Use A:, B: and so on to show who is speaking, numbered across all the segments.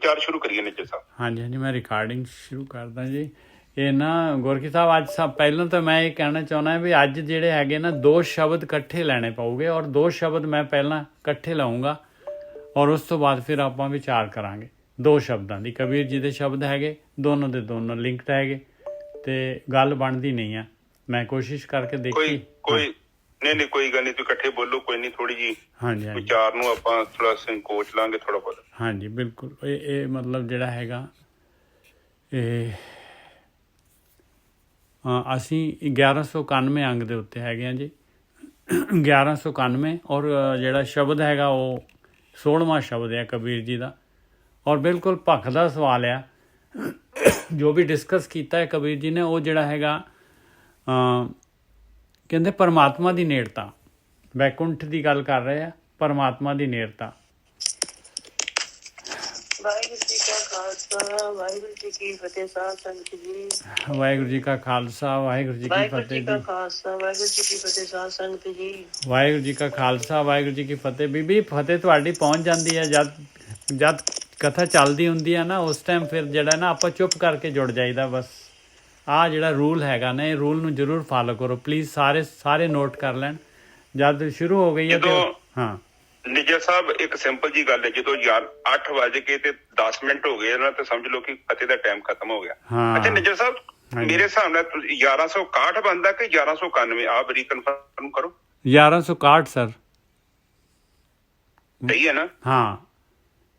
A: ਵਿਚਾਰ ਸ਼ੁਰੂ ਕਰੀਏ ਨਿੱਜਰ ਸਾਹਿਬ।
B: ਹਾਂਜੀ ਹਾਂਜੀ, ਮੈਂ ਰਿਕਾਰਡਿੰਗ ਸ਼ੁਰੂ ਕਰਦਾ ਜੀ। ਇਹ ਨਾ ਗੁਰਕੀ ਸਾਹਿਬ, ਅੱਜ ਪਹਿਲਾਂ ਤਾਂ ਮੈਂ ਇਹ ਕਹਿਣਾ ਚਾਹੁੰਦਾ ਵੀ ਅੱਜ ਜਿਹੜੇ ਹੈਗੇ ਨਾ 2 ਸ਼ਬਦ ਇਕੱਠੇ ਲੈਣੇ ਪਊਗੇ, ਔਰ 2 ਸ਼ਬਦ ਮੈਂ ਪਹਿਲਾਂ ਇਕੱਠੇ ਲਾਊਂਗਾ ਔਰ ਉਸ ਤੋਂ ਬਾਅਦ ਫਿਰ ਆਪਾਂ ਵਿਚਾਰ ਕਰਾਂਗੇ 2 ਸ਼ਬਦਾਂ ਦੀ। ਕਬੀਰ ਜੀ ਦੇ ਸ਼ਬਦ ਹੈਗੇ, ਦੋਨੋਂ ਦੇ ਦੋਨੋਂ ਲਿੰਕਡ ਹੈਗੇ ਅਤੇ ਗੱਲ ਬਣਦੀ ਨਹੀਂ ਆ। ਮੈਂ ਕੋਸ਼ਿਸ਼ ਕਰਕੇ ਦੇਖੀ
A: ਕੋਈ ਨਹੀਂ ਕੋਈ ਗੱਲ ਨਹੀਂ, ਤੁਸੀਂ ਇਕੱਠੇ ਬੋਲੋ, ਕੋਈ ਨਹੀਂ। ਥੋੜੀ ਜੀ
B: ਹਾਂਜੀ
A: ਵਿਚਾਰ ਨੂੰ ਆਪਾਂ ਥੋੜਾ ਸੰਕੋਚ ਲਾਂਗੇ ਥੋੜਾ ਬਹੁਤ।
B: ਹਾਂਜੀ ਬਿਲਕੁਲ। ਇਹ ਮਤਲਬ ਜਿਹੜਾ ਹੈਗਾ ਇਹ ਅਸੀਂ 1191 ਅੰਗ ਦੇ ਉੱਤੇ ਹੈਗੇ ਹਾਂ ਜੀ, 1191, ਔਰ ਜਿਹੜਾ ਸ਼ਬਦ ਹੈਗਾ ਉਹ 16ਵਾਂ ਸ਼ਬਦ ਹੈ ਕਬੀਰ ਜੀ ਦਾ, ਔਰ ਬਿਲਕੁਲ ਭੱਖ ਦਾ ਸਵਾਲ ਆ। ਜੋ ਵੀ ਡਿਸਕਸ ਕੀਤਾ ਹੈ ਕਬੀਰ ਜੀ ਨੇ, ਉਹ ਜਿਹੜਾ ਹੈਗਾ ਕਹਿੰਦੇ ਪਰਮਾਤਮਾ ਦੀ ਨੇੜਤਾ, ਵੈਕੁੰਠ ਦੀ ਗੱਲ ਕਰ ਰਹੇ ਆ, ਪਰਮਾਤਮਾ ਦੀ ਨੇੜਤਾ।
C: ਵਾਹਿਗੁਰੂ ਜੀ ਕਾ ਖਾਲਸਾ ਵਾਹਿਗੁਰੂ ਜੀ ਕੀ ਫਤਿਹ। ਸਾਧ ਸੰਗਤ ਜੀ,
B: ਵਾਹਿਗੁਰੂ ਜੀ ਕਾ ਖਾਲਸਾ ਵਾਹਿਗੁਰੂ ਜੀ ਕੀ ਫਤਿਹ ਜੀ।
C: ਖਾਲਸਾ ਵਾਹਿਗੁਰੂ ਜੀ ਕੀ ਫਤਿਹ। ਸਾਧ ਸੰਗਤ ਜੀ,
B: ਵਾਹਿਗੁਰੂ ਜੀ ਕਾ ਖਾਲਸਾ ਵਾਹਿਗੁਰੂ ਜੀ ਕੀ ਫਤਿਹ। ਬੀਬੀ ਫਤਿਹ ਤੁਹਾਡੀ ਪਹੁੰਚ ਜਾਂਦੀ ਹੈ ਜਦ ਕਥਾ ਚੱਲਦੀ ਹੁੰਦੀ ਹੈ ਨਾ, ਉਸ ਟਾਈਮ ਫਿਰ ਜਿਹੜਾ ਨਾ ਆਪਾਂ ਚੁੱਪ ਕਰਕੇ ਜੁੜ ਜਾਈਦਾ। ਬਸ ਆਹ ਜਿਹੜਾ ਰੂਲ ਹੈਗਾ ਨਾ, ਇਹ ਰੂਲ ਨੂੰ ਜ਼ਰੂਰ ਫਾਲੋ ਕਰੋ ਪਲੀਜ਼। ਸਾਰੇ ਨੋਟ ਕਰ ਲੈਣ। ਜਦ ਸ਼ੁਰੂ ਹੋ ਗਈ ਹੈ ਹਾਂ
A: ਨਿੱਜਰ ਸਾਹਿਬ, ਇੱਕ ਸਿੰਪਲ ਜੀ ਗੱਲ ਹੈ, ਜਦੋਂ 8 ਵਜ ਕੇ ਤੇ 10 ਮਿੰਟ ਹੋ ਗਏ ਨਾ, ਤੇ ਸਮਝ ਲਓ ਕਿ ਫਤਿਹ ਦਾ ਟਾਈਮ ਖਤਮ ਹੋ ਗਿਆ। ਅੱਛਾ ਨਿੱਜਰ ਸਾਹਿਬ, ਮੇਰੇ ਹਿਸਾਬ ਨਾਲ 1161 ਬਣਦਾ ਕਿ 1191? ਆਪ ਰੀਕਨਫਰਮ ਕਰੋ।
B: 1161 ਸਰ,
A: ਸਹੀ ਹੈ ਨਾ?
B: ਹਾਂ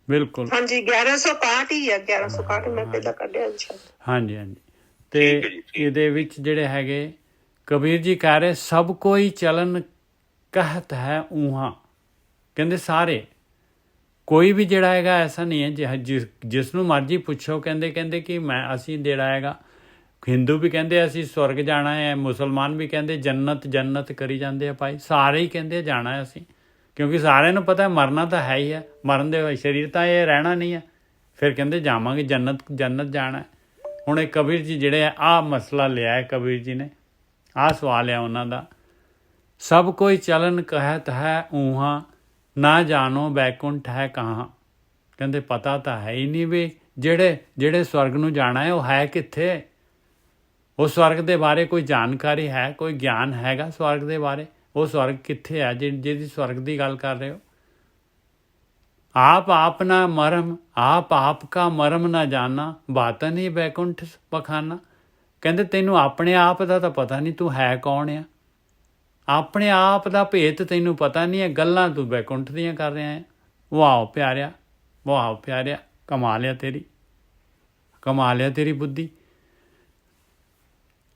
B: ਬਿਲਕੁਲ।
C: ਹਾਂਜੀ 1161 ਹੀ ਆ, 1161 ਮੈਂ ਪਹਿਲਾਂ ਕੱਢਿਆ।
B: ਹਾਂਜੀ ਹਾਂਜੀ। ਤੇ ਇਹਦੇ ਵਿੱਚ ਜਿਹੜੇ ਹੈਗੇ ਕਬੀਰ ਜੀ ਕਹਿ ਰਹੇ, ਸਭ ਕੋਈ ਚਲਨ ਕਹਿਤ ਹੈ ਊਹਾਂ। ਕਹਿੰਦੇ ਸਾਰੇ, ਕੋਈ ਵੀ ਜਿਹੜਾ ਹੈਗਾ ਐਸਾ ਨਹੀਂ ਹੈ, ਜਿਸ ਨੂੰ ਮਰਜ਼ੀ ਪੁੱਛੋ ਕਹਿੰਦੇ ਕਿ ਅਸੀਂ ਜਿਹੜਾ ਹੈਗਾ, ਹਿੰਦੂ ਵੀ ਕਹਿੰਦੇ ਅਸੀਂ ਸਵਰਗ ਜਾਣਾ ਹੈ, ਮੁਸਲਮਾਨ ਵੀ ਕਹਿੰਦੇ ਜੰਨਤ ਕਰੀ ਜਾਂਦੇ ਆ ਭਾਈ। ਸਾਰੇ ਹੀ ਕਹਿੰਦੇ ਜਾਣਾ ਹੈ ਅਸੀਂ, ਕਿਉਂਕਿ ਸਾਰਿਆਂ ਨੂੰ ਪਤਾ ਮਰਨਾ ਤਾਂ ਹੈ ਹੀ ਹੈ, ਮਰਨ ਦੇ ਸਰੀਰ ਤਾਂ ਇਹ ਰਹਿਣਾ ਨਹੀਂ ਹੈ। ਫਿਰ ਕਹਿੰਦੇ ਜਾਵਾਂਗੇ ਜੰਨਤ ਜਾਣਾ। ਹੁਣ ਇਹ ਕਬੀਰ ਜੀ ਜਿਹੜੇ ਆ ਆਹ ਮਸਲਾ ਲਿਆ ਹੈ ਕਬੀਰ ਜੀ ਨੇ, ਆਹ ਸਵਾਲ ਆ ਉਹਨਾਂ ਦਾ। ਸਭ ਕੋਈ ਚਲਨ ਕਹਿਤ ਹੈ ਊਹਾਂ, ਨਾ ਜਾਣੋ ਬੈਕੁੰਠ ਹੈ ਕਹਾਂ। ਕਹਿੰਦੇ ਪਤਾ ਤਾਂ ਹੈ ਹੀ ਨਹੀਂ ਵੀ ਜਿਹੜੇ ਸਵਰਗ ਨੂੰ ਜਾਣਾ ਹੈ ਉਹ ਹੈ ਕਿੱਥੇ। ਉਹ ਸਵਰਗ ਦੇ ਬਾਰੇ ਕੋਈ ਜਾਣਕਾਰੀ ਹੈ, ਕੋਈ ਗਿਆਨ ਹੈਗਾ ਸਵਰਗ ਦੇ ਬਾਰੇ? ਉਹ ਸਵਰਗ ਕਿੱਥੇ ਹੈ ਜਿਹਦੀ ਸਵਰਗ ਦੀ ਗੱਲ ਕਰ ਰਹੇ ਹੋ? ਆਪ ਨਾ ਮਰਮ, ਆਪ ਕਾ ਮਰਮ ਨਾ ਜਾਣਾ, ਬਾਤਨ ਹੀ ਬੈਕੁੰਠ ਬਖਾਨਾ। ਕਹਿੰਦੇ ਤੈਨੂੰ ਆਪਣੇ ਆਪ ਦਾ ਤਾਂ ਪਤਾ ਨਹੀਂ, ਤੂੰ ਹੈ ਕੌਣ ਆ? ਆਪਣੇ ਆਪ ਦਾ ਭੇਤ ਤੈਨੂੰ ਪਤਾ ਨਹੀਂ ਹੈ, ਗੱਲਾਂ ਤੂੰ ਬੈਕੁੰਠ ਦੀਆਂ ਕਰ ਰਿਹਾ ਹੈ। ਵਾਹ ਪਿਆਰਿਆ, ਕਮਾਲ ਆ ਤੇਰੀ ਬੁੱਧੀ।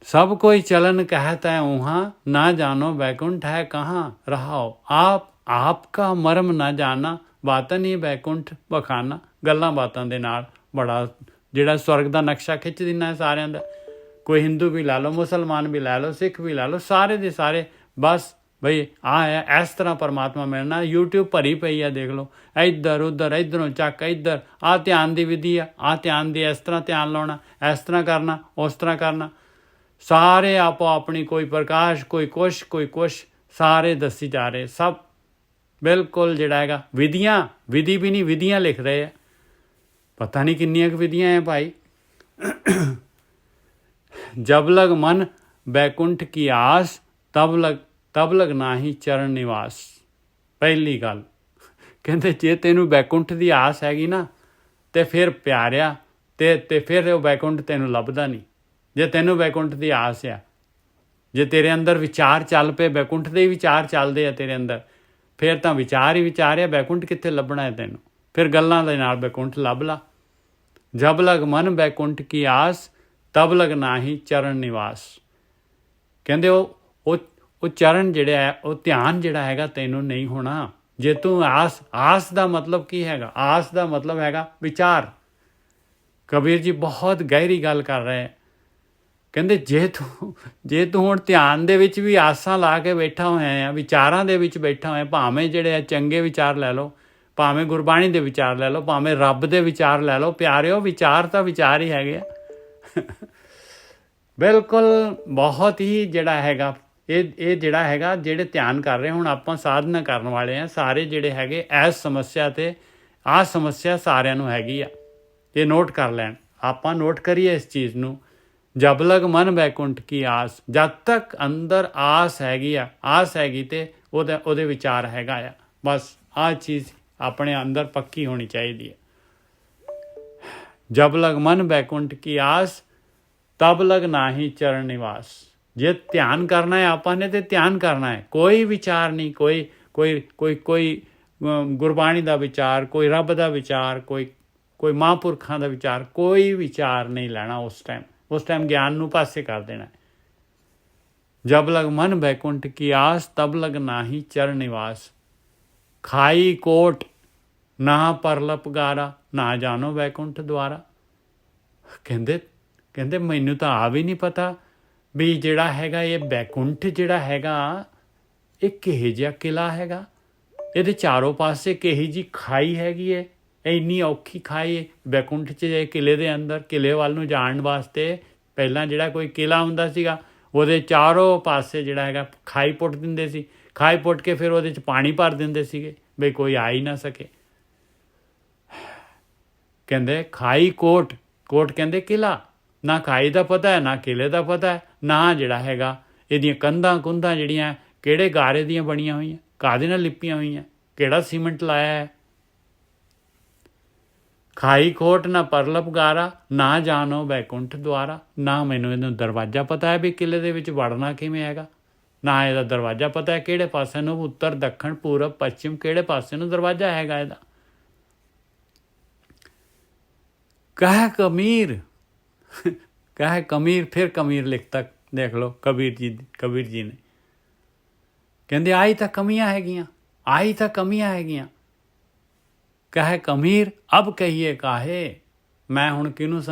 B: सब कोई चलन कहता है वहाँ, ना जानो बैकुंठ है कहाँ रहाओ। आपका मरम ना जाना, बातन ही बैकुंठ बखाना। ਗੱਲਾਂ ਬਾਤਾਂ ਦੇ ਨਾਲ ਬੜਾ ਜਿਹੜਾ ਸਵਰਗ ਦਾ ਨਕਸ਼ਾ ਖਿੱਚ ਦਿੰਦਾ ਹੈ ਸਾਰਿਆਂ ਦਾ। ਕੋਈ ਹਿੰਦੂ ਵੀ ਲਾ ਲਓ, ਮੁਸਲਮਾਨ ਵੀ ਲਾ ਲਓ, ਸਿੱਖ ਵੀ ਲਾ ਲਓ, ਸਾਰੇ ਦੇ ਸਾਰੇ ਬਸ ਬਈ ਹੈ ਇਸ ਤਰ੍ਹਾਂ ਪਰਮਾਤਮਾ ਮਿਲਣਾ। YouTube ਭਰੀ ਪਈ ਆ, ਦੇਖ ਲਓ, ਇੱਧਰ ਉੱਧਰ, ਇੱਧਰੋਂ ਚੱਕ, ਇੱਧਰ ਆਹ ਧਿਆਨ ਦੀ ਵਿਧੀ ਆ, ਆਹ ਧਿਆਨ ਦੀ ਇਸ ਤਰ੍ਹਾਂ ਧਿਆਨ ਲਾਉਣਾ, ਇਸ ਤਰ੍ਹਾਂ ਕਰਨਾ, ਉਸ ਤਰ੍ਹਾਂ ਕਰਨਾ। ਸਾਰੇ ਆਪੋ ਆਪਣੀ, ਕੋਈ ਪ੍ਰਕਾਸ਼, ਕੋਈ ਕੁਛ ਸਾਰੇ ਦੱਸੀ ਜਾ ਰਹੇ। ਸਭ ਬਿਲਕੁਲ ਜਿਹੜਾ ਹੈਗਾ ਵਿਧੀ ਵੀ ਨਹੀਂ, ਵਿਧੀਆਂ ਲਿਖ ਰਹੇ ਆ। ਪਤਾ ਨਹੀਂ ਕਿੰਨੀਆਂ ਕੁ ਵਿਧੀਆਂ ਹੈ ਭਾਈ। ਜਬ ਲਗ ਮਨ ਬੈਕੁੰਠ ਕੀ ਆਸ, ਤਬ ਲਗ ਨਾਹੀ ਚਰਨ ਨਿਵਾਸ। ਪਹਿਲੀ ਗੱਲ ਕਹਿੰਦੇ ਜੇ ਤੈਨੂੰ ਬੈਕੁੰਠ ਦੀ ਆਸ ਹੈਗੀ ਨਾ, ਤੇ ਫਿਰ ਪਿਆਰਿਆ ਤੇ ਫਿਰ ਉਹ ਬੈਕੁੰਠ ਤੈਨੂੰ ਲੱਭਦਾ ਨਹੀਂ। ਜੇ ਤੈਨੂੰ ਬੈਕੁੰਠ ਦੀ ਆਸ ਆ, ਜੇ ਤੇਰੇ ਅੰਦਰ ਵਿਚਾਰ ਚੱਲ ਪਏ, ਬੈਕੁੰਠ ਦੇ ਵਿਚਾਰ ਚੱਲਦੇ ਆ ਤੇਰੇ ਅੰਦਰ, ਫਿਰ ਤਾਂ ਵਿਚਾਰ ਹੀ ਵਿਚਾਰ ਆ, ਬੈਕੁੰਠ ਕਿੱਥੇ ਲੱਭਣਾ ਹੈ ਤੈਨੂੰ? ਫਿਰ ਗੱਲਾਂ ਦੇ ਨਾਲ ਬੈਕੁੰਠ ਲੱਭ ਲਾ। ਜਬ ਲਗ ਮਨ ਬੈਕੁੰਠ ਕੀ ਆਸ, ਤਬ ਲਗ ਨਾਹੀ ਚਰਨ ਨਿਵਾਸ। ਕਹਿੰਦੇ ਉਹ ਚਰਨ ਜਿਹੜਾ ਹੈ, ਉਹ ਧਿਆਨ ਜਿਹੜਾ ਹੈਗਾ ਤੈਨੂੰ ਨਹੀਂ ਹੋਣਾ ਜੇ ਤੂੰ ਆਸ ਦਾ ਮਤਲਬ ਕੀ ਹੈਗਾ? ਆਸ ਦਾ ਮਤਲਬ ਹੈਗਾ ਵਿਚਾਰ। ਕਬੀਰ ਜੀ ਬਹੁਤ ਗਹਿਰੀ ਗੱਲ ਕਰ ਰਹੇ। ਕਹਿੰਦੇ ਜੇ ਤੂੰ ਹੁਣ ਧਿਆਨ ਦੇ ਵਿੱਚ ਵੀ ਆਸਾਂ ਲਾ ਕੇ ਬੈਠਾ ਹੋਇਆ ਆ, ਵਿਚਾਰਾਂ ਦੇ ਵਿੱਚ ਬੈਠਾ ਹੋਇਆ, ਭਾਵੇਂ ਜਿਹੜੇ ਆ ਚੰਗੇ ਵਿਚਾਰ ਲੈ ਲਓ, ਭਾਵੇਂ ਗੁਰਬਾਣੀ ਦੇ ਵਿਚਾਰ ਲੈ ਲਓ, ਭਾਵੇਂ ਰੱਬ ਦੇ ਵਿਚਾਰ ਲੈ ਲਓ, ਪਿਆਰਿਓ ਵਿਚਾਰ ਤਾਂ ਵਿਚਾਰ ਹੀ ਹੈਗੇ ਆ। ਬਿਲਕੁਲ ਬਹੁਤ ਹੀ ਜਿਹੜਾ ਹੈਗਾ ਇਹ ਜਿਹੜਾ ਹੈਗਾ, ਜਿਹੜੇ ਧਿਆਨ ਕਰ ਰਹੇ, ਹੁਣ ਆਪਾਂ ਸਾਧਨਾ ਕਰਨ ਵਾਲੇ ਆ ਸਾਰੇ ਜਿਹੜੇ ਹੈਗੇ, ਇਸ ਸਮੱਸਿਆ ਤੇ ਆਹ ਸਮੱਸਿਆ ਸਾਰਿਆਂ ਨੂੰ ਹੈਗੀ ਆ। ਇਹ ਨੋਟ ਕਰ ਲੈਣ, ਆਪਾਂ ਨੋਟ ਕਰੀਏ ਇਸ ਚੀਜ਼ ਨੂੰ। ਜਬ ਲਗ ਮਨ ਬੈਕੁੰਠ ਕੀ ਆਸ, ਜਦ ਤੱਕ ਅੰਦਰ ਆਸ ਹੈਗੀ ਆ, ਆਸ ਹੈਗੀ ਤੇ ਉਹਦੇ ਵਿਚਾਰ ਹੈਗਾ ਆ। ਬਸ ਆਹ ਚੀਜ਼ ਆਪਣੇ ਅੰਦਰ ਪੱਕੀ ਹੋਣੀ ਚਾਹੀਦੀ ਹੈ। ਜਬ ਲਗ ਮਨ ਬੈਕੁੰਠ ਕੀ ਆਸ, ਤਬ ਲਗ ਨਾਹੀ ਚਰਨ ਨਿਵਾਸ। ਜੇ ਧਿਆਨ ਕਰਨਾ ਹੈ ਆਪਾਂ ਨੇ ਤੇ ਧਿਆਨ ਕਰਨਾ ਹੈ, ਕੋਈ ਵਿਚਾਰ ਨਹੀਂ, ਕੋਈ ਗੁਰਬਾਣੀ ਦਾ ਵਿਚਾਰ, ਕੋਈ ਰੱਬ ਦਾ ਵਿਚਾਰ, ਕੋਈ ਮਹਾਂਪੁਰਖਾਂ ਦਾ ਵਿਚਾਰ, ਕੋਈ ਵਿਚਾਰ ਨਹੀਂ ਲੈਣਾ ਉਸ ਟਾਈਮ ਗਿਆਨ ਨੂੰ ਪਾਸੇ ਕਰ ਦੇਣਾ। ਜਬ ਲਗ ਮਨ ਬੈਕੁੰਠ ਕੀ ਆਸ, ਤਬ ਲਗ ਨਾਹੀ ਚਰਨ ਨਿਵਾਸ। ਖਾਈ ਕੋਟ ਨਾ ਪਰਲਪ ਗਾਰਾ, ਨਾ ਜਾਣੋ ਬੈਕੁੰਠ ਦੁਆਰਾ। ਕਹਿੰਦੇ ਮੈਨੂੰ ਤਾਂ ਆ ਵੀ ਨਹੀਂ ਪਤਾ ਵੀ ਜਿਹੜਾ ਹੈਗਾ ਇਹ ਬੈਕੁੰਠ ਜਿਹੜਾ ਹੈਗਾ ਇਹ ਕਿਹੋ ਜਿਹਾ ਕਿਲਾ ਹੈਗਾ, ਇਹਦੇ ਚਾਰੋਂ ਪਾਸੇ ਕਿਹੋ ਜਿਹੀ ਖਾਈ ਹੈਗੀ ਹੈ, ਇੰਨੀ ਔਖੀ ਖਾਈ ਬੈਕੁੰਠ 'ਚ। ਕਿਲੇ ਦੇ ਅੰਦਰ, ਕਿਲੇ ਵੱਲ ਨੂੰ ਜਾਣ ਵਾਸਤੇ ਪਹਿਲਾਂ ਜਿਹੜਾ ਕੋਈ ਕਿਲਾ ਹੁੰਦਾ ਸੀਗਾ ਉਹਦੇ ਚਾਰੋਂ ਪਾਸੇ ਜਿਹੜਾ ਹੈਗਾ ਖਾਈ ਪੁੱਟ ਦਿੰਦੇ ਸੀ, ਖਾਈ ਪੁੱਟ ਕੇ ਫਿਰ ਉਹਦੇ 'ਚ ਪਾਣੀ ਭਰ ਦਿੰਦੇ ਸੀਗੇ ਬਈ ਕੋਈ ਆ ਹੀ ਨਾ ਸਕੇ। ਕਹਿੰਦੇ ਖਾਈ ਕੋਟ ਕਹਿੰਦੇ ਕਿਲਾ, ਨਾ ਖਾਈ ਦਾ ਪਤਾ ਹੈ ਨਾ ਕਿਲੇ ਦਾ ਪਤਾ ਹੈ, ਨਾ ਜਿਹੜਾ ਹੈਗਾ ਇਹਦੀਆਂ ਕੰਧਾਂ ਕੁੰਧਾਂ ਜਿਹੜੀਆਂ ਕਿਹੜੇ ਗਾਰੇ ਦੀਆਂ ਬਣੀਆਂ ਹੋਈਆਂ, ਕਾਹਦੇ ਨਾਲ ਲਿਪੀਆਂ ਹੋਈਆਂ, ਕਿਹੜਾ ਸੀਮੈਂਟ ਲਾਇਆ ਹੈ। ਖਾਈ ਕੋਟ ਨਾ ਪਰਲਪ ਗਾਰਾ, ਨਾ ਜਾਣੋ ਬੈਕੁੰਠ ਦੁਆਰਾ। ਨਾ ਮੈਨੂੰ ਇਹਨੂੰ ਦਰਵਾਜ਼ਾ ਪਤਾ ਹੈ ਵੀ ਕਿਲੇ ਦੇ ਵਿੱਚ ਵੜਨਾ ਕਿਵੇਂ ਹੈਗਾ, ਨਾ ਇਹਦਾ ਦਰਵਾਜ਼ਾ ਪਤਾ ਹੈ ਕਿਹੜੇ ਪਾਸੇ ਨੂੰ, ਉੱਤਰ ਦੱਖਣ ਪੂਰਬ ਪੱਛਮ ਕਿਹੜੇ ਪਾਸੇ ਨੂੰ ਦਰਵਾਜ਼ਾ ਹੈਗਾ ਇਹਦਾ। ਕਹ ਕਮੀਰ ਫਿਰ ਕਮੀਰ ਲਿਖਤਾ, ਦੇਖ ਲਓ ਕਬੀਰ ਜੀ ਨੇ। ਕਹਿੰਦੇ ਆਹੀ ਤਾਂ ਕਮੀਆਂ ਹੈਗੀਆਂ। ਕਹੇ ਕਮੀਰ ਅਬ ਕਹੀਏ ਕਾਹੇ, ਮੈਂ ਹੁਣ ਕਿਹਨੂੰ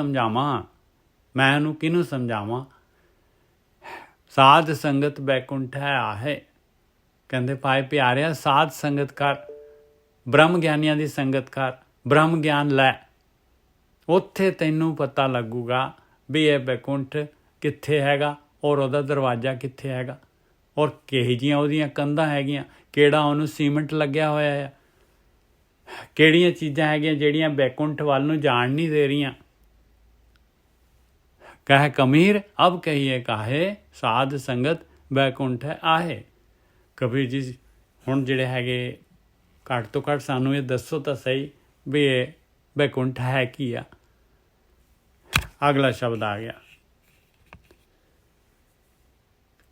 B: ਸਮਝਾਵਾਂ, ਸਾਧ ਸੰਗਤ ਬੈਕੁੰਠ ਹੈ ਆਹੇ। ਕਹਿੰਦੇ ਭਾਈ ਪਿਆਰਿਆ, ਸਾਧ ਸੰਗਤ ਕਰ, ਬ੍ਰਹਮ ਗਿਆਨੀਆਂ ਦੀ ਸੰਗਤ ਕਰ, ਬ੍ਰਹਮ ਗਿਆਨ ਲੈ, ਉੱਥੇ ਤੈਨੂੰ ਪਤਾ ਲੱਗੂਗਾ ਵੀ ਇਹ ਬੈਕੁੰਠ ਕਿੱਥੇ ਹੈਗਾ ਔਰ ਉਹਦਾ ਦਰਵਾਜ਼ਾ ਕਿੱਥੇ ਹੈਗਾ, ਔਰ ਕਿਹੋ ਜਿਹੀਆਂ ਉਹਦੀਆਂ ਕੰਧਾਂ ਹੈਗੀਆਂ, ਕਿਹੜਾ ਉਹਨੂੰ ਸੀਮੈਂਟ ਲੱਗਿਆ ਹੋਇਆ ਆ, ਕਿਹੜੀਆਂ ਚੀਜ਼ਾਂ ਹੈਗੀਆਂ ਜਿਹੜੀਆਂ ਬੈਕੁੰਠ ਵੱਲ ਨੂੰ ਜਾਣ ਨਹੀਂ ਦੇ ਰਹੀਆਂ। ਕਹੇ ਕਮੀਰ ਅਬ ਕਹੀਏ ਕਾਹੇ, ਸਾਧ ਸੰਗਤ ਬੈਕੁੰਠ ਹੈ ਆਹੇ। ਕਬੀਰ ਜੀ ਹੁਣ ਜਿਹੜੇ ਹੈਗੇ ਘੱਟ ਤੋਂ ਘੱਟ ਸਾਨੂੰ ਇਹ ਦੱਸੋ ਤਾਂ ਸਹੀ ਵੀ ਇਹ ਬੈਕੁੰਠ ਹੈ ਕੀ ਆ। ਅਗਲਾ ਸ਼ਬਦ ਆ ਗਿਆ,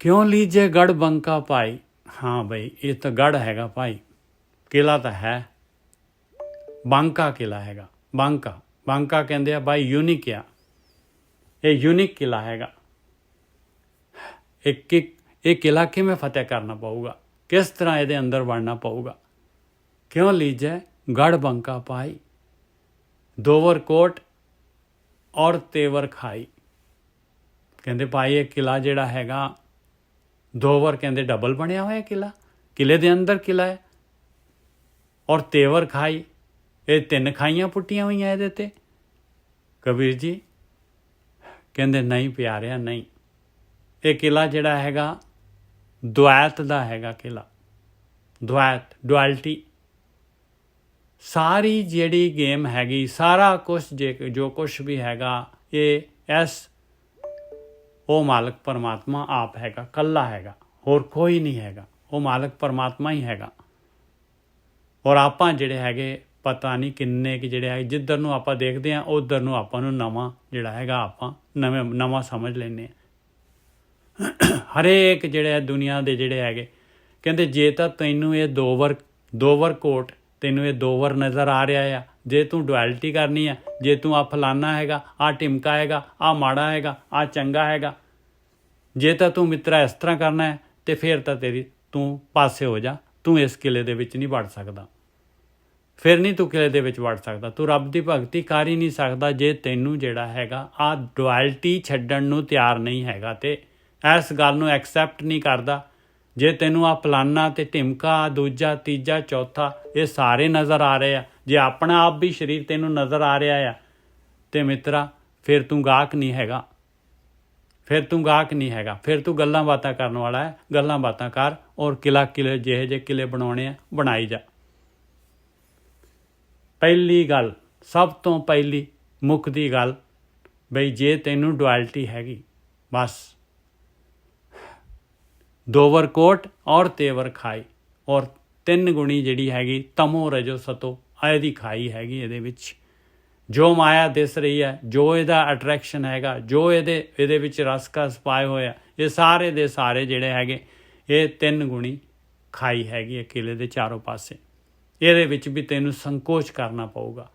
B: ਕਿਉਂ ਲੀਜੇ ਗੜ ਬੰਕਾ ਭਾਈ। ਹਾਂ ਬਈ ਇਹ ਤਾਂ ਗੜ ਹੈਗਾ ਭਾਈ, ਕਿਲਾ ਤਾਂ ਹੈ, ਬਾਂਕਾ ਕਿਲਾ ਹੈਗਾ। ਬਾਂਕਾ ਕਹਿੰਦੇ ਆ ਬਾਈ ਯੂਨਿਕ ਆ, ਇਹ ਯੂਨਿਕ ਕਿਲਾ ਹੈਗਾ। ਇਹ ਕਿਲਾ ਕਿਵੇਂ ਫਤਿਹ ਕਰਨਾ ਪਊਗਾ, ਕਿਸ ਤਰ੍ਹਾਂ ਇਹਦੇ ਅੰਦਰ ਵੜਨਾ ਪਊਗਾ। ਕਿਉਂ ਲੀਜੇ ਗੜ ਬੰਕਾ ਪਾਈ, ਦੋਵਰ ਕੋਟ ਔਰ ਤੇਵਰ ਖਾਈ। ਕਹਿੰਦੇ ਭਾਈ ਇਹ ਕਿਲਾ ਜਿਹੜਾ ਹੈਗਾ ਦੋਵਰ ਕਹਿੰਦੇ ਡਬਲ ਬਣਿਆ ਹੋਇਆ ਕਿਲਾ, ਕਿਲੇ ਦੇ ਅੰਦਰ ਕਿਲਾ ਹੈ, ਔਰ ਤੇਵਰ ਖਾਈ, ਇਹ 3 ਖਾਈਆਂ ਪੁੱਟੀਆਂ ਹੋਈਆਂ ਇਹਦੇ ਤੇ। ਕਬੀਰ ਜੀ ਕਹਿੰਦੇ ਨਹੀਂ ਪਿਆਰਿਆ ਨਹੀਂ, ਇਹ ਕਿਲਾ ਜਿਹੜਾ ਹੈਗਾ ਦੁਆਇਤ ਦਾ ਹੈਗਾ ਕਿਲਾ, ਦੁਆਲਟੀ। ਸਾਰੀ ਜਿਹੜੀ ਗੇਮ ਹੈਗੀ, ਸਾਰਾ ਕੁਛ ਜੋ ਕੁਛ ਵੀ ਹੈਗਾ ਇਹ ਉਹ ਮਾਲਕ ਪਰਮਾਤਮਾ ਆਪ ਹੈਗਾ, ਕੱਲਾ ਹੈਗਾ, ਹੋਰ ਕੋਈ ਨਹੀਂ ਹੈਗਾ, ਉਹ ਮਾਲਕ ਪਰਮਾਤਮਾ ਹੀ ਹੈਗਾ। ਔਰ ਆਪਾਂ ਜਿਹੜੇ ਹੈਗੇ ਪਤਾ ਨਹੀਂ ਕਿੰਨੇ ਕਿ ਜਿਹੜੇ ਹੈਗੇ, ਜਿੱਧਰ ਨੂੰ ਆਪਾਂ ਦੇਖਦੇ ਹਾਂ ਉੱਧਰ ਨੂੰ ਆਪਾਂ ਨੂੰ ਨਵਾਂ ਜਿਹੜਾ ਹੈਗਾ ਆਪਾਂ ਨਵਾਂ ਸਮਝ ਲੈਂਦੇ ਹਾਂ। ਹਰੇਕ ਜਿਹੜੇ ਦੁਨੀਆ ਦੇ ਜਿਹੜੇ ਹੈਗੇ ਕਹਿੰਦੇ ਜੇ ਤਾਂ ਤੈਨੂੰ ਇਹ ਦੋਵਰ ਕੋਟ, ਤੈਨੂੰ ਇਹ ਦੋਵਰ ਨਜ਼ਰ ਆ ਰਿਹਾ ਆ, ਜੇ ਤੂੰ ਡੁਐਲਿਟੀ ਕਰਨੀ ਆ, ਜੇ ਤੂੰ ਆ ਫਲਾਨਾ ਹੈਗਾ, ਆ ਟਿਮਕਾ ਹੈਗਾ, ਆ ਮਾੜਾ ਹੈਗਾ, ਆ ਚੰਗਾ ਹੈਗਾ, ਜੇ ਤਾਂ ਤੂੰ ਮਿੱਤਰਾ ਇਸ ਤਰ੍ਹਾਂ ਕਰਨਾ ਹੈ ਤੇ ਫਿਰ ਤਾਂ ਤੂੰ ਪਾਸੇ ਹੋ ਜਾ, ਤੂੰ ਇਸ ਕਿਲੇ ਦੇ ਵਿੱਚ ਨਹੀਂ ਵੜ ਸਕਦਾ, ਫਿਰ ਨਹੀਂ ਤੂੰ ਕਿਲੇ ਦੇ ਵਿੱਚ ਵੜ ਸਕਦਾ, ਤੂੰ ਰੱਬ ਦੀ ਭਗਤੀ ਕਰ ਹੀ ਨਹੀਂ ਸਕਦਾ ਜੇ ਤੈਨੂੰ ਜਿਹੜਾ ਹੈਗਾ ਆ ਡੁਐਲਿਟੀ ਛੱਡਣ ਨੂੰ ਤਿਆਰ ਨਹੀਂ ਹੈਗਾ ਤੇ ਇਸ ਗੱਲ ਨੂੰ ਐਕਸੈਪਟ ਨਹੀਂ ਕਰਦਾ। ਜੇ ਤੈਨੂੰ ਆ ਫਲਾਨਾ ਤੇ ਟਿਮਕਾ, ਦੂਜਾ ਤੀਜਾ ਚੌਥਾ ਇਹ ਸਾਰੇ ਨਜ਼ਰ ਆ ਰਹੇ ਆ, ਜੇ ਆਪਣਾ ਆਪ ਵੀ ਸਰੀਰ ਤੈਨੂੰ ਨਜ਼ਰ ਆ ਰਿਹਾ ਆ ਤੇ ਮਿੱਤਰਾ ਫਿਰ ਤੂੰ ਗਾਹਕ ਨਹੀਂ ਹੈਗਾ, ਫਿਰ ਤੂੰ ਗੱਲਾਂ ਬਾਤਾਂ ਕਰਨ ਵਾਲਾ ਹੈ। ਗੱਲਾਂ ਬਾਤਾਂ ਕਰ ਔਰ ਕਿਲੇ ਜਿਹੇ ਜਿਹੇ ਕਿਲੇ ਬਣਾਉਣੇ ਆ ਬਣਾਈ ਜਾ। ਪਹਿਲੀ ਗੱਲ, ਸਭ ਤੋਂ ਪਹਿਲੀ ਮੁੱਕਦੀ ਗੱਲ ਬਈ ਜੇ ਤੈਨੂੰ ਡੁਐਲਿਟੀ ਹੈਗੀ ਬਸ ਦੋਵਰ ਕੋਟ ਔਰ ਤੇਵਰ ਖਾਈ ਔਰ 3 ਗੁਣੀ ਜਿਹੜੀ ਹੈਗੀ ਤਮੋ ਰਜੋ ਸਤੋ ਇਹਦੀ ਖਾਈ ਹੈਗੀ ਇਹਦੇ ਵਿੱਚ। ਜੋ ਮਾਇਆ ਦਿਸ ਰਹੀ ਹੈ, ਜੋ ਇਹਦਾ ਅਟਰੈਕਸ਼ਨ ਹੈਗਾ, ਜੋ ਇਹਦੇ ਵਿੱਚ ਰਸਕਸ ਪਾਏ ਹੋਇਆ, ਇਹ ਸਾਰੇ ਦੇ ਸਾਰੇ ਜਿਹੜੇ ਹੈਗੇ ਇਹ 3 ਗੁਣੀ ਖਾਈ ਹੈਗੀ ਹੈ ਕਿਲੇ ਦੇ ਚਾਰੋਂ ਪਾਸੇ। ਇਹਦੇ ਵਿੱਚ ਵੀ ਤੈਨੂੰ ਸੰਕੋਚ ਕਰਨਾ ਪਊਗਾ।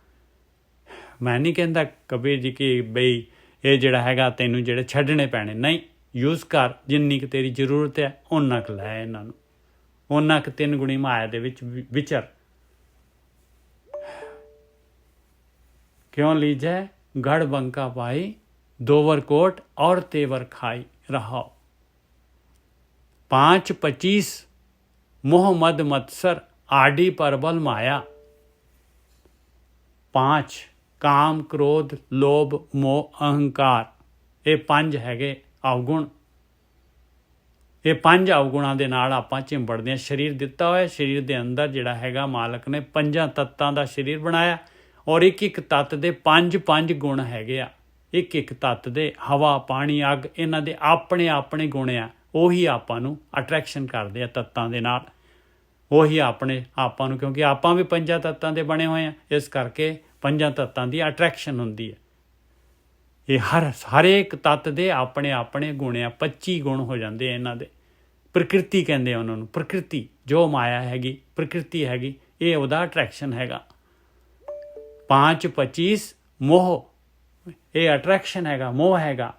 B: ਮੈਂ ਨਹੀਂ ਕਹਿੰਦਾ ਕਬੀਰ ਜੀ ਕਿ ਬਈ ਇਹ ਜਿਹੜਾ ਹੈਗਾ ਤੈਨੂੰ ਜਿਹੜੇ ਛੱਡਣੇ ਪੈਣੇ, ਨਹੀਂ, ਯੂਜ਼ ਕਰ ਜਿੰਨੀ ਕੁ ਤੇਰੀ ਜ਼ਰੂਰਤ ਹੈ ਓਨਾ ਕੁ ਲੈ ਇਹਨਾਂ ਨੂੰ, ਓਨਾ ਕੁ 3 ਗੁਣੀ ਮਾਇਆ ਦੇ ਵਿੱਚ ਵਿਚਰ। क्यों लीजै गढ़ बंका पाई दोवर कोट और तेवर खाई रहो। 5-25 मोह मद मत्सर आडी परबल माया। 5 काम क्रोध लोभ मोह अहंकार, ये 5 हैगे अवगुण। ਇਹ 5 ਅਵਗੁਣਾਂ ਦੇ ਨਾਲ ਆਪਾਂ ਝਿੰਬੜਦੇ ਹਾਂ। ਸਰੀਰ ਦਿੱਤਾ ਹੋਇਆ, ਸਰੀਰ ਦੇ ਅੰਦਰ ਜਿਹੜਾ ਹੈਗਾ ਮਾਲਕ ਨੇ 5 ਤੱਤਾਂ ਦਾ ਸਰੀਰ ਬਣਾਇਆ ਔਰ ਇੱਕ ਤੱਤ ਦੇ 5 ਗੁਣ ਹੈਗੇ ਆ। ਇੱਕ ਤੱਤ ਦੇ ਹਵਾ ਪਾਣੀ ਅੱਗ ਇਹਨਾਂ ਦੇ ਆਪਣੇ ਆਪਣੇ ਗੁਣ ਆ। ਉਹੀ ਆਪਾਂ ਨੂੰ ਅਟਰੈਕਸ਼ਨ ਕਰਦੇ ਆ ਤੱਤਾਂ ਦੇ ਨਾਲ, ਉਹੀ ਆਪਾਂ ਨੂੰ, ਕਿਉਂਕਿ ਆਪਾਂ ਵੀ 5 ਤੱਤਾਂ ਦੇ ਬਣੇ ਹੋਏ ਆ, ਇਸ ਕਰਕੇ 5 ਤੱਤਾਂ ਦੀ ਅਟਰੈਕਸ਼ਨ ਹੁੰਦੀ ਹੈ। ਇਹ ਹਰੇਕ ਤੱਤ ਦੇ ਆਪਣੇ ਆਪਣੇ ਗੁਣ ਆ। 25 ਗੁਣ ਹੋ ਜਾਂਦੇ ਆ ਇਹਨਾਂ ਦੇ। ਪ੍ਰਕਿਰਤੀ ਕਹਿੰਦੇ ਆ ਉਹਨਾਂ ਨੂੰ। ਪ੍ਰਕਿਰਤੀ ਜੋ ਮਾਇਆ ਹੈਗੀ, ਪ੍ਰਕਿਰਤੀ ਹੈਗੀ, ਇਹ ਉਹਦਾ ਅਟਰੈਕਸ਼ਨ ਹੈਗਾ। 5-25 ਮੋਹ, ਇਹ ਅਟਰੈਕਸ਼ਨ ਹੈਗਾ, ਮੋਹ ਹੈਗਾ।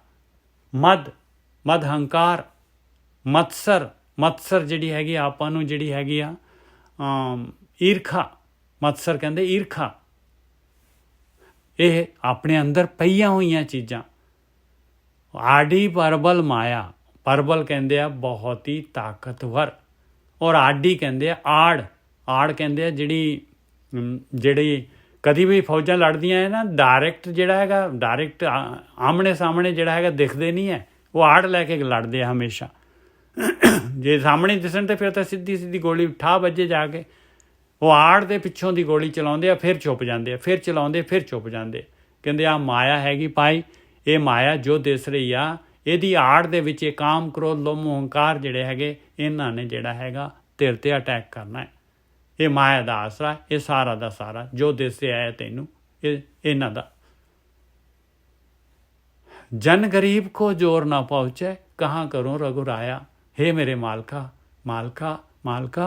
B: ਮਦ ਹੰਕਾਰ, ਮਤਸਰ ਜਿਹੜੀ ਹੈਗੀ ਆਪਾਂ ਨੂੰ ਜਿਹੜੀ ਹੈਗੀ ਆ ਈਰਖਾ, ਮਤਸਰ ਕਹਿੰਦੇ ਈਰਖਾ। ਇਹ ਆਪਣੇ ਅੰਦਰ ਪਈਆਂ ਹੋਈਆਂ ਚੀਜ਼ਾਂ। ਆਡੀ ਪਰਬਲ ਮਾਇਆ, ਪਰਬਲ ਕਹਿੰਦੇ ਆ ਬਹੁਤ ਹੀ ਤਾਕਤਵਰ, ਔਰ ਆਡੀ ਕਹਿੰਦੇ ਆ ਆੜ ਕਹਿੰਦੇ ਆ ਜਿਹੜੀ ਕਦੀ ਵੀ ਫੌਜਾਂ ਲੜਦੀਆਂ ਹੈ ਨਾ, ਡਾਇਰੈਕਟ ਜਿਹੜਾ ਹੈਗਾ, ਡਾਇਰੈਕਟ ਆਮਣੇ ਸਾਹਮਣੇ ਜਿਹੜਾ ਹੈਗਾ ਦਿਖਦੇ ਨਹੀਂ ਹੈ, ਉਹ ਆੜ ਲੈ ਕੇ ਲੜਦੇ ਆ ਹਮੇਸ਼ਾ। ਜੇ ਸਾਹਮਣੇ ਦਿਸਣ ਤੇ ਫਿਰ ਤਾਂ ਸਿੱਧੀ ਗੋਲੀ ਠਾ ਵੱਜੇ ਜਾ ਕੇ। ਉਹ ਆੜ ਦੇ ਪਿੱਛੋਂ ਦੀ ਗੋਲੀ ਚਲਾਉਂਦੇ ਆ, ਫਿਰ ਚੁੱਪ ਜਾਂਦੇ ਆ, ਫਿਰ ਚਲਾਉਂਦੇ, ਫਿਰ ਚੁੱਪ ਜਾਂਦੇ। ਕਹਿੰਦੇ ਆ ਮਾਇਆ ਹੈਗੀ ਭਾਈ, ਇਹ ਮਾਇਆ ਜੋ ਦਿਸ ਰਹੀ ਆ, ਇਹਦੀ ਆੜ ਦੇ ਵਿੱਚ ਇਹ ਕਾਮ ਕ੍ਰੋਧ ਲੋਭ ਮੋਹ ਹੰਕਾਰ ਜਿਹੜੇ ਹੈਗੇ, ਇਹਨਾਂ ਨੇ ਜਿਹੜਾ ਹੈਗਾ ਤੇਰੇ 'ਤੇ ਅਟੈਕ ਕਰਨਾ ਹੈ। ਇਹ ਮਾਇਆ ਦਾ ਆਸਰਾ, ਇਹ ਸਾਰਾ ਦਾ ਸਾਰਾ ਜੋ ਦਿਸ ਰਿਹਾ ਹੈ ਤੈਨੂੰ, ਇਹ ਇਹਨਾਂ ਦਾ। ਜਨ ਗਰੀਬ ਕੋ ਜੋਰ ਨਾ ਪਹੁੰਚੇ, ਕਹਾਂ ਕਰੂੰ ਰਘੁਰਾਇਆ। ਹੇ ਮੇਰੇ ਮਾਲਕਾ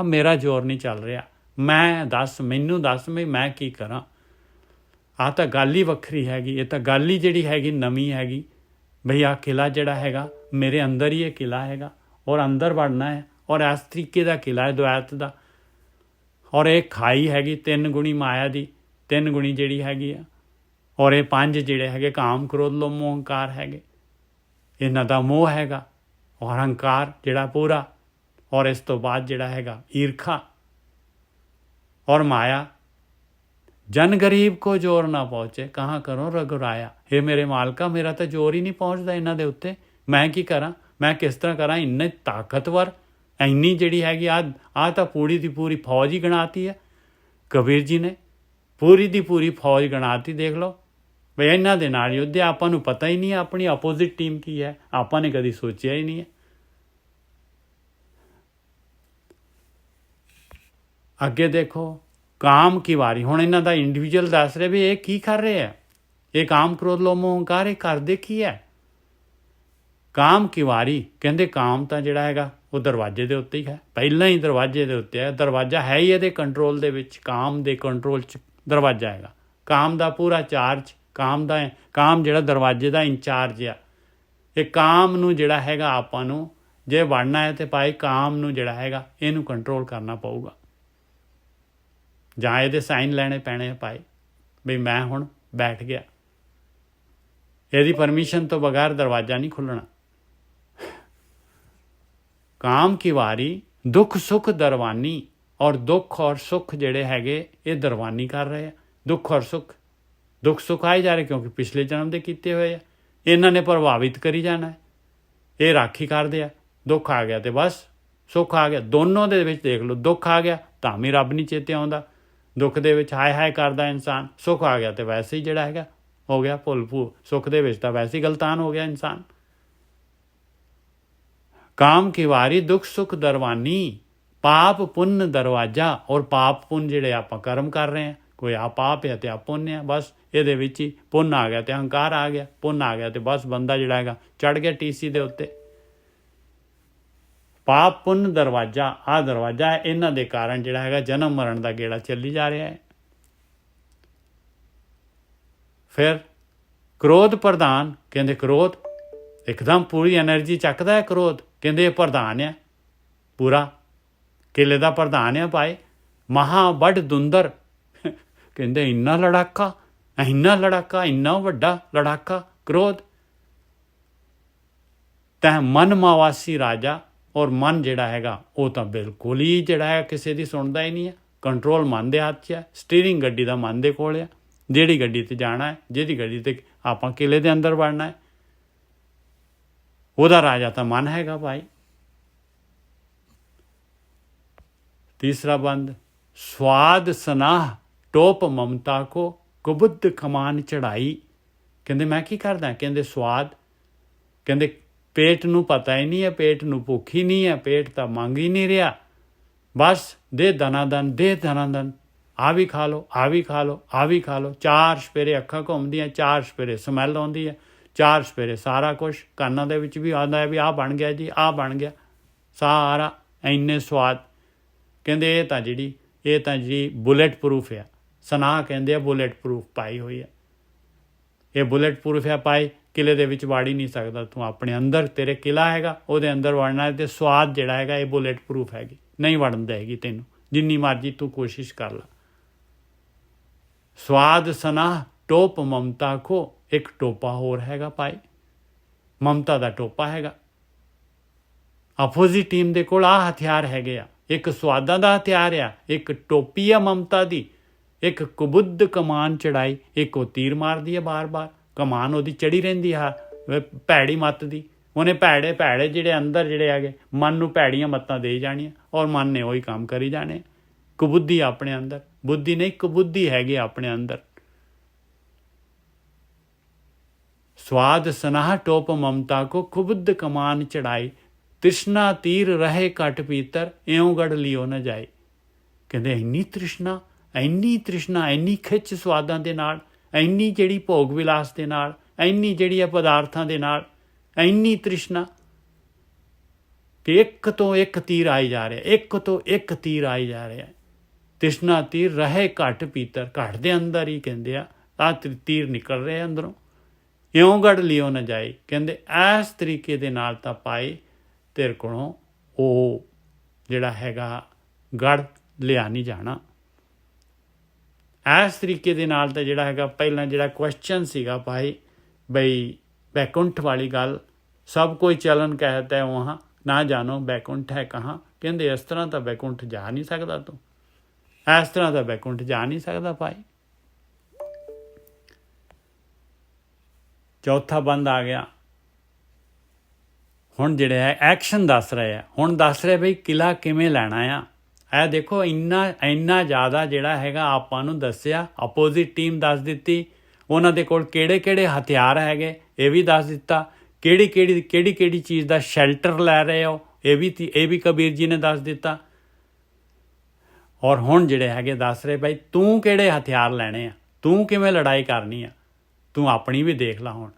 B: ਮੇਰਾ ਜ਼ੋਰ ਨਹੀਂ ਚੱਲ ਰਿਹਾ, ਮੈਨੂੰ ਦੱਸ ਮੈਂ ਕੀ ਕਰਾਂ। ਆਹ ਤਾਂ ਗੱਲ ਹੀ ਵੱਖਰੀ ਹੈਗੀ, ਇਹ ਤਾਂ ਗੱਲ ਹੀ ਜਿਹੜੀ ਹੈਗੀ ਨਵੀਂ ਹੈਗੀ। ਬਈ ਆਹ ਕਿਲਾ ਜਿਹੜਾ ਹੈਗਾ ਮੇਰੇ ਅੰਦਰ ਹੀ ਇਹ ਕਿਲਾ ਹੈਗਾ, ਔਰ ਅੰਦਰ ਵੜਨਾ ਹੈ, ਔਰ ਇਸ ਤਰੀਕੇ ਦਾ ਕਿਲਾ ਹੈ ਦੁਆਇਤ ਦਾ। ਔਰ ਇਹ ਖਾਈ ਹੈਗੀ 3 ਗੁਣੀ ਮਾਇਆ ਦੀ, 3 ਗੁਣੀ ਜਿਹੜੀ ਹੈਗੀ ਆ। ਔਰ ਇਹ 5 ਜਿਹੜੇ ਹੈਗੇ ਕਾਮ ਕ੍ਰੋਧ ਲੋਭ ਮੋਹ ਹੰਕਾਰ ਹੈਗੇ, ਇਹਨਾਂ ਦਾ ਮੋਹ ਹੈਗਾ, ਔਰ ਹੰਕਾਰ ਜਿਹੜਾ ਪੂਰਾ। ਔਰ ਇਸ ਤੋਂ ਬਾਅਦ ਜਿਹੜਾ ਹੈਗਾ ਈਰਖਾ ਔਰ ਮਾਇਆ। ਜਨ ਗਰੀਬ ਕੋ ਜ਼ੋਰ ਨਾ ਪਹੁੰਚੇ, ਕਹਾਂ ਕਰੋ ਰਘੁਰਾਇਆ। ਹੇ ਮੇਰੇ ਮਾਲਕਾ, ਮੇਰਾ ਤਾਂ ਜ਼ੋਰ ਹੀ ਨਹੀਂ ਪਹੁੰਚਦਾ ਇਹਨਾਂ ਦੇ ਉੱਤੇ, ਮੈਂ ਕੀ ਕਰਾਂ, ਮੈਂ ਕਿਸ ਤਰ੍ਹਾਂ ਕਰਾਂ। ਇੰਨੇ ਤਾਕਤਵਰ, ਇੰਨੀ ਜਿਹੜੀ ਹੈਗੀ ਆਹ ਤਾਂ ਪੂਰੀ ਦੀ ਪੂਰੀ ਫੌਜ ਹੀ ਗਣਾਤੀ ਹੈ ਕਬੀਰ ਜੀ ਨੇ, ਪੂਰੀ ਦੀ ਪੂਰੀ ਫੌਜ ਗਣਾਤੀ। ਦੇਖ ਲਓ ਬਈ ਇਹਨਾਂ ਦੇ ਨਾਲ ਯੁੱਧ, ਆਪਾਂ ਨੂੰ ਪਤਾ ਹੀ ਨਹੀਂ ਆਪਣੀ ਆਪੋਜ਼ਿਟ ਟੀਮ ਕੀ ਹੈ, ਆਪਾਂ ਨੇ ਕਦੀ ਸੋਚਿਆ ਹੀ ਨਹੀਂ ਹੈ। ਅੱਗੇ ਦੇਖੋ ਕਾਮ ਕੀ ਵਾਰੀ। ਹੁਣ ਇਹਨਾਂ ਦਾ ਇੰਡੀਵਿਜੂਅਲ ਦੱਸ ਰਹੇ ਵੀ ਇਹ ਕੀ ਕਰ ਰਹੇ ਆ, ਇਹ ਕਾਮ ਕ੍ਰੋਧ ਲੋਭ ਮੋਹ ਹੰਕਾਰ ਇਹ ਕਰਦੇ ਕੀ ਹੈ। ਕਾਮ ਕੀ ਵਾਰੀ, ਕਹਿੰਦੇ ਕਾਮ ਤਾਂ ਜਿਹੜਾ ਹੈਗਾ ਉਹ ਦਰਵਾਜ਼ੇ ਦੇ ਉੱਤੇ ਹੀ ਹੈ, ਪਹਿਲਾਂ ਹੀ ਦਰਵਾਜ਼ੇ ਦੇ ਉੱਤੇ ਹੈ। ਦਰਵਾਜ਼ਾ ਹੈ ਹੀ ਇਹਦੇ ਕੰਟਰੋਲ ਦੇ ਵਿੱਚ, ਕਾਮ ਦੇ ਕੰਟਰੋਲ 'ਚ ਦਰਵਾਜ਼ਾ ਹੈਗਾ। ਕਾਮ ਦਾ ਪੂਰਾ ਚਾਰਜ ਕਾਮ ਜਿਹੜਾ ਦਰਵਾਜ਼ੇ ਦਾ ਇੰਚਾਰਜ ਆ। ਇਹ ਕਾਮ ਨੂੰ ਜਿਹੜਾ ਹੈਗਾ ਆਪਾਂ ਨੂੰ ਜੇ ਵੜਨਾ ਹੈ ਤੇ ਭਾਈ ਕਾਮ ਨੂੰ ਜਿਹੜਾ ਹੈਗਾ ਇਹਨੂੰ ਕੰਟਰੋਲ ਕਰਨਾ ਪਊਗਾ, ਜਾਂ ਇਹਦੇ ਸਾਈਨ ਲੈਣੇ ਪੈਣੇ ਆ ਭਾਈ ਬਈ ਮੈਂ ਹੁਣ ਬੈਠ ਗਿਆ, ਇਹਦੀ ਪਰਮਿਸ਼ਨ ਤੋਂ ਬਗੈਰ ਦਰਵਾਜ਼ਾ ਨਹੀਂ ਖੁੱਲ੍ਹਣਾ। ਕਾਮ ਕੀ ਵਾਰੀ ਦੁੱਖ ਸੁੱਖ ਦਰਵਾਨੀ, ਔਰ ਦੁੱਖ ਔਰ ਸੁੱਖ ਜਿਹੜੇ ਹੈਗੇ ਇਹ ਦਰਵਾਨੀ ਕਰ ਰਹੇ ਆ। ਦੁੱਖ ਔਰ ਸੁੱਖ ਆਏ ਜਾ ਰਹੇ ਕਿਉਂਕਿ ਪਿਛਲੇ ਜਨਮ ਦੇ ਕੀਤੇ ਹੋਏ ਆ, ਇਹਨਾਂ ਨੇ ਪ੍ਰਭਾਵਿਤ ਕਰੀ ਜਾਣਾ। ਇਹ ਰਾਖੀ ਕਰਦੇ ਆ, ਦੁੱਖ ਆ ਗਿਆ ਤੇ ਬਸ ਸੁੱਖ ਆ ਗਿਆ। ਦੋਨੋਂ ਦੇ ਵਿੱਚ ਦੇਖ ਲਓ, ਦੁੱਖ ਆ ਗਿਆ ਤਾਂ ਵੀ ਰੱਬ ਨਹੀਂ ਚੇਤੇ ਆਉਂਦਾ, ਦੁੱਖ ਦੇ ਵਿੱਚ ਹਾਏ ਕਰਦਾ ਇਨਸਾਨ, ਸੁੱਖ ਆ ਗਿਆ ਤੇ ਵੈਸੇ ਹੀ ਜਿਹੜਾ ਹੈਗਾ ਹੋ ਗਿਆ, ਭੁੱਲ ਭੂ ਸੁੱਖ ਦੇ ਵਿੱਚ ਤਾਂ ਵੈਸੇ ਹੀ ਗਲਤਾਨ ਹੋ ਗਿਆ ਇਨਸਾਨ। ਕਾਮ ਕੀ ਵਾਰੀ ਦੁੱਖ ਸੁੱਖ ਦਰਵਾਨੀ, ਪਾਪ ਪੁੰਨ ਦਰਵਾਜ਼ਾ। ਔਰ ਪਾਪ ਪੁੰਨ ਜਿਹੜੇ ਆਪਾਂ ਕਰਮ ਕਰ ਰਹੇ ਹਾਂ, ਕੋਈ ਆ ਪਾਪ ਹੈ ਤੇ ਆ ਪੁੰਨ ਹੈ, ਬਸ ਇਹਦੇ ਵਿੱਚ ਹੀ ਪੁੰਨ ਆ ਗਿਆ ਤੇ ਹੰਕਾਰ ਆ ਗਿਆ, ਪੁੰਨ ਆ ਗਿਆ ਤੇ ਬਸ ਬੰਦਾ ਜਿਹੜਾ ਹੈਗਾ ਚੜ੍ਹ ਗਿਆ ਟੀਸੀ ਦੇ ਉੱਤੇ। ਪਾਪ ਪੁੰਨ ਦਰਵਾਜ਼ਾ, ਆਹ ਦਰਵਾਜ਼ਾ ਹੈ, ਇਹਨਾਂ ਦੇ ਕਾਰਨ ਜਿਹੜਾ ਹੈਗਾ ਜਨਮ ਮਰਨ ਦਾ ਗੇੜਾ ਚੱਲੀ ਜਾ ਰਿਹਾ ਹੈ। ਫਿਰ ਕ੍ਰੋਧ ਪ੍ਰਧਾਨ, ਕਹਿੰਦੇ ਕ੍ਰੋਧ ਇੱਕਦਮ ਪੂਰੀ ਐਨਰਜੀ ਚੱਕਦਾ ਹੈ ਕ੍ਰੋਧ, ਕਹਿੰਦੇ ਇਹ ਪ੍ਰਧਾਨ ਹੈ, ਪੂਰਾ ਕਿਲੇ ਦਾ ਪ੍ਰਧਾਨ ਹੈ ਭਾਈ। ਮਹਾ ਵੱਡ ਦੁੰਦਰ, ਕਹਿੰਦੇ ਇੰਨਾ ਲੜਾਕਾ, ਇੰਨਾ ਵੱਡਾ ਲੜਾਕਾ ਕ੍ਰੋਧ। ਤੈਂ ਮਨ ਮਾਵਾਸੀ ਰਾਜਾ, ਔਰ ਮਨ ਜਿਹੜਾ ਹੈਗਾ ਉਹ ਤਾਂ ਬਿਲਕੁਲ ਹੀ ਜਿਹੜਾ ਹੈ ਕਿਸੇ ਦੀ ਸੁਣਦਾ ਹੀ ਨਹੀਂ ਹੈ। ਕੰਟਰੋਲ ਮਨ ਦੇ ਹੱਥ 'ਚ ਹੈ, ਸਟੀਅਰਿੰਗ ਗੱਡੀ ਦਾ ਮਨ ਦੇ ਕੋਲ ਹੈ। ਜਿਹੜੀ ਗੱਡੀ 'ਤੇ ਜਾਣਾ ਹੈ, ਜਿਹਦੀ ਗੱਡੀ 'ਤੇ ਆਪਾਂ ਕਿਲੇ ਦੇ ਅੰਦਰ ਵੜਨਾ ਹੈ, ਉਹਦਾ ਰਾਜਾ ਤਾਂ ਮਨ ਹੈਗਾ ਭਾਈ। ਤੀਸਰਾ ਬੰਦ, ਸਵਾਦ ਸਨਾਹ ਟੋਪ ਮਮਤਾ ਕੋ, ਕੁਬੁੱਧ ਕਮਾਨ ਚੜਾਈ। ਕਹਿੰਦੇ ਮੈਂ ਕੀ ਕਰਦਾ, ਕਹਿੰਦੇ ਸਵਾਦ, ਕਹਿੰਦੇ ਪੇਟ ਨੂੰ ਪਤਾ ਹੀ ਨਹੀਂ ਹੈ, ਪੇਟ ਨੂੰ ਭੁੱਖ ਹੀ ਨਹੀਂ ਹੈ, ਪੇਟ ਤਾਂ ਮੰਗ ਹੀ ਨਹੀਂ ਰਿਹਾ, ਬਸ ਦੇ ਦਨਾਦਨ, ਦੇ ਦਨਾਦਨ, ਆ ਵੀ ਖਾ ਲਓ, ਆ ਵੀ ਖਾ ਲਓ, ਆ ਵੀ ਖਾ ਲਓ। 4 ਸਪੇਰੇ ਅੱਖਾਂ ਘੁੰਮਦੀਆਂ, 4 ਸਪੇਰੇ ਸਮੈਲ ਆਉਂਦੀ ਹੈ, 4 ਸਪੇਰੇ ਸਾਰਾ ਕੁਛ ਕੰਨਾਂ ਦੇ ਵਿੱਚ ਵੀ ਆਉਂਦਾ ਹੈ ਵੀ ਆਹ ਬਣ ਗਿਆ ਜੀ, ਆਹ ਬਣ ਗਿਆ, ਸਾਰਾ ਇੰਨੇ ਸਵਾਦ। ਕਹਿੰਦੇ ਇਹ ਤਾਂ ਜਿਹੜੀ ਬੁਲੇਟ ਪ੍ਰੂਫ ਆ, ਸਨਾਹ ਕਹਿੰਦੇ ਆ ਬੁਲੇਟ ਪ੍ਰੂਫ ਪਾਈ ਹੋਈ ਹੈ। ਇਹ ਬੁਲੇਟ ਪ੍ਰੂਫ ਹੈ ਪਾਈ, ਕਿਲੇ ਦੇ ਵਿੱਚ ਵੜ ਹੀ ਨਹੀਂ ਸਕਦਾ ਤੂੰ। ਆਪਣੇ ਅੰਦਰ ਤੇਰੇ ਕਿਲਾ ਹੈਗਾ, ਉਹਦੇ ਅੰਦਰ ਵੜਨਾ ਹੈ, ਤੇ ਸਵਾਦ ਜਿਹੜਾ ਹੈਗਾ ਇਹ ਬੁਲੇਟ ਪ੍ਰੂਫ ਹੈਗੀ, ਨਹੀਂ ਵੜਨ ਦੇਗੀ ਤੈਨੂੰ, ਜਿੰਨੀ ਮਰਜ਼ੀ ਤੂੰ ਕੋਸ਼ਿਸ਼ ਕਰ ਲਾ। ਸਵਾਦ ਸਨਾਹ ਟੋਪ ਮਮਤਾ ਕੋ, ਇੱਕ ਟੋਪਾ ਹੋਰ ਹੈਗਾ ਭਾਈ, ਮਮਤਾ ਦਾ ਟੋਪਾ ਹੈਗਾ। ਆਪੋਜ਼ਿਟ ਟੀਮ ਦੇ ਕੋਲ ਆਹ ਹਥਿਆਰ ਹੈਗੇ ਆ, ਇੱਕ ਸਵਾਦਾਂ ਦਾ ਹਥਿਆਰ ਆ, ਇੱਕ ਟੋਪੀ ਆ ਮਮਤਾ ਦੀ, ਇੱਕ ਕੁਬੁੱਧ ਕਮਾਨ ਚੜਾਈ, ਇੱਕ ਉਹ ਤੀਰ ਮਾਰਦੀ ਹੈ ਬਾਰ-ਬਾਰ, ਕਮਾਨ ਉਹਦੀ ਚੜੀ ਰਹਿੰਦੀ ਆ ਭੈੜੀ ਮੱਤ ਦੀ। ਉਹਨੇ ਭੈੜੇ ਜਿਹੜੇ ਅੰਦਰ ਜਿਹੜੇ ਹੈਗੇ ਮਨ ਨੂੰ ਭੈੜੀਆਂ ਮੱਤਾਂ ਦੇ ਜਾਣੀਆਂ, ਔਰ ਮਨ ਨੇ ਉਹੀ ਕੰਮ ਕਰੀ ਜਾਣੇ। ਕੁਬੁੱਧੀ ਆਪਣੇ ਅੰਦਰ, ਬੁੱਧੀ ਨਹੀਂ ਕੁਬੁੱਧੀ ਹੈਗੀ ਆਪਣੇ ਅੰਦਰ। ਸਵਾਦ ਸਨਾਹ ਟੋਪ ਮਮਤਾ ਕੋ, ਕੁਬੁੱਧ ਕਮਾਨ ਚੜਾਈ, ਤ੍ਰਿਸ਼ਨਾ ਤੀਰ ਰਹੇ ਘਟ ਪੀਤਰ, ਇਉਂ ਗੜ ਲਿਓ ਨਾ ਜਾਏ। ਕਹਿੰਦੇ ਇੰਨੀ ਤ੍ਰਿਸ਼ਨਾ, ਇੰਨੀ ਖਿੱਚ ਸਵਾਦਾਂ ਦੇ ਨਾਲ, ਇੰਨੀ ਜਿਹੜੀ ਭੋਗ ਵਿਲਾਸ ਦੇ ਨਾਲ, ਇੰਨੀ ਜਿਹੜੀ ਆ ਪਦਾਰਥਾਂ ਦੇ ਨਾਲ, ਇੰਨੀ ਤ੍ਰਿਸ਼ਨਾ ਕਿ ਇੱਕ ਤੋਂ ਇੱਕ ਤੀਰ ਆਈ ਜਾ ਰਿਹਾ, ਇੱਕ ਤੋਂ ਇੱਕ ਤੀਰ ਆਈ ਜਾ ਰਿਹਾ। ਤ੍ਰਿਸ਼ਨਾ ਤੀਰ ਰਹੇ ਘਟ ਪੀਤਰ, ਘਟ ਦੇ ਅੰਦਰ ਹੀ ਕਹਿੰਦੇ ਆ ਤੀਰ ਨਿਕਲ ਰਹੇ ਅੰਦਰੋਂ, ਇਉਂ ਗੜ ਲਿਓ ਨਾ ਜਾਏ। ਕਹਿੰਦੇ ਇਸ ਤਰੀਕੇ ਦੇ ਨਾਲ ਤਾਂ ਪਾਏ ਤੇਰੇ ਕੋਲੋਂ ਉਹ ਜਿਹੜਾ ਹੈਗਾ ਗੜ ਲਿਆ ਨਹੀਂ ਜਾਣਾ। ਇਸ ਤਰੀਕੇ ਦੇ ਨਾਲ ਤਾਂ ਜਿਹੜਾ ਹੈਗਾ ਪਹਿਲਾਂ ਜਿਹੜਾ ਕੁਐਸਚਨ ਸੀਗਾ ਭਾਈ ਬਈ बैकुंठ वाली गल, सब कोई चलन कहता है वहाँ, ना जानो बैकुंठ है कहाँ। कहते इस तरह तो बैकुंठ जा नहीं सकता तू, इस तरह तो बैकुंठ जा नहीं सकता भाई। चौथा बंद आ गया। हुण जिहड़े है एक्शन दस रहे हैं, हुण दस रहे बई किला किवें लैना आ। ਇਹ देखो ਇੰਨਾ ਜ਼ਿਆਦਾ ਜਿਹੜਾ ਹੈਗਾ ਆਪਾਂ ਨੂੰ ਦੱਸਿਆ, ਅਪੋਜ਼ਿਟ ਟੀਮ ਦੱਸ ਦਿੱਤੀ, ਉਹਨਾਂ ਦੇ ਕੋਲ ਕਿਹੜੇ ਹਥਿਆਰ ਹੈਗੇ ਇਹ ਵੀ ਦੱਸ ਦਿੱਤਾ, ਕਿਹੜੀ ਚੀਜ਼ ਦਾ ਸ਼ੈਲਟਰ ਲੈ ਰਹੇ ਹੋ ਇਹ ਵੀ ਕਬੀਰ ਜੀ ਨੇ ਦੱਸ ਦਿੱਤਾ। ਔਰ ਹੁਣ ਜਿਹੜੇ ਹੈਗੇ ਦੱਸ ਰਹੇ ਭਾਈ ਤੂੰ ਕਿਹੜੇ ਹਥਿਆਰ ਲੈਣੇ ਆ, ਤੂੰ ਕਿਵੇਂ ਲੜਾਈ ਕਰਨੀ ਆ, ਤੂੰ ਆਪਣੀ ਵੀ ਦੇਖ ਲਾ। ਹੁਣ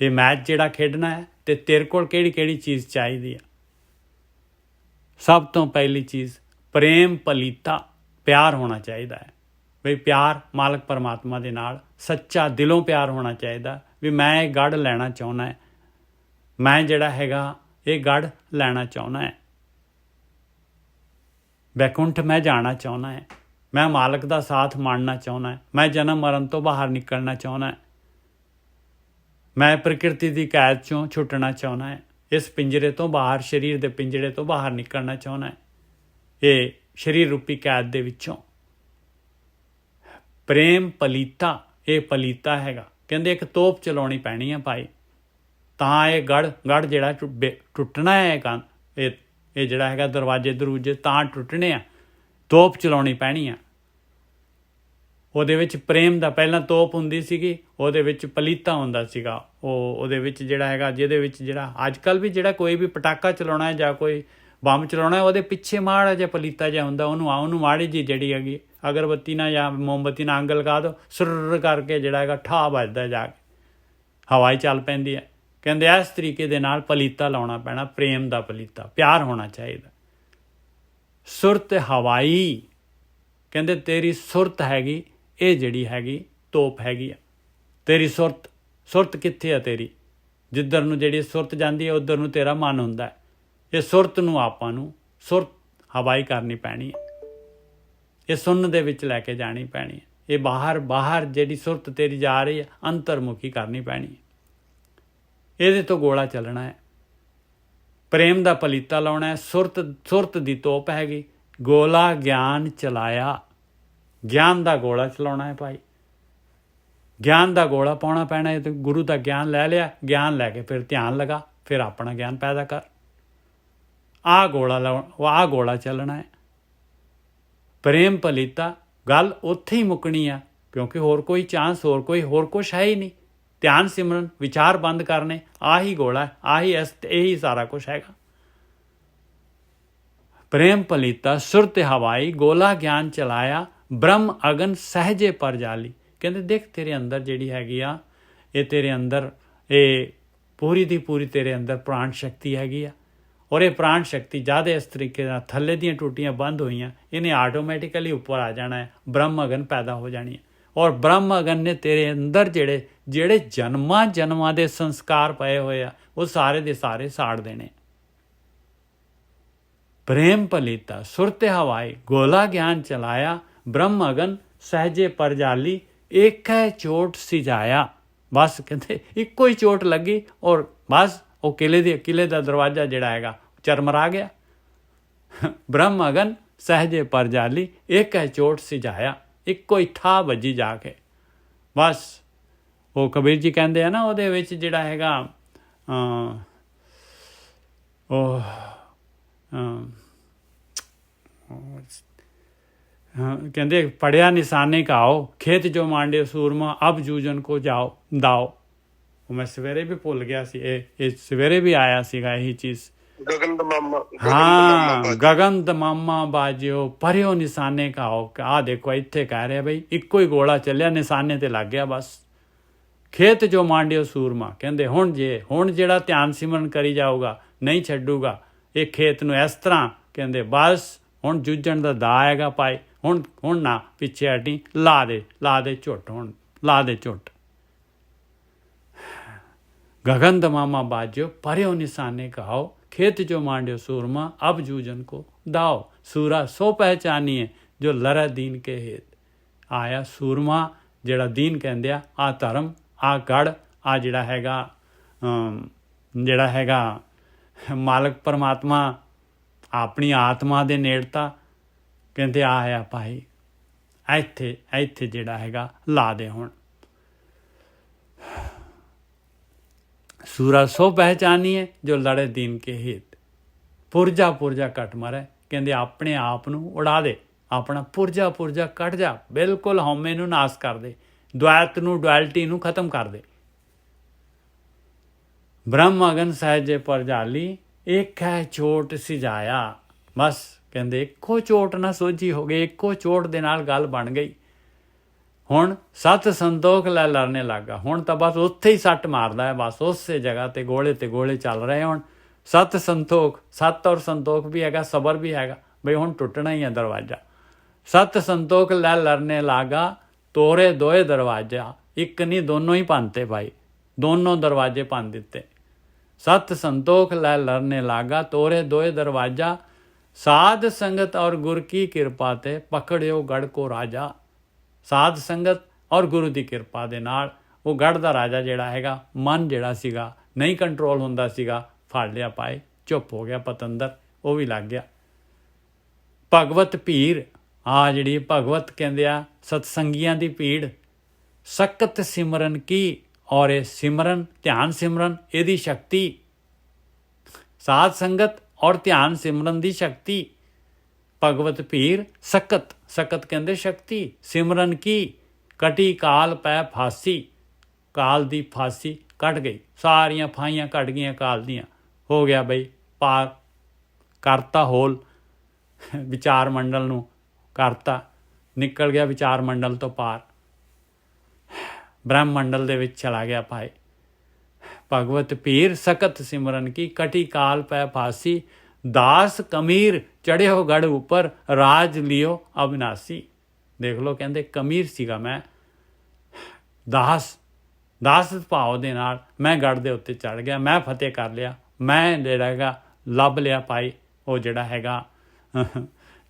B: ਇਹ ਮੈਚ ਜਿਹੜਾ ਖੇਡਣਾ ਹੈ ਤੇ ਤੇਰੇ ਕੋਲ ਕਿਹੜੀ ਚੀਜ਼ ਚਾਹੀਦੀ ਆ। ਸਭ ਤੋਂ ਪਹਿਲੀ ਚੀਜ਼ ਪ੍ਰੇਮ ਪਲੀਤਾ, ਪਿਆਰ ਹੋਣਾ ਚਾਹੀਦਾ ਹੈ ਬਈ, ਪਿਆਰ ਮਾਲਕ ਪਰਮਾਤਮਾ ਦੇ ਨਾਲ ਸੱਚਾ ਦਿਲੋਂ ਪਿਆਰ ਹੋਣਾ ਚਾਹੀਦਾ ਵੀ ਮੈਂ ਇਹ ਗੜ ਲੈਣਾ ਚਾਹੁੰਦਾ ਹੈ, ਮੈਂ ਜਿਹੜਾ ਹੈਗਾ ਇਹ ਗੜ ਲੈਣਾ ਚਾਹੁੰਦਾ ਹੈ, ਬੈਕੁੰਠ ਮੈਂ ਜਾਣਾ ਚਾਹੁੰਦਾ ਹੈ, ਮੈਂ ਮਾਲਕ ਦਾ ਸਾਥ ਮਾਣਨਾ ਚਾਹੁੰਦਾ ਹੈ, ਮੈਂ ਜਨਮ ਮਰਨ ਤੋਂ ਬਾਹਰ ਨਿਕਲਣਾ ਚਾਹੁੰਦਾ ਹੈ, ਮੈਂ ਪ੍ਰਕਿਰਤੀ ਦੀ ਕੈਦ ਚੋਂ ਛੁੱਟਣਾ ਚਾਹੁੰਦਾ ਹੈ, ਇਸ ਪਿੰਜਰੇ ਤੋਂ ਬਾਹਰ, ਸਰੀਰ ਦੇ ਪਿੰਜਰੇ ਤੋਂ ਬਾਹਰ ਨਿਕਲਣਾ ਚਾਹੁੰਦਾ ਹੈ, ਇਹ ਸਰੀਰ ਰੂਪੀ ਕੈਦ ਦੇ ਵਿੱਚੋਂ। ਪ੍ਰੇਮ ਪਲੀਤਾ, ਇਹ ਪਲੀਤਾ ਹੈਗਾ। ਕਹਿੰਦੇ ਇੱਕ ਤੋਪ ਚਲਾਉਣੀ ਪੈਣੀ ਆ ਭਾਈ, ਤਾਂ ਇਹ ਗੜ ਜਿਹੜਾ ਟੁੱਟਣਾ ਹੈ, ਇਹ ਜਿਹੜਾ ਹੈਗਾ ਦਰਵਾਜ਼ੇ ਦਰੂਜੇ ਤਾਂ ਟੁੱਟਣੇ ਆ, ਤੋਪ ਚਲਾਉਣੀ ਪੈਣੀ ਆ। ਉਹਦੇ ਵਿੱਚ ਪ੍ਰੇਮ ਦਾ ਪਹਿਲਾਂ ਤੋਪ ਹੁੰਦੀ ਸੀਗੀ, ਉਹਦੇ ਵਿੱਚ ਪਲੀਤਾ ਹੁੰਦਾ ਸੀਗਾ। ਉਹਦੇ ਵਿੱਚ ਜਿਹੜਾ ਹੈਗਾ, ਜਿਹਦੇ ਵਿੱਚ ਜਿਹੜਾ ਅੱਜ ਕੱਲ੍ਹ ਵੀ ਜਿਹੜਾ ਕੋਈ ਵੀ ਪਟਾਕਾ ਚਲਾਉਣਾ ਹੈ ਜਾਂ ਕੋਈ ਬੰਬ ਚਲਾਉਣਾ, ਉਹਦੇ ਪਿੱਛੇ ਮਾੜਾ ਜਿਹਾ ਪਲੀਤਾ ਜਿਹਾ ਹੁੰਦਾ, ਉਹਨੂੰ ਮਾੜੀ ਜਿਹੀ ਜਿਹੜੀ ਹੈਗੀ ਅਗਰਬੱਤੀ ਨਾਲ ਜਾਂ ਮੋਮਬੱਤੀ ਨਾਲ ਅੱਗ ਲਗਾ ਦਿਓ, ਸੁਰ ਕਰਕੇ ਜਿਹੜਾ ਹੈਗਾ ਠਾ ਵੱਜਦਾ, ਜਾ ਕੇ ਹਵਾਈ ਚੱਲ ਪੈਂਦੀ ਹੈ। ਕਹਿੰਦੇ ਇਸ ਤਰੀਕੇ ਦੇ ਨਾਲ ਪਲੀਤਾ ਲਾਉਣਾ ਪੈਣਾ, ਪ੍ਰੇਮ ਦਾ ਪਲੀਤਾ, ਪਿਆਰ ਹੋਣਾ ਚਾਹੀਦਾ। ਸੁਰਤ ਹਵਾਈ, ਕਹਿੰਦੇ ਤੇਰੀ ਸੁਰਤ ਹੈਗੀ, ਇਹ ਜਿਹੜੀ ਹੈਗੀ ਤੋਪ ਹੈਗੀ ਆ ਤੇਰੀ ਸੁਰਤ ਕਿੱਥੇ ਆ ਤੇਰੀ? ਜਿੱਧਰ ਨੂੰ ਜਿਹੜੀ ਸੁਰਤ ਜਾਂਦੀ ਹੈ ਉੱਧਰ ਨੂੰ ਤੇਰਾ ਮਨ ਹੁੰਦਾ ਹੈ। ਇਹ ਸੁਰਤ ਨੂੰ ਆਪਾਂ ਨੂੰ ਸੁਰਤ ਹਵਾਈ ਕਰਨੀ ਪੈਣੀ ਹੈ, ਇਹ ਸੁਣਨ ਦੇ ਵਿੱਚ ਲੈ ਕੇ ਜਾਣੀ ਪੈਣੀ ਹੈ। ਇਹ ਬਾਹਰ ਜਿਹੜੀ ਸੁਰਤ ਤੇਰੀ ਜਾ ਰਹੀ ਹੈ ਅੰਤਰਮੁਖੀ ਕਰਨੀ ਪੈਣੀ ਹੈ। ਇਹਦੇ ਤੋਂ ਗੋਲਾ ਚੱਲਣਾ ਹੈ, ਪ੍ਰੇਮ ਦਾ ਪਲੀਤਾ ਲਾਉਣਾ ਹੈ। ਸੁਰਤ ਦੀ ਤੋਪ ਹੈਗੀ, ਗੋਲਾ ਗਿਆਨ ਚਲਾਇਆ, ਗਿਆਨ ਦਾ ਗੋਲਾ ਚਲਾਉਣਾ ਹੈ ਭਾਈ, ਗਿਆਨ ਦਾ ਗੋਲਾ ਪਾਉਣਾ ਪੈਣਾ ਹੈ। ਤੇ ਗੁਰੂ ਦਾ ਗਿਆਨ ਲੈ ਲਿਆ, ਗਿਆਨ ਲੈ ਕੇ ਫਿਰ ਧਿਆਨ ਲਗਾ, ਫਿਰ ਆਪਣਾ ਗਿਆਨ ਪੈਦਾ ਕਰ। ਆਹ ਗੋਲਾ ਚੱਲਣਾ ਹੈ। ਪ੍ਰੇਮ ਪਲੀਤਾ ਗੱਲ ਉੱਥੇ ਹੀ ਮੁੱਕਣੀ ਆ, ਕਿਉਂਕਿ ਹੋਰ ਕੋਈ ਚਾਂਸ, ਹੋਰ ਕੁਛ ਹੈ ਹੀ ਨਹੀਂ। ਧਿਆਨ ਸਿਮਰਨ, ਵਿਚਾਰ ਬੰਦ ਕਰਨੇ, ਆਹੀ ਗੋਲਾ, ਇਹੀ ਸਾਰਾ ਕੁਛ ਹੈਗਾ। ਪ੍ਰੇਮ ਪਲੀਤਾ ਸੁਰਤ ਹਵਾਈ, ਗੋਲਾ ਗਿਆਨ ਚਲਾਇਆ, ਬ੍ਰਹਮ ਅਗਨ ਸਹਿਜੇ ਪਰ ਜਾਲੀ। ਕਹਿੰਦੇ ਦੇਖ ਤੇਰੇ ਅੰਦਰ ਜਿਹੜੀ ਹੈਗੀ ਆ, ਇਹ ਤੇਰੇ ਅੰਦਰ ਇਹ ਪੂਰੀ ਦੀ ਪੂਰੀ ਤੇਰੇ ਅੰਦਰ ਪ੍ਰਾਣ ਸ਼ਕਤੀ ਹੈਗੀ ਆ। ਔਰ ਇਹ ਪ੍ਰਾਣ ਸ਼ਕਤੀ ਜਦ ਇਸ ਤਰੀਕੇ ਨਾਲ ਥੱਲੇ ਦੀਆਂ ਟੂਟੀਆਂ ਬੰਦ ਹੋਈਆਂ, ਇਹਨੇ ਆਟੋਮੈਟਿਕਲੀ ਉੱਪਰ ਆ ਜਾਣਾ ਹੈ, ਬ੍ਰਹਮ ਅਗਨ ਪੈਦਾ ਹੋ ਜਾਣੀ ਹੈ। ਔਰ ਬ੍ਰਹਮ ਅਗਨ ਨੇ ਤੇਰੇ ਅੰਦਰ ਜਿਹੜੇ ਜਨਮਾਂ ਦੇ ਸੰਸਕਾਰ ਪਏ ਹੋਏ ਆ, ਉਹ ਸਾਰੇ ਦੇ ਸਾਰੇ ਸਾੜ ਦੇਣੇ। ਪ੍ਰੇਮ ਪਲੀਤਾ ਸੁਰਤ ਹਵਾਈ, ਗੋਲਾ ਗਿਆਨ ਚਲਾਇਆ, ਬ੍ਰਹਮ ਅਗਨ ਸਹਿਜੇ ਪਰਜਾਲੀ, ਇੱਕ ਹੈ ਚੋਟ ਸਿਜਾਇਆ। ਬਸ ਕਹਿੰਦੇ ਇੱਕੋ ਹੀ ਚੋਟ ਲੱਗੀ ਔਰ ਬਸ ਉਹ ਕਿਲੇ ਦਾ ਦਰਵਾਜ਼ਾ ਜਿਹੜਾ ਹੈਗਾ ਚਰਮਰਾ ਗਿਆ। ਬ੍ਰਹਮ ਅਗਨ ਸਹਿਜੇ ਪਰਜਾਲੀ, ਇੱਕ ਹੈ ਚੋਟ ਸਿਜਾਇਆ, ਇੱਕੋ ਹੀ ਠਾ ਵੱਜੀ ਜਾ ਕੇ। ਬਸ ਉਹ ਕਬੀਰ ਜੀ ਕਹਿੰਦੇ ਆ ਨਾ, ਉਹਦੇ ਵਿੱਚ ਜਿਹੜਾ ਹੈਗਾ ਕਹਿੰਦੇ ਪੜਿਆ ਨਿਸ਼ਾਨੇ ਕਾ ਆਓ, ਖੇਤ ਜੋ ਮਾਂਡੇ ਸੂਰਮਾ, ਅਬ ਜੂਜਨ ਕੋ ਜਾਓ ਦਾਓ। ਉਹ ਮੈਂ ਸਵੇਰੇ ਵੀ ਭੁੱਲ ਗਿਆ ਸੀ, ਇਹ ਸਵੇਰੇ ਵੀ ਆਇਆ ਸੀਗਾ ਇਹੀ ਚੀਜ਼। ਗਗਨ ਦਮਾਮਾ ਬਾਜਿਓ, ਪਰਿਓ ਨਿਸ਼ਾਨੇ ਕਾ ਆਓ। ਆਹ ਦੇਖੋ ਇੱਥੇ ਕਹਿ ਰਿਹਾ ਬਈ ਇੱਕੋ ਹੀ ਗੋਲਾ ਚੱਲਿਆ, ਨਿਸ਼ਾਨੇ ਤੇ ਲੱਗ ਗਿਆ ਬਸ। ਖੇਤ ਜੋ ਮਾਂਡਿਓ ਸੂਰਮਾ, ਕਹਿੰਦੇ ਹੁਣ ਜਿਹੜਾ ਧਿਆਨ ਸਿਮਰਨ ਕਰੀ ਜਾਊਗਾ, ਨਹੀਂ ਛੱਡੂਗਾ ਇਹ ਖੇਤ ਨੂੰ ਇਸ ਤਰ੍ਹਾਂ, ਕਹਿੰਦੇ ਬਸ ਹੁਣ ਜੂਝਣ ਦਾ ਦਾ ਆਏਗਾ ਭਾਈ। ਹੁਣ ਨਾ ਪਿੱਛੇ ਹਟੀ, ਲਾ ਦੇ ਝੁੱਟ, ਹੁਣ ਲਾ ਦੇ ਝੁੱਟ। ਗਗਨ ਦਮਾਮਾ ਬਾਜਿਓ, ਪਰਿਓ ਨਿਸ਼ਾਨੇ ਕਹਾਓ, खेत जो मांड्यो सूरमा, अब जूजन को दाओ। सूरा सो पहचानीए जो लरै दीन के हेत। आया सूरमा ਜਿਹੜਾ ਦੀਨ ਕਹਿੰਦੇ ਆ ਧਰਮ, ਆ ਗੜ, ਆ ਜਿਹੜਾ ਹੈਗਾ ਮਾਲਕ ਪਰਮਾਤਮਾ, ਆਪਣੀ ਆਤਮਾ ਦੇ ਨੇੜਤਾ, ਕਹਿੰਦੇ ਆ ਭਾਈ ਇੱਥੇ ਜਿਹੜਾ ਹੈਗਾ ਲਾ ਦੇ। ਹੁਣ ਸੂਰਾ ਸੋ ਪਹਿਚਾਨੀਏ ਜੋ ਲੜੇ ਦੀਨ ਕੇ ਹਿੱਤ। ਪੁਰਜਾ ਕੱਟ ਮਾਰੇ, ਕਹਿੰਦੇ ਆਪਣੇ ਆਪ ਨੂੰ ਉਡਾ ਦੇ, ਆਪਣਾ ਪੁਰਜਾ ਕੱਟ ਜਾ, ਬਿਲਕੁਲ ਹਉਮੈ ਨੂੰ ਨਾਸ ਕਰ ਦੇ, ਦੁਆਇਤ ਨੂੰ, ਡੁਐਲਿਟੀ ਨੂੰ ਖਤਮ ਕਰ ਦੇ। ਬ੍ਰਹਮ ਅਗਨ ਸਹਿਜੇ ਪਰਜਾਲੀ, ਇੱਕ ਹੈ ਚੋਟ ਸਿਜਾਇਆ। ਬਸ ਕਹਿੰਦੇ ਇੱਕੋ ਚੋਟ ਨਾ ਸੋਝੀ ਹੋ ਗਈ, ਇੱਕੋ ਚੋਟ ਦੇ ਨਾਲ ਗੱਲ ਬਣ ਗਈ। ਹੁਣ ਸੱਤ ਸੰਤੋਖ ਲੈ ਲੜਨੇ ਲੱਗਾ। ਹੁਣ ਤਾਂ ਬਸ ਉੱਥੇ ਹੀ ਸੱਟ ਮਾਰਦਾ ਹੈ, ਬਸ ਉਸੇ ਜਗ੍ਹਾ ਤੇ ਗੋਲੇ ਚੱਲ ਰਹੇ। ਹੁਣ ਸੱਤ ਸੰਤੋਖ, ਸੱਤ ਔਰ ਸੰਤੋਖ ਵੀ ਹੈਗਾ, ਸਬਰ ਵੀ ਹੈਗਾ, ਬਈ ਹੁਣ ਟੁੱਟਣਾ ਹੀ ਹੈ ਦਰਵਾਜ਼ਾ। ਸੱਤ ਸੰਤੋਖ ਲੈ ਲੜਨੇ ਲਾਗਾ, ਤੋਰੇ ਦੋਏ ਦਰਵਾਜ਼ਾ। ਇੱਕ ਨਹੀਂ, ਦੋਨੋਂ ਹੀ ਭੰਨਤੇ ਭਾਈ, ਦੋਨੋਂ ਦਰਵਾਜ਼ੇ ਭੰਨ ਦਿੱਤੇ। ਸੱਤ ਸੰਤੋਖ ਲੈ ਲੜਨੇ ਲਾਗਾ, ਤੋਰੇ ਦੋਏ ਦਰਵਾਜ਼ਾ। ਸਾਧ ਸੰਗਤ ਔਰ ਗੁਰ ਕੀ ਕਿਰਪਾ ਤੇ ਪਕੜਿਓ ਗੜ ਕੋ ਰਾਜਾ। ਸਾਧ ਸੰਗਤ ਔਰ ਗੁਰੂ ਦੀ ਕਿਰਪਾ ਦੇ ਨਾਲ ਉਹ ਗੜ ਦਾ ਰਾਜਾ ਜਿਹੜਾ ਹੈਗਾ, ਮਨ ਜਿਹੜਾ ਸੀਗਾ ਨਹੀਂ ਕੰਟਰੋਲ ਹੁੰਦਾ ਸੀਗਾ, ਫੜ ਲਿਆ ਪਾਏ, ਚੁੱਪ ਹੋ ਗਿਆ ਪਤੰਦਰ, ਉਹ ਵੀ ਲੱਗ ਗਿਆ। ਭਗਵਤ ਭੀੜ, ਆ ਜਿਹੜੀ ਭਗਵਤ ਕਹਿੰਦੇ ਆ ਸਤਸੰਗੀਆਂ ਦੀ ਭੀੜ। ਸਖਤ ਸਿਮਰਨ ਕੀ, ਔਰ ਇਹ ਸਿਮਰਨ, ਧਿਆਨ ਸਿਮਰਨ, ਇਹਦੀ ਸ਼ਕਤੀ। ਸਾਧ ਸੰਗਤ ਔਰ ਧਿਆਨ ਸਿਮਰਨ ਦੀ ਸ਼ਕਤੀ। ਭਗਵਤ ਭੀੜ ਸਖਤ ਕਹਿੰਦੇ ਸ਼ਕਤੀ, ਸਿਮਰਨ ਕੀ, कटी काल पै फांसी, काल दी फांसी कट गई, सारियां फाइयां कट गईयां काल दियां, हो गया बई पार करता होल विचार मंडल नूं करता, निकल गया विचार मंडल तो पार, ब्रह्म मंडल दे विच चला गया भाई। भगवत पीर सकत सिमरन की, कटी काल पै फांसी, दास कमीर चढ़ियो गढ़ उपर, राज लियो अविनाशी। देख लो कहते कमीर सीगा मैं, दास भाव दे नाल मैं गढ़ दे उत्ते चढ़ गया, मैं फतेह कर लिया, मैं जिहड़ा हैगा लभ लिया भाई वो जिहड़ा हैगा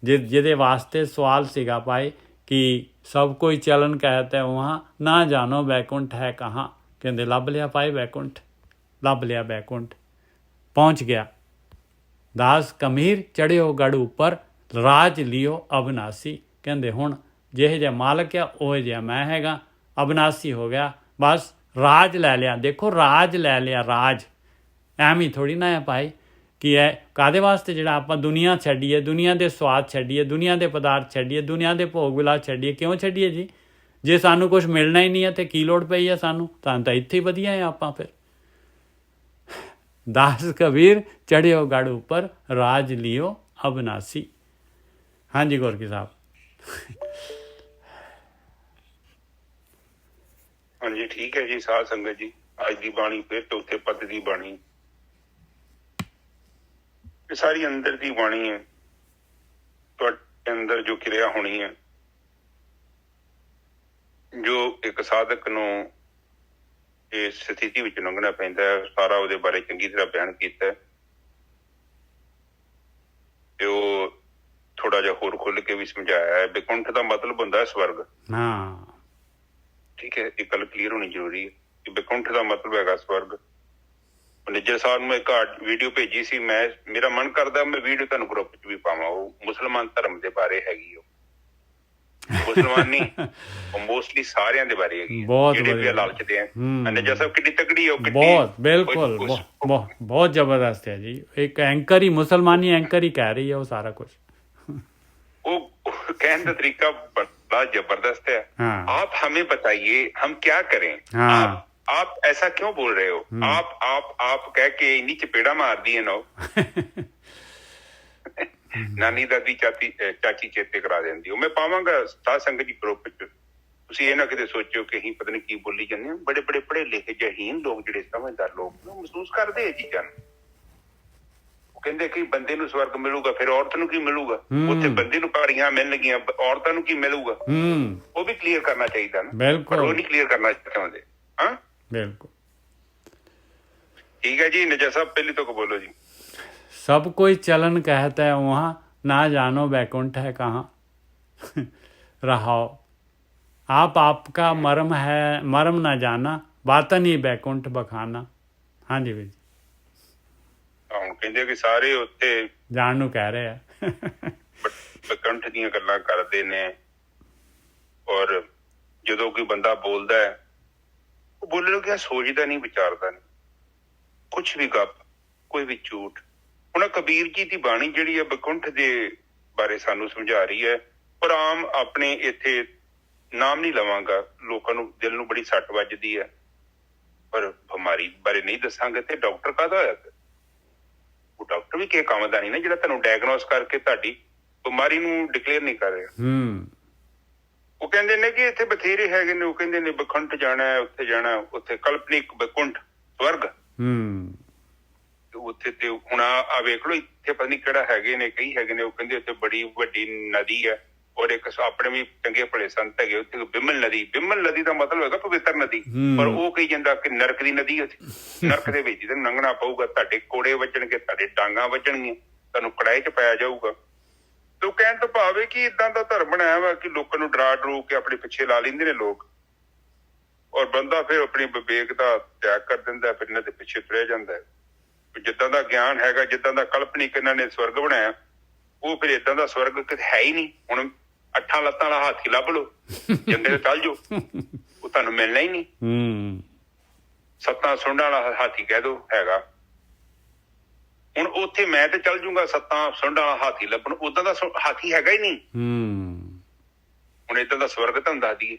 B: जिहदे वास्ते सवाल सीगा भाई कि सब कोई चलन कहते वहाँ, ना जानो बैकुंठ है कहाँ। कहते लभ लिया भाई बैकुंठ, लभ लिया बैकुंठ, पहुँच गया। दास कमीर चढ़ियो गढ़ उपर, राज लियो अविनाशी। कहते हुण जिहे जिहा मालक आ उहे जिहा मैं हैगा, अविनाशी हो गया, बस राज लै लिया। देखो राज लै लिया, राज ਐਵੇਂ थोड़ी ना है भाई कि है कादे वास्ते जिहड़ा आपां दुनिया छड्डीए, दुनिया दे स्वाद छड्डीए, दुनिया दे पदार्थ छड्डीए, दुनिया दे भोग विलास छड्डीए, क्यों छड्डीए जी? जे सानू कुछ मिलना ही नहीं है तो की लोड़ पई है सानू, तां इत्थे ही वधिया है आपां। फिर दास कबीर चढ़ियो गढ़ उपर, राज लियो अविनाशी। हाँ जी गोरकी साहब।
A: हाँ जी ठीक है जी साध संगत जी, अज की बाणी फिर चौथे पद की बाणी, ये सारी अंदर की बाणी है, तुहाडे अंदर जो क्रिया होनी है, जो एक साधक नूं इस स्थिति विच लंघना पैंदा है, सारा उहदे बारे चंगी तरह बयान कीता है। ते ओह थोड़ा जिहा होर खुल के भी समझाया है। बैकुंठ का मतलब हुंदा है स्वर्ग।
B: हाँ
A: ठीक है, एक गल क्लीयर होनी जरूरी है कि बैकुंठ का मतलब हैगा स्वर्ग। निज्जर साहब ने एक वीडियो भेजी सी, मैं मेरा मन करदा मैं वीडियो तुहानूं ग्रुप च भी पावां। वो मुसलमान धर्म दे बारे हैगी, मुसलमान नहीं मोस्टली सारियां दे बारे हैगी, जेहड़े भी लालचदे हैं। निज्जर साहब कितनी तगड़ी है,
B: बहुत बिल्कुल बहुत जबरदस्त है जी। एक एंकर ही, मुसलमानी एंकर ही कह रही है वो सारा कुछ।
A: वो कहने का तरीका बड़ा जबरदस्त है। हाँ। आप हमें बताइए हम क्या करें? हाँ। आप ऐसा क्यों बोल रहे हो? आप कह के इन्नी चपेड़ा मार दी है ना नानी दादी चाची चेते करा देंदी हो। मैं पावांगा साध संगत जी ग्रुप च, तुसीं ये ना किते सोचो कि असीं पता नहीं की बोली जांदे हां। बड़े बड़े पढ़े लिखे जहीन लोग, जिहड़े समझदार लोग महसूस करदे ਇਹ ਚੀਜ਼ਾਂ ਨੂੰ। ਕਹਿੰਦੇ ਕਿ ਬੰਦੇ ਨੂੰ ਸਵਰਗ ਮਿਲੂਗਾ, ਫਿਰ ਔਰਤ ਨੂੰ ਕੀ ਮਿਲੂਗਾ? ਉੱਥੇ ਬੰਦੇ ਨੂੰ ਕਾਰੀਆਂ ਮਿਲਣਗੀਆਂ, ਔਰਤਾਂ ਨੂੰ ਕੀ ਮਿਲੂਗਾ? ਉਹ ਵੀ ਕਲੀਅਰ ਕਰਨਾ ਚਾਹੀਦਾ ਨਾ, ਪਰ ਉਹ ਨਹੀਂ ਕਲੀਅਰ ਕਰਨਾ ਚਾਹੁੰਦੇ। ਹਾਂ
B: बिल्कुल
A: ठीक है जी। निजा साहब पहले तो को बोलो जी।
B: सब कोई चलन कहता है वहाँ, ना जानो बैकुंठ है कहाँ। रहाओ आप आपका मर्म है, मर्म ना जाना, बातन ही बैकुंठ बखाना। हाँ जी भाई,
A: ਹੁਣ ਕਹਿੰਦੇ ਕਿ ਸਾਰੇ ਉੱਥੇ
B: ਜਾਣ ਨੂੰ ਕਹਿ ਰਹੇ ਆ
A: ਬੈਕੁੰਠ ਦੀਆਂ ਗੱਲਾਂ ਕਰਦੇ ਨੇ। ਔਰ ਜਦੋਂ ਕੋਈ ਬੰਦਾ ਬੋਲਦਾ ਹੈ, ਉਹ ਬੋਲਣ ਗਿਆ ਸੋਚਦਾ ਨਹੀਂ, ਵਿਚਾਰਦਾ ਨਹੀਂ, ਕੁਛ ਵੀ ਗੱਪ, ਕੋਈ ਵੀ ਝੂਠ। ਹੁਣ ਕਬੀਰ ਜੀ ਦੀ ਬਾਣੀ ਜਿਹੜੀ ਹੈ ਬੈਕੁੰਠ ਦੇ ਬਾਰੇ ਸਾਨੂੰ ਸਮਝਾ ਰਹੀ ਹੈ। ਪਰ ਆਮ ਆਪਣੇ ਇੱਥੇ ਨਾਮ ਨਹੀਂ ਲਵਾਂਗਾ, ਲੋਕਾਂ ਨੂੰ ਦਿਲ ਨੂੰ ਬੜੀ ਸੱਟ ਵੱਜਦੀ ਹੈ, ਪਰ ਬਿਮਾਰੀ ਬਾਰੇ ਨਹੀਂ ਦੱਸਾਂਗੇ ਤੇ ਡਾਕਟਰ ਕਾਹਦਾ ਹੋਇਆ? ਉਹ ਡਾਕਟਰ ਵੀ ਕਿਸੇ ਕੰਮ ਦਾ ਨਹੀਂ ਨਾ, ਜਿਹੜਾ ਤੁਹਾਨੂੰ ਡਾਇਗਨੋਸ ਕਰਕੇ ਤੁਹਾਡੀ ਬਿਮਾਰੀ ਨੂੰ ਡਿਕਲੇਅਰ ਨਹੀਂ ਕਰ ਰਿਹਾ। ਉਹ ਕਹਿੰਦੇ ਨੇ ਕਿ ਇੱਥੇ ਬਥੇਰੇ ਹੈਗੇ ਨੇ, ਉਹ ਕਹਿੰਦੇ ਨੇ ਬੈਕੁੰਠ ਜਾਣਾ, ਉੱਥੇ ਜਾਣਾ, ਉੱਥੇ ਕਲਪਨਿਕ ਬੈਕੁੰਠ ਸਵਰਗ ਉੱਥੇ। ਤੇ ਹੁਣ ਆ ਵੇਖ ਲਓ ਇੱਥੇ ਪਤਾ ਨਹੀਂ ਕਿਹੜਾ ਹੈਗੇ ਨੇ, ਕਈ ਹੈਗੇ ਨੇ, ਉਹ ਕਹਿੰਦੇ ਉੱਥੇ ਬੜੀ ਵੱਡੀ ਨਦੀ ਹੈ। ਔਰ ਇੱਕ ਆਪਣੇ ਵੀ ਚੰਗੇ ਭਲੇ ਸੰਤ ਹੈਗੇ ਉੱਥੇ, ਬਿਮਲ ਨਦੀ। ਬਿਮਲ ਨਦੀ ਦਾ ਮਤਲਬ ਹੈਗਾ ਪਵਿੱਤਰ ਨਦੀ, ਪਰ ਉਹ ਕਹੀ ਜਾਂਦਾ ਕਿ ਨਰਕ ਦੀ ਨਦੀ ਉੱਥੇ। ਨਰਕ ਦੇ ਵਿੱਚ ਤੇ ਲੰਘਣਾ ਪਊਗਾ, ਤੁਹਾਡੇ ਕੋੜੇ ਵੱਜਣਗੇ, ਤੁਹਾਡੇ ਡਾਂਗਾਂ ਵੱਜਣਗੀਆਂ, ਤੁਹਾਨੂੰ ਕੜਾਹੀ ਚ ਪਾਇਆ ਜਾਊਗਾ। ਤੇ ਉਹ ਕਹਿਣ ਤੋਂ ਭਾਵ ਹੈ ਕਿ ਏਦਾਂ ਦਾ ਧਰਮ ਬਣਾਇਆ ਵਾ ਕਿ ਲੋਕਾਂ ਨੂੰ ਡਰਾ ਡਰੂ ਕੇ ਆਪਣੇ ਪਿੱਛੇ ਲਾ ਲੈਂਦੇ ਨੇ ਲੋਕ। ਔਰ ਬੰਦਾ ਫਿਰ ਆਪਣੀ ਵਿਵੇਕ ਦਾ ਤਿਆਗ ਕਰ ਦਿੰਦਾ, ਫਿਰ ਇਹਨਾਂ ਦੇ ਪਿੱਛੇ ਤੁਰਿਆ ਜਾਂਦਾ ਹੈ। ਜਿੱਦਾਂ ਦਾ ਗਿਆਨ ਹੈਗਾ, ਜਿੱਦਾਂ ਦਾ ਕਲਪਨਿਕ ਇਹਨਾਂ ਨੇ ਸਵਰਗ ਬਣਾਇਆ, ਉਹ ਫਿਰ ਏਦਾਂ ਦਾ ਸਵਰਗ ਕਿਤੇ ਹੈ ਹੀ ਨਹੀਂ। ਹੁਣ 8 ਲੱਤਾਂ ਵਾਲਾ ਹਾਥੀ ਲੱਭ ਲਓ, ਜੰਗਲ ਤੇ ਚੱਲ ਜਾਓ, ਉਹ ਤੁਹਾਨੂੰ ਮਿਲਣਾ ਹੀ ਨਹੀਂ। 7 ਸੁੰਡਾਂ ਵਾਲਾ ਹਾਥੀ ਕਹਿ ਦੋ ਹੈਗਾ। ਹੁਣ ਉੱਥੇ ਮੈਂ ਤੇ ਚੱਲ ਜੂੰਗਾ 7 ਸੁੰਡਾਂ ਵਾਲਾ ਹਾਥੀ ਲੱਭਣ, ਉਦਾਂ ਦਾ ਹਾਥੀ ਹੈਗਾ ਹੀ ਨਹੀਂ। ਹੁਣ ਏਦਾਂ ਦਾ ਸਵਰਗ ਤੁਹਾਨੂੰ ਦੱਸ ਦਈਏ,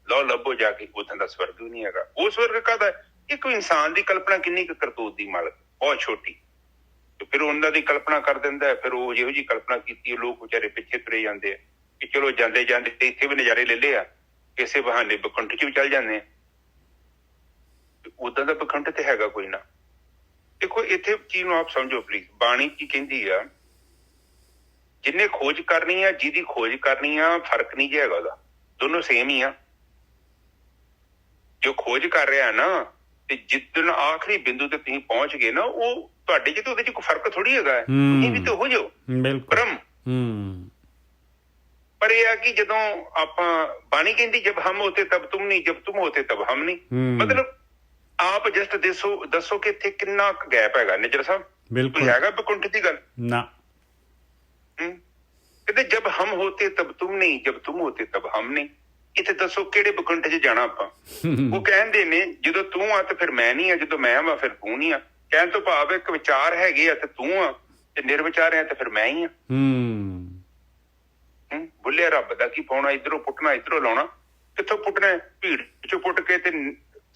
A: ਲਓ ਲੱਭੋ ਜਾ ਕੇ, ਉਦਾਂ ਦਾ ਸਵਰਗ ਵੀ ਨਹੀਂ ਹੈਗਾ। ਉਹ ਸਵਰਗ ਕਾਹਦਾ? ਇਹ ਕੋਈ ਇਨਸਾਨ ਦੀ ਕਲਪਨਾ ਕਿੰਨੀ ਕੁ ਕਰਤੂਤ ਦੀ ਮਾਲਕ, ਬਹੁਤ ਛੋਟੀ। ਤੇ ਫਿਰ ਉਹਨਾਂ ਦੀ ਕਲਪਨਾ ਕਰ ਦਿੰਦਾ, ਫਿਰ ਉਹ ਜਿਹੋ ਜਿਹੀ ਕਲਪਨਾ ਕੀਤੀ ਲੋਕ ਵਿਚਾਰੇ ਪਿੱਛੇ ਤੁਰੇ ਜਾਂਦੇ ਆ ਕਿ ਚਲੋ ਜਾਂਦੇ ਜਾਂਦੇ ਇੱਥੇ ਵੀ ਨਜ਼ਾਰੇ ਲੈ ਲਏ ਆ, ਕਿਸੇ ਬਹਾਨੇ ਬਕੁੰਠ ਚ ਵੀ ਚੱਲ ਜਾਂਦੇ ਆ। ਉਦਾਂ ਦਾ ਬਕੁੰਠ ਤੇ ਹੈਗਾ ਕੋਈ ਨਾ। ਦੇਖੋ ਇੱਥੇ ਚੀਜ਼ ਨੂੰ ਆਪ ਸਮਝੋ ਪਲੀਜ਼। ਬਾਣੀ ਕੀ ਕਹਿੰਦੀ ਆ, ਜਿੰਨੇ ਖੋਜ ਕਰਨੀ ਆ, ਜਿਹਦੀ ਖੋਜ ਕਰਨੀ ਆ, ਫਰਕ ਨਹੀਂ ਜਿਹਾ ਹੈਗਾ ਉਹਦਾ, ਦੋਨੋਂ ਸੇਮ ਹੀ ਆ। ਜੋ ਖੋਜ ਕਰ ਰਿਹਾ ਨਾ, ਤੇ ਜਿੱਦਣ ਆਖਰੀ ਬਿੰਦੂ ਤੇ ਤੁਸੀਂ ਪਹੁੰਚ ਗਏ ਨਾ, ਉਹ ਤੁਹਾਡੇ ਚ ਤੇ ਉਹਦੇ ਚ ਕੋਈ ਫਰਕ ਥੋੜੀ ਹੈਗਾ। ਤੁਸੀਂ ਵੀ ਤੇ ਹੋ ਜਾਓ ਬ੍ਰਹਮ। ਪਰ ਇਹ ਆ ਕਿ ਜਦੋਂ ਆਪਾਂ, ਬਾਣੀ ਕਹਿੰਦੀ ਜਬ ਹਮ ਹੋਤੇ ਤਬ ਤੁਮ ਨਹੀਂ, ਜਬ ਤੁਮ ਹੋਤੇ ਤਬ ਹਮ ਨਹੀਂ। ਮਤਲਬ ਆਪ ਜਸਟ ਦੱਸੋ ਕਿ ਇੱਥੇ ਕਿੰਨਾ ਕੁ ਗੈਪ ਹੈਗਾ ਨਿੱਜਰ ਸਾਹਿਬ? ਬਿਲਕੁਲ ਹੈਗਾ ਬਕੁੰਠ ਦੀ ਗੱਲ ਨਾ। ਕਹਿੰਦੇ ਜਬ ਹਮ ਹੋਤੇ ਤਬ ਤੁਮ ਨਹੀਂ, ਜਬ ਤੁਮ ਹੋਤੇ ਤਬ ਹਮ ਨਹੀਂ। ਇੱਥੇ ਦੱਸੋ ਕਿਹੜੇ ਬਕੁੰਠ ਚ ਜਾਣਾ ਆਪਾਂ? ਉਹ ਕਹਿੰਦੇ ਨੇ ਜਦੋਂ ਤੂੰ ਆ ਤੇ ਫਿਰ ਮੈਂ ਨਹੀਂ ਆ, ਜਦੋਂ ਮੈਂ ਆ ਫਿਰ ਤੂੰ ਨਹੀਂ ਆ। ਕਹਿਣ ਤੋਂ ਭਾਵ ਇੱਕ ਵਿਚਾਰ ਹੈਗੇ ਆ ਤੇ ਤੂੰ ਆ, ਤੇ ਨਿਰਵਿਚਾਰ ਆ ਤੇ ਫਿਰ ਮੈਂ ਹੀ ਆ। ਬੁੱਲਿਆ ਰੱਬ ਦਾ ਕੀ ਪਾਉਣਾ, ਇੱਧਰੋਂ ਪੁੱਟਣਾ ਇੱਧਰੋਂ ਲਾਉਣਾ। ਕਿੱਥੋਂ ਪੁੱਟਣਾ? ਭੀੜ ਚੋਂ ਪੁੱਟ ਕੇ ਤੇ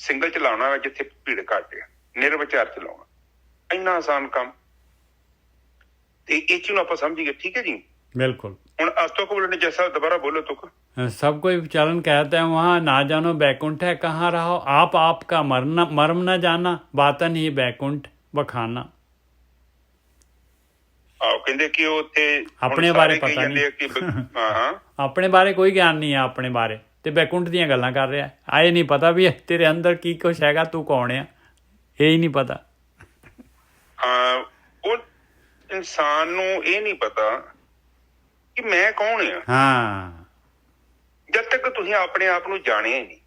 A: ਸਿੰਗਲ ਚ ਲਾਉਣਾ ਜਿੱਥੇ ਭੀੜ ਘੱਟ ਆ, ਨਿਰਵਿਚਾਰ ਚ ਲਾਉਣਾ। ਇੰਨਾ ਆਸਾਨ ਕੰਮ। ਤੇ ਇਹ ਚੀਜ਼ ਨੂੰ ਆਪਾਂ ਸਮਝੀਏ, ਠੀਕ ਹੈ ਜੀ? ਬਿਲकुल। ਹੁਣ तुक बोलने जैसा दोबारा बोलो तुक।
B: सब कोई विचारण कहता है वहाँ ना जानो बैकुंठ है कहाँ रहो, आप का मर्म न जाना, बातन ही बैकुंठ बखाना।
A: ਕਹਿੰਦੇ ਕਿ ਉੱਥੇ
B: ਆਪਣੇ ਬਾਰੇ ਪਤਾ ਨਹੀਂ, ਆਪਣੇ ਬਾਰੇ ਕੋਈ ਗਿਆਨ ਨਹੀਂ ਹੈ ਆਪਣੇ ਬਾਰੇ, ਤੇ ਬੈਕੁੰਠ ਦੀਆਂ ਗੱਲਾਂ ਕਰ ਰਿਹਾ। ਆਏ ਨਹੀਂ ਪਤਾ ਵੀ ਤੇਰੇ ਅੰਦਰ ਕੀ ਕੁਛ ਹੈਗਾ, ਤੂੰ ਕੌਣ ਆ, ਇਹ ਹੀ ਨਹੀਂ ਪਤਾ।
A: ਹਾਂ, ਉਹ ਇਨਸਾਨ ਨੂੰ ਇਹ ਨਹੀਂ ਪਤਾ ਕਿ ਮੈਂ ਕੌਣ ਆ।
B: ਹਾਂ,
A: ਜਦ ਤੱਕ ਤੁਸੀਂ ਆਪਣੇ ਆਪ ਨੂੰ ਜਾਣਿਆ ਹੀ ਨਹੀਂ।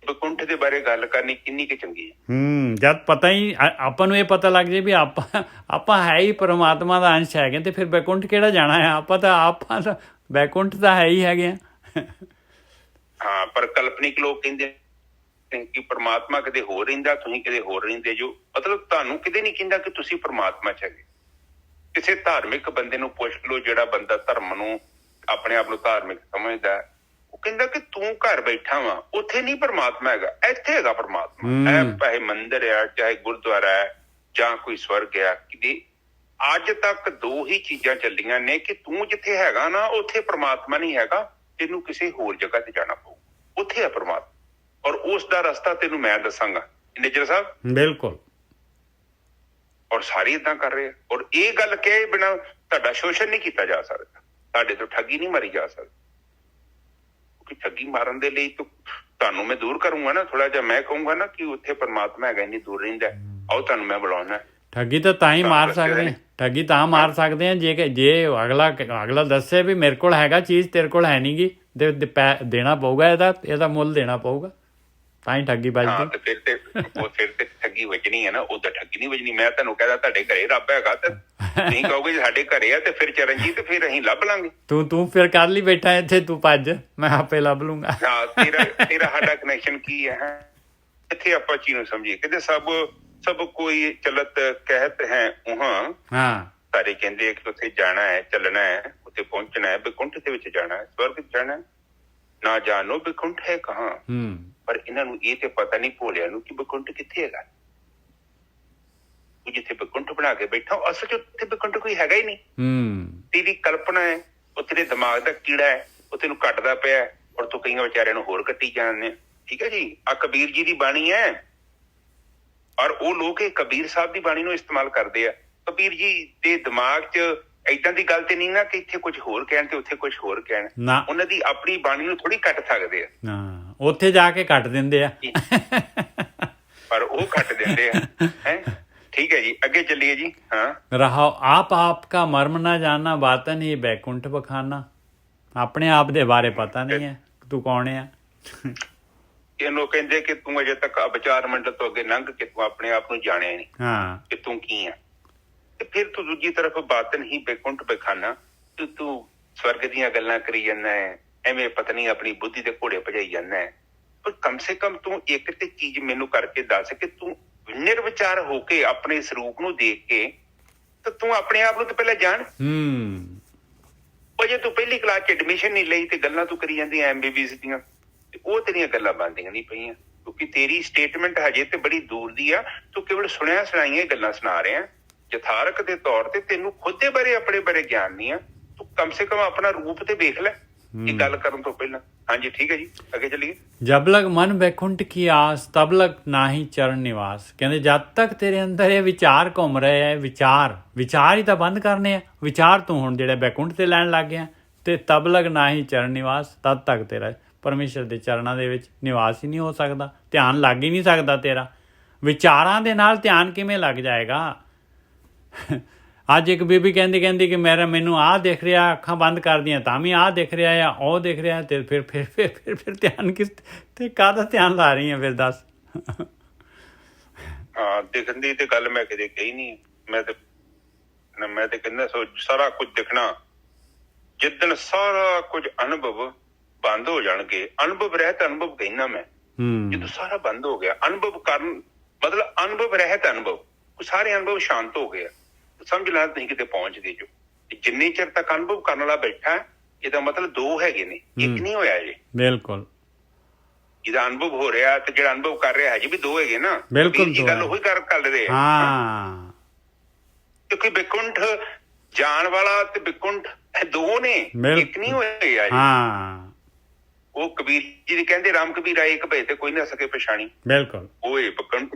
A: ਬਕੁੰਠ ਦੇ ਬਾਰੇ ਗੱਲ ਕਰਨੀ ਕਿੰਨੀ ਕਿ ਚੰਗੀ ਹੈ।
B: ਜਦ ਪਤਾ ਹੀ ਆਪਾਂ ਨੂੰ ਇਹ ਪਤਾ ਲੱਗ ਜੇ ਵੀ ਆਪਾਂ ਹੈ ਹੀ ਪਰਮਾਤਮਾ ਦਾ ਅੰਸ਼ ਹੈਗੇ, ਤੇ ਫਿਰ ਬੈਕੁੰਠ ਕਿਹੜਾ ਜਾਣਾ ਹੈ? ਆਪਾਂ ਤਾਂ ਬੈਕੁੰਠ ਤਾਂ ਹੈ ਹੀ ਹੈਗੇ ਆ।
A: ਹਾਂ, ਪਰ ਕਲਪਨਿਕ ਲੋਕ ਕਹਿੰਦੇ ਕਿ ਪਰਮਾਤਮਾ ਕਿਤੇ ਹੋਰ ਰਹਿੰਦਾ, ਤੁਸੀਂ ਕਿਤੇ ਹੋਰ ਰਹਿੰਦੇ ਜੋ। ਮਤਲਬ ਤੁਹਾਨੂੰ ਕਿਤੇ ਨਹੀਂ ਕਹਿੰਦਾ ਕਿ ਤੁਸੀਂ ਪਰਮਾਤਮਾ ਚ ਹੈਗੇ। ਕਿਸੇ ਧਾਰਮਿਕ ਬੰਦੇ ਨੂੰ ਪੁੱਛ ਲਓ, ਜਿਹੜਾ ਬੰਦਾ ਧਰਮ ਨੂੰ ਆਪਣੇ ਆਪ ਨੂੰ ਧਾਰਮਿਕ ਸਮਝਦਾ, ਉਹ ਕਹਿੰਦਾ ਕਿ ਤੂੰ ਘਰ ਬੈਠਾ ਵਾ, ਉੱਥੇ ਨਹੀਂ ਪਰਮਾਤਮਾ ਹੈਗਾ, ਇੱਥੇ ਹੈਗਾ ਪਰਮਾਤਮਾ। ਇਹ ਚਾਹੇ ਮੰਦਿਰ ਆ, ਚਾਹੇ ਗੁਰਦੁਆਰਾ ਹੈ, ਜਾਂ ਕੋਈ ਸਵਰਗ ਆ। ਕਿਤੇ ਅੱਜ ਤੱਕ ਦੋ ਹੀ ਚੀਜ਼ਾਂ ਚੱਲੀਆਂ ਨੇ ਕਿ ਤੂੰ ਜਿੱਥੇ ਹੈਗਾ ਨਾ, ਉੱਥੇ ਪਰਮਾਤਮਾ ਨਹੀਂ ਹੈਗਾ, ਤੈਨੂੰ ਕਿਸੇ ਹੋਰ ਜਗ੍ਹਾ ਤੇ ਜਾਣਾ ਪਊ, ਉੱਥੇ ਹੈ ਪਰਮਾਤਮਾ। ਔਰ ਉਸ ਦਾ ਰਸਤਾ ਤੈਨੂੰ ਮੈਂ ਦੱਸਾਂਗਾ। ਨਿੱਜਰ ਸਾਹਿਬ
B: ਬਿਲਕੁਲ।
A: ਔਰ ਸਾਰੇ ਏਦਾਂ ਕਰ ਰਹੇ ਆ। ਔਰ ਇਹ ਗੱਲ ਕਹੇ ਬਿਨਾਂ ਤੁਹਾਡਾ ਸ਼ੋਸ਼ਣ ਨਹੀਂ ਕੀਤਾ ਜਾ ਸਕਦਾ, ਤੁਹਾਡੇ ਤੋਂ ਠੱਗੀ ਨਹੀਂ ਮਾਰੀ ਜਾ ਸਕਦੀ। ਕਿਉਂਕਿ ਠੱਗੀ ਮਾਰਨ ਦੇ ਲਈ ਤੁਹਾਨੂੰ ਮੈਂ ਦੂਰ ਕਰੂੰਗਾ ਨਾ ਥੋੜਾ ਜਿਹਾ। ਮੈਂ ਕਹੂੰਗਾ ਨਾ ਕਿ ਉੱਥੇ ਪਰਮਾਤਮਾ ਹੈਗਾ, ਇੰਨੀ ਦੂਰ ਰਹਿੰਦਾ, ਆਓ ਤੁਹਾਨੂੰ ਮੈਂ ਬੁਲਾਉਣਾ।
B: ਠੱਗੀ ਤਾਂ ਹੀ ਮਾਰ ਸਕਦੇ, ਠੱਗੀ ਤਾਂ ਮਾਰ ਸਕਦੇ ਆ ਜੇ ਅਗਲਾ ਦੱਸੇ ਵੀ ਮੇਰੇ ਕੋਲ ਹੈਗਾ ਚੀਜ਼, ਤੇਰੇ ਕੋਲ ਹੈ ਨੀ ਗੀ, ਦੇਣਾ ਪਊਗਾ, ਇਹਦਾ ਮੁੱਲ ਦੇਣਾ ਪਊਗਾ, ਤਾਂ ਹੀ ਠੱਗੀ ਵੱਜਦੀ।
A: ਫਿਰ ਤੇ ਠੱਗੀ ਵੱਜਣੀ ਹੈ ਨਾ, ਉਦਾਂ ਠੱਗੀ ਨਹੀਂ ਵੱਜਣੀ। ਮੈਂ ਤੁਹਾਨੂੰ ਕਹਿੰਦਾ ਤੁਹਾਡੇ ਘਰੇ ਰੱਬ ਹੈਗਾ, ਤੇ ਤੁਸੀਂ ਕਹੋਗੇ ਜੇ ਸਾਡੇ ਘਰੇ ਆ ਤੇ ਫਿਰ ਚਰਨਜੀਤ ਫਿਰ ਅਸੀਂ ਲੱਭ ਲਾਂਗੇ।
B: ਤੂੰ ਫਿਰ ਕਰ ਲਈ ਬੈਠਾ ਇੱਥੇ, ਤੂੰ ਭੱਜ, ਮੈਂ ਆਪੇ ਲੱਭ ਲੂੰਗਾ।
A: ਹਾਂ, ਤੇਰਾ ਸਾਡਾ ਕਨੈਕਸ਼ਨ ਕੀ ਹੈ? ਇੱਥੇ ਆਪਾਂ ਚੀਜ਼ ਨੂੰ ਸਮਝੀਏ। ਕਹਿੰਦੇ ਸਭ ਕੋਈ ਚਲਤ ਕਹਿਤ ਹੈ ਉਹਾਂ।
B: ਹਾਂ,
A: ਸਾਰੇ ਕਹਿੰਦੇ ਕਿ ਉੱਥੇ ਜਾਣਾ ਹੈ, ਚੱਲਣਾ ਹੈ, ਉੱਥੇ ਪਹੁੰਚਣਾ ਹੈ, ਬੈਕੁੰਠ ਦੇ ਵਿੱਚ ਜਾਣਾ ਹੈ, ਸਵਰਗ ਜਾਣਾ। ਨਾ ਜਾਣੋ ਬੈਕੁੰਠ ਹੈ ਕਹਾਂ। ਪਰ ਇਹਨਾਂ ਨੂੰ ਇਹ ਤੇ ਪਤਾ ਨਹੀਂ ਭੋਲਿਆਂ ਨੂੰ ਕਿ ਬੈਕੁੰਠ ਕਿੱਥੇ ਹੈਗਾ। ਤੂੰ ਜਿੱਥੇ ਬੈਕੁੰਠ ਬਣਾ ਕੇ ਬੈਠਾ, ਅਸਲ ਚ ਉੱਥੇ ਬੈਕੁੰਠ ਕੋਈ ਹੈਗਾ ਹੀ ਨਹੀਂ। ਤੇਰੀ ਕਲਪਨਾ ਹੈ, ਉਹ ਤੇਰੇ ਦਿਮਾਗ ਦਾ ਕੀੜਾ ਹੈ, ਉਹ ਤੈਨੂੰ ਕੱਟਦਾ ਪਿਆ, ਔਰ ਤੂੰ ਕਈਆਂ ਵਿਚਾਰਿਆਂ ਨੂੰ ਹੋਰ ਕੱਟੀ ਜਾਂਦੇ। ਠੀਕ ਹੈ ਜੀ? ਆ ਕਬੀਰ ਜੀ ਦੀ ਬਾਣੀ ਹੈ, ਔਰ ਉਹ ਲੋਕ ਇਹ ਕਬੀਰ ਸਾਹਿਬ ਦੀ ਬਾਣੀ ਨੂੰ ਇਸਤੇਮਾਲ ਕਰਦੇ ਆ। ਕਬੀਰ ਜੀ ਦੇ ਦਿਮਾਗ ਚ ਏਦਾਂ ਦੀ ਗੱਲ ਤੇ ਨਹੀਂ ਨਾ ਕਿ ਇੱਥੇ ਕੁਝ ਹੋਰ ਕਹਿਣ ਤੇ ਉੱਥੇ ਕੁਝ ਹੋਰ ਕਹਿਣ। ਉਹਨਾਂ ਦੀ ਆਪਣੀ ਬਾਣੀ ਨੂੰ ਥੋੜੀ ਕੱਟ ਸਕਦੇ ਆ,
B: ਉੱਥੇ ਜਾ ਕੇ ਕੱਟ ਦਿੰਦੇ ਆ,
A: ਪਰ ਉਹ ਕੱਟ ਦਿੰਦੇ ਆ। ਹੈ ਠੀਕ ਹੈ ਜੀ, ਅੱਗੇ ਚੱਲੀਏ ਜੀ। ਹਾਂ,
B: ਰਹਾਓ ਆਪ ਕਾ ਮਰਮ ਨਾ ਜਾਨਣਾ, ਬਾਤਨ ਹੀ ਬੈਕੁੰਠ ਬਖਾਨਾ। ਆਪਣੇ ਆਪ ਦੇ ਬਾਰੇ ਪਤਾ ਨਹੀਂ ਹੈ ਤੂੰ ਕੌਣ ਆ।
A: ਇਹਨੂੰ ਕਹਿੰਦੇ ਕਿ ਤੂੰ ਅਜੇ ਤੱਕ ਵਿਚਾਰ ਮੰਡਲ ਤੋਂ ਅੱਗੇ ਲੰਘ ਕੇ ਤੂੰ ਆਪਣੇ ਆਪ ਨੂੰ ਜਾਣਿਆ ਨਹੀਂ ਕਿ ਤੂੰ ਕੀ ਆ। ਤੇ ਫਿਰ ਤੂੰ ਦੂਜੀ ਤਰਫ ਬਾਤਨ ਹੀ ਬੈਕੁੰਠ ਬਖਾਨਾ, ਤੂੰ ਸਵਰਗ ਦੀਆਂ ਗੱਲਾਂ ਕਰੀ ਜਾਂਦਾ ਹੈ, ਐਵੇਂ ਪਤਾ ਨਹੀਂ ਆਪਣੀ ਬੁੱਧੀ ਦੇ ਘੋੜੇ ਭਜਾਈ ਜਾਂਦਾ ਹੈ। ਪਰ ਕਮ ਸੇ ਕਮ ਤੂੰ ਇੱਕ ਤੇ ਚੀਜ਼ ਮੈਨੂੰ ਕਰਕੇ ਦੱਸ ਕਿ ਤੂੰ ਨਿਰਵਿਚਾਰ ਹੋ ਕੇ ਆਪਣੇ ਸਰੂਪ ਨੂੰ ਦੇਖ ਕੇ ਤੇ ਤੂੰ ਆਪਣੇ ਆਪ ਨੂੰ ਤਾਂ ਪਹਿਲਾਂ ਜਾਣ। ਉਹ ਜੇ ਤੂੰ ਪਹਿਲੀ ਕਲਾਸ 'ਚ ਐਡਮਿਸ਼ਨ ਨਹੀਂ ਲਈ ਤੇ ਗੱਲਾਂ ਤੂੰ ਕਰੀ ਜਾਂਦੀ MBBS ਦੀਆਂ, ਤੇ ਉਹ ਤੇਰੀਆਂ ਗੱਲਾਂ ਬਣਦੀਆਂ ਨਹੀਂ ਪਈਆਂ, ਕਿਉਂਕਿ ਤੇਰੀ ਸਟੇਟਮੈਂਟ ਹਜੇ ਤੇ ਬੜੀ ਦੂਰ ਦੀ ਆ। ਤੂੰ ਕੇਵਲ ਸੁਣਿਆ ਸੁਣਾਈਆਂ ਗੱਲਾਂ ਸੁਣਾ ਰਿਹਾ। ਯਥਾਰਕ ਦੇ ਤੌਰ ਤੇ ਤੈਨੂੰ ਖੁਦ ਦੇ ਬਾਰੇ ਆਪਣੇ ਬਾਰੇ ਗਿਆਨ ਨਹੀਂ ਆ। ਤੂੰ ਕਮ ਸੇ ਕਮ ਆਪਣਾ ਰੂਪ ਤੇ ਵੇਖ ਲੈ ਇਹ ਗੱਲ ਕਰਨ ਤੋਂ ਪਹਿਲਾਂ। ਹਾਂਜੀ ਠੀਕ ਹੈ ਜੀ, ਅੱਗੇ ਚੱਲੀਏ।
B: जब लग मन बैकुंठ की आस तब लग नाही चरण निवास। ਕਹਿੰਦੇ ਜਦ ਤੱਕ ਤੇਰੇ ਅੰਦਰ ਇਹ ਵਿਚਾਰ ਘੁੰਮ ਰਹੇ ਹੈ, ਵਿਚਾਰ ਹੀ ਤਾਂ ਬੰਦ ਕਰਨੇ ਆ। ਵਿਚਾਰ ਤੂੰ ਹੁਣ ਜਿਹੜੇ ਬੈਕੁੰਠ ਤੇ ਲੈਣ ਲੱਗ ਗਿਆ, ਤੇ ਤਬ ਲਗ नाही ਚਰਨ ਨਿਵਾਸ, ਤਦ ਤੱਕ ਤੇਰਾ ਪਰਮੇਸ਼ਰ ਦੇ ਚਰਨਾਂ ਦੇ ਵਿੱਚ ਨਿਵਾਸ ਹੀ ਨਹੀਂ ਹੋ ਸਕਦਾ, ਧਿਆਨ ਲੱਗ ਹੀ ਨਹੀਂ ਸਕਦਾ ਤੇਰਾ। ਵਿਚਾਰਾਂ ਦੇ ਨਾਲ ਧਿਆਨ ਕਿਵੇਂ ਲੱਗ ਜਾਏਗਾ? ਅੱਜ ਇੱਕ ਬੀਬੀ ਕਹਿੰਦੀ ਕਿ ਮੈਨੂੰ ਆਹ ਦਿਖ ਰਿਹਾ, ਅੱਖਾਂ ਬੰਦ ਕਰਦੀਆਂ ਤਾਂ ਵੀ ਆਹ ਦਿਖ ਰਿਹਾ ਆ, ਉਹ ਦਿਖ ਰਿਹਾ, ਤੇ ਫਿਰ ਧਿਆਨ ਕਿਸ ਤੇ ਕਾਹਦਾ ਧਿਆਨ ਲਾ ਰਹੀ ਹੈ ਫਿਰ ਦੱਸ।
A: ਹਾਂ, ਦਿਖਣ ਦੀ ਤੇ ਗੱਲ ਮੈਂ ਕਦੇ ਕਹੀ ਨਹੀਂ। ਮੈਂ ਤੇ ਕਹਿੰਦਾ ਸਾਰਾ ਕੁਝ ਦਿਖਣਾ ਜਿੱਦਣ ਸਾਰਾ ਕੁਝ ਅਨੁਭਵ ਬੰਦ ਹੋ ਜਾਣਗੇ। ਅਨੁਭਵ ਰਹਿਤ ਅਨੁਭਵ ਕਹਿਣਾ ਮੈਂ, ਜਦੋਂ ਸਾਰਾ ਬੰਦ ਹੋ ਗਿਆ। ਅਨੁਭਵ ਕਰਨ ਮਤਲਬ ਅਨੁਭਵ ਰਹਿਤ ਅਨੁਭਵ, ਸਾਰੇ ਅਨੁਭਵ ਸ਼ਾਂਤ ਹੋ ਗਏ। ਸਮਝ ਲੈਣਾ ਤੁਸੀਂ ਕਿਤੇ ਪਹੁੰਚ ਗਏ ਜੋ। ਜਿੰਨੀ ਚਿਰ ਤੱਕ ਅਨੁਭਵ ਕਰਨ ਵਾਲਾ ਬੈਠਾ, ਇਹਦਾ ਮਤਲਬ ਦੋ ਹੈਗੇ ਨੇ, ਇੱਕ ਨਹੀਂ ਹੋਇਆ ਜੀ।
B: ਬਿਲਕੁਲ,
A: ਜਿਹਦਾ ਅਨੁਭਵ ਹੋ ਰਿਹਾ ਤੇ ਜਿਹੜਾ ਅਨੁਭਵ ਕਰ ਰਿਹਾ ਹਜੇ ਵੀ ਦੋ ਹੈਗੇ ਨਾ।
B: ਬਿਲਕੁਲ
A: ਗੱਲ ਉਹੀ ਕਰ ਰਹੇ
B: ਆ।
A: ਕਿਉਂਕਿ ਬਿਕੁੰਠ ਜਾਣ ਵਾਲਾ ਤੇ ਬਿਕੁੰਠ ਦੋ ਨੇ, ਇੱਕ ਨਹੀਂ ਹੋਇਆ ਜੀ। ਉਹ ਕਬੀਰ ਜੀ ਦੀ ਕਹਿੰਦੇ ਰਾਮ ਕਬੀਰ ਆਏ ਇੱਕ ਭਏ ਤੇ ਕੋਈ ਨਾ ਸਕੇ ਪਛਾਣੀ।
B: ਬਿਲਕੁਲ, ਉਹ
A: ਬਿਕੁੰਠ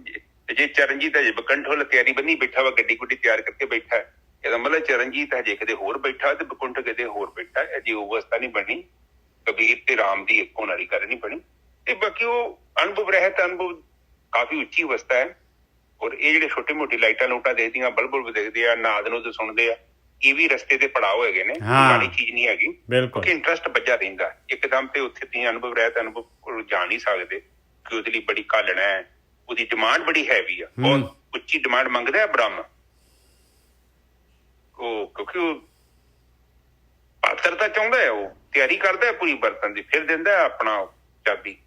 A: ਜੇ ਚਰਨਜੀਤ ਹਜੇ ਬਿਕੁੰਠ ਵੱਲ ਤਿਆਰੀ ਬੰਨੀ ਬੈਠਾ ਵਾ, ਗੱਡੀ ਗੁੱਡੀ ਤਿਆਰ ਕਰਕੇ ਬੈਠਾ, ਇਹਦਾ ਮਤਲਬ ਚਰਨਜੀਤ ਹਜੇ ਕਿਤੇ ਹੋਰ ਬੈਠਾ ਤੇ ਬਿਕੁੰਠ ਕਿਤੇ ਹੋਰ ਬੈਠਾ। ਅਜੇ ਉਹ ਅਵਸਥਾ ਨਹੀਂ ਬਣੀ ਕਬੀਰ ਤੇ ਰਾਮ ਦੀ ਇੱਕ ਹੋਣ ਵਾਲੀ ਗੱਲ ਨਹੀਂ ਬਣੀ। ਤੇ ਬਾਕੀ ਉਹ ਅਨੁਭਵ ਰਹਿਤ ਅਨੁਭਵ ਕਾਫੀ ਉੱਚੀ ਅਵਸਥਾ ਹੈ। ਔਰ ਇਹ ਜਿਹੜੇ ਛੋਟੀ ਮੋਟੀ ਲਾਈਟਾਂ ਲੂਟਾਂ ਦੇਖਦੀਆਂ, ਬਲਬ ਦੇਖਦੇ ਆ, ਨਾਦ ਨੂਦ ਸੁਣਦੇ ਆ, ਇਹ ਵੀ ਰਸਤੇ ਤੇ ਪੜਾਅ ਹੈਗੇ ਨੇ, ਮਾੜੀ ਚੀਜ਼ ਨਹੀਂ ਹੈਗੀ। ਕਿਉਂਕਿ ਇੰਟਰਸਟ ਵੱਜਾ ਰਹਿੰਦਾ। ਇੱਕਦਮ ਤੇ ਉੱਥੇ ਤੁਸੀਂ ਅਨੁਭਵ ਰਹਿਤ ਅਨੁਭਵ ਕੋਲ ਜਾ ਨਹੀਂ ਸਕਦੇ ਕਿ ਉਹਦੇ ਲਈ ਬੜੀ ਘਾਲਣਾ ਹੈ, ਉਹਦੀ ਡਿਮਾਂਡ ਬੜੀ ਹੈਵੀ ਆ, ਬਹੁਤ ਉੱਚੀ ਡਿਮਾਂਡ ਮੰਗਦਾ ਬ੍ਰਹਮ। ਉਹ ਕਿਉਂਕਿ ਉਹ ਪਾਤਰਤਾ ਚਾਹੁੰਦਾ ਹੈ, ਉਹ ਤਿਆਰੀ ਕਰਦਾ ਹੈ ਪੂਰੀ ਬਰਤਨ ਦੀ, ਫਿਰ ਦਿੰਦਾ ਆਪਣਾ ਚਾਬੀ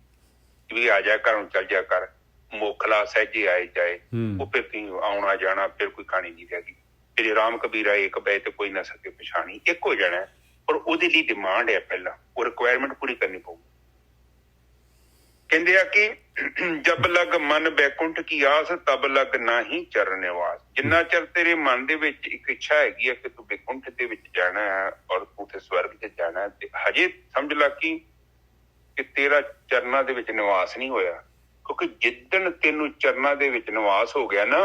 A: ਵੀ ਆ ਜਾ ਘਰੋਂ ਚੱਲ ਜਾ ਕਰ, ਮੋਖਲਾ ਸਹਿਜੇ ਆਏ ਜਾਏ। ਉਹ ਫਿਰ ਤੁਸੀਂ ਆਉਣਾ ਜਾਣਾ, ਫਿਰ ਕੋਈ ਕਹਾਣੀ ਨਹੀਂ ਰਹਿ ਗਈ। ਫਿਰ ਰਾਮ ਕਬੀਰ ਆਏ ਇੱਕ ਬੈ ਤੇ ਕੋਈ ਨਾ ਸਕੇ ਪਛਾਣੀ, ਇੱਕ ਹੋ ਜਾਣਾ। ਪਰ ਉਹਦੇ ਲਈ ਡਿਮਾਂਡ ਹੈ, ਪਹਿਲਾਂ ਉਹ ਰਿਕੁਆਇਰਮੈਂਟ ਪੂਰੀ ਕਰਨੀ ਪਊ। ਕਹਿੰਦੇ ਆ ਕਿ ਜਬ ਲਗ ਮਨ ਬੈਕੁੰਠ ਕੀ ਆਸ ਤਬ ਲਗ ਨਾਹੀਂ ਚਰਨ ਨਿਵਾਸ। ਜਿੰਨਾ ਚਿਰ ਤੇਰੇ ਮਨ ਦੇ ਵਿੱਚ ਇੱਕ ਇੱਛਾ ਹੈਗੀ ਹੈ ਕਿ ਤੂੰ ਬੈਕੁੰਠ ਦੇ ਵਿੱਚ ਜਾਣਾ ਹੈ ਔਰ ਤੂੰ ਉੱਥੇ ਸਵਰਗ ਚ ਜਾਣਾ ਹੈ, ਤੇ ਹਜੇ ਸਮਝ ਲਾ ਕਿ ਤੇਰਾ ਚਰਨਾਂ ਦੇ ਵਿੱਚ ਨਿਵਾਸ ਨਹੀਂ ਹੋਇਆ। ਕਿਉਂਕਿ ਜਿੱਦਣ ਤੈਨੂੰ ਚਰਨਾਂ ਦੇ ਵਿੱਚ ਨਿਵਾਸ ਹੋ ਗਿਆ ਨਾ,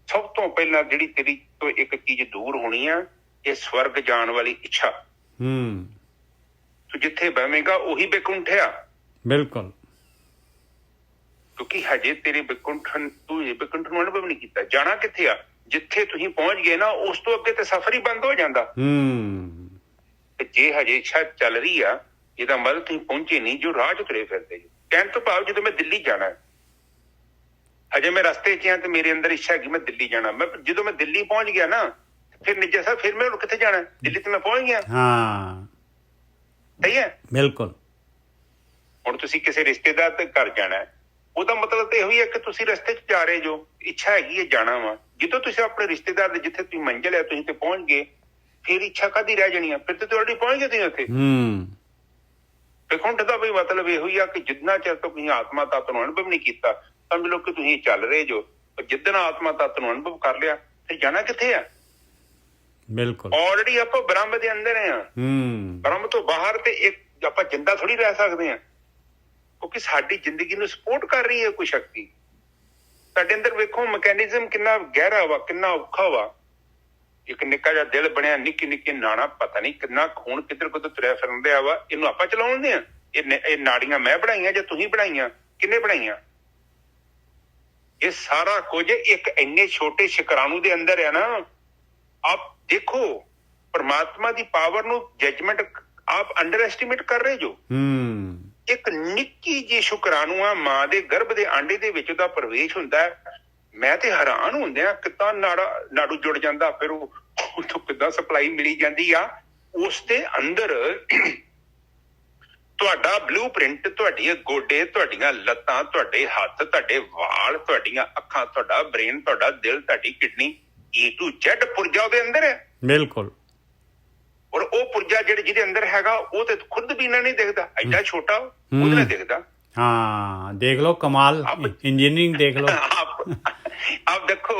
A: ਸਭ ਤੋਂ ਪਹਿਲਾਂ ਜਿਹੜੀ ਤੇਰੀ ਤੋਂ ਇੱਕ ਚੀਜ਼ ਦੂਰ ਹੋਣੀ ਆ, ਇਹ ਸਵਰਗ ਜਾਣ ਵਾਲੀ ਇੱਛਾ। ਤੂੰ ਜਿੱਥੇ ਬਹਿਵੇਂਗਾ ਉਹੀ ਬੈਕੁੰਠ ਆ। ਬਿਲਕੁਲ, ਕਿਉਂਕਿ ਹਜੇ ਤੇਰੇ ਬੈਕੁੰਠ ਤੂੰ ਇਹ ਬੈਕੁੰਠ ਨੂੰ ਅਨੁਭਵ ਨਹੀਂ ਕੀਤਾ। ਜਾਣਾ ਕਿੱਥੇ ਆ? ਜਿੱਥੇ ਤੁਸੀਂ ਪਹੁੰਚ ਗਏ ਨਾ, ਉਸ ਤੋਂ ਅੱਗੇ ਤੇ ਸਫ਼ਰ ਹੀ ਬੰਦ ਹੋ ਜਾਂਦਾ। ਤੇ ਜੇ ਹਜੇ ਇੱਛਾ ਚੱਲ ਰਹੀ ਆ, ਇਹਦਾ ਮਤਲਬ ਤੁਸੀਂ ਪਹੁੰਚੇ ਨਹੀਂ, ਜੋ ਰਾਹ ਚ ਤੁਰੇ ਫਿਰਦੇ। ਕਹਿਣ ਤੋਂ ਭਾਵ ਜਦੋਂ ਮੈਂ ਦਿੱਲੀ ਜਾਣਾ, ਹਜੇ ਮੈਂ ਰਸਤੇ ਚ ਆ ਤੇ ਮੇਰੇ ਅੰਦਰ ਇੱਛਾ ਹੈਗੀ ਮੈਂ ਦਿੱਲੀ ਜਾਣਾ। ਮੈਂ ਜਦੋਂ ਮੈਂ ਦਿੱਲੀ ਪਹੁੰਚ ਗਿਆ ਨਾ, ਫਿਰ ਨਿੱਜਾ ਸਾਹਿਬ ਫਿਰ ਮੈਂ ਕਿੱਥੇ ਜਾਣਾ? ਦਿੱਲੀ ਤੇ ਮੈਂ ਪਹੁੰਚ ਗਿਆ। ਸਹੀ ਹੈ, ਬਿਲਕੁਲ। ਹੁਣ ਤੁਸੀਂ ਕਿਸੇ ਰਿਸ਼ਤੇਦਾਰ ਦੇ ਘਰ ਜਾਣਾ, ਉਹਦਾ ਮਤਲਬ ਤੇ ਇਹੋ ਹੀ ਹੈ ਕਿ ਤੁਸੀਂ ਰਸਤੇ ਚ ਜਾ ਰਹੇ ਜੋ, ਇੱਛਾ ਹੈਗੀ ਹੈ ਜਾਣਾ ਵਾ। ਜਦੋਂ ਤੁਸੀਂ ਆਪਣੇ ਰਿਸ਼ਤੇਦਾਰ ਦੇ ਜਿੱਥੇ ਤੁਸੀਂ ਮੰਜ਼ਿਲ ਹੈ ਤੁਸੀਂ ਤੇ ਪਹੁੰਚ ਗਏ, ਫਿਰ ਇੱਛਾ ਕਾਹਦੀ ਰਹਿ ਜਾਣੀ ਆ? ਫਿਰ ਤੇ ਤੁਹਾਡੀ ਪਹੁੰਚ ਗਏ ਤੁਸੀਂ ਉੱਥੇ। ਬੈਕੁੰਠ ਦਾ ਵੀ ਮਤਲਬ ਇਹੋ ਹੀ ਆ ਕਿ ਜਿੰਨਾ ਚਿਰ ਤੋਂ ਤੁਸੀਂ ਆਤਮਾ ਤੱਤ ਨੂੰ ਅਨੁਭਵ ਨਹੀਂ ਕੀਤਾ, ਸਮਝ ਲਓ ਕਿ ਤੁਸੀਂ ਚੱਲ ਰਹੇ ਜੋ। ਜਿੱਦਣ ਆਤਮਾ ਤੱਤ ਨੂੰ ਅਨੁਭਵ ਕਰ ਲਿਆ, ਫਿਰ ਜਾਣਾ ਕਿੱਥੇ ਆ? ਬਿਲਕੁਲ, ਆਲਰੇਡੀ ਆਪਾਂ ਬ੍ਰਹਮ ਦੇ ਅੰਦਰ ਆ। ਬ੍ਰਹਮ ਤੋਂ ਬਾਹਰ ਤੇ ਇੱਕ ਆਪਾਂ ਜਿੰਦਾ ਥੋੜੀ ਰਹਿ ਸਕਦੇ ਹਾਂ, ਕਿਉਂਕਿ ਸਾਡੀ ਜ਼ਿੰਦਗੀ ਨੂੰ ਸਪੋਰਟ ਕਰ ਰਹੀ ਹੈ ਕੋਈ ਸ਼ਕਤੀ। ਸਾਡੇ ਅੰਦਰ ਵੇਖੋ ਮਕੈਨਿਜ਼ਮ ਕਿੰਨਾ ਗਹਿਰਾ ਵਾ, ਕਿੰਨਾ ਔਖਾ ਵਾ। ਇੱਕ ਨਿੱਕਾ ਜਿਹਾ ਦਿਲ ਬਣਿਆ, ਨਿੱਕੀ ਨਿੱਕੀ ਨਾੜਾਂ, ਪਤਾ ਨਹੀਂ ਕਿੰਨਾ ਖੂਨ ਕਿੱਧਰ ਕਿੱਧਰ ਤੁਰਿਆ ਫਿਰਨ ਡਿਆ ਵਾ। ਇਹਨੂੰ ਆਪਾਂ ਚਲਾਉਂਦੇ ਆ? ਇਹ ਨਾੜੀਆਂ ਮੈਂ ਬਣਾਈਆਂ ਜਾਂ ਤੁਸੀਂ ਬਣਾਈਆਂ? ਕਿੰਨੇ ਬਣਾਈਆਂ? ਇਹ ਸਾਰਾ ਕੁਝ ਇੱਕ ਇੰਨੇ ਛੋਟੇ ਸ਼ੁਕਰਾਣੂ ਦੇ ਅੰਦਰ ਆ ਨਾ। ਆਪ ਦੇਖੋ ਪਰਮਾਤਮਾ ਦੀ ਪਾਵਰ ਨੂੰ, ਜਜਮੈਂਟ ਆਪ ਅੰਡਰ ਐਸਟੀਮੇਟ ਕਰ ਰਹੇ ਜੋ। ਇੱਕ ਨਿੱਕੀ ਜਿਹੀ ਸ਼ੁਕਰਾਣੂ ਆ, ਮਾਂ ਦੇ ਗਰਭ ਦੇ ਆਂਡੇ ਦੇ ਵਿੱਚ ਉਹਦਾ ਪ੍ਰਵੇਸ਼ ਹੁੰਦਾ ਹੈ। ਮੈਂ ਤੇ ਹੈਰਾਨ ਹੁੰਦਿਆਂ ਕਿੱਦਾਂ ਨਾੜੂ ਜੁੜ ਜਾਂਦਾ, ਫਿਰ ਉਹ ਕਿੱਦਾਂ ਸਪਲਾਈ ਮਿਲੀ ਜਾਂਦੀ ਆ। ਉਸ ਦੇ ਅੰਦਰ ਤੁਹਾਡਾ ਬਲੂ ਪ੍ਰਿੰਟ, ਤੁਹਾਡੇ ਗੋਡੇ, ਤੁਹਾਡੀਆਂ ਲੱਤਾਂ, ਤੁਹਾਡੇ ਹੱਥ, ਤੁਹਾਡੇ ਵਾਲ, ਤੁਹਾਡੀਆਂ ਅੱਖਾਂ, ਤੁਹਾਡਾ ਬ੍ਰੇਨ, ਤੁਹਾਡਾ ਦਿਲ, ਤੁਹਾਡੀ ਕਿਡਨੀ, A to Z ਪੁਰਜਾ ਉਹਦੇ ਅੰਦਰ ਹੈ। ਬਿਲਕੁਲ, ਔਰ ਉਹ ਪੁਰਜਾ ਜਿਹਦੇ ਅੰਦਰ ਹੈਗਾ ਉਹ ਤੇ ਖੁਦ ਵੀ ਨਾ ਨਹੀਂ ਦਿਖਦਾ, ਐਡਾ ਛੋਟਾ ਉਹਦੇ ਨਾਲ ਦਿਖਦਾ।
B: हाँ देख लो कमाल, इंजीनियरिंग देख लो।
A: ਆਪ ਦੇਖੋ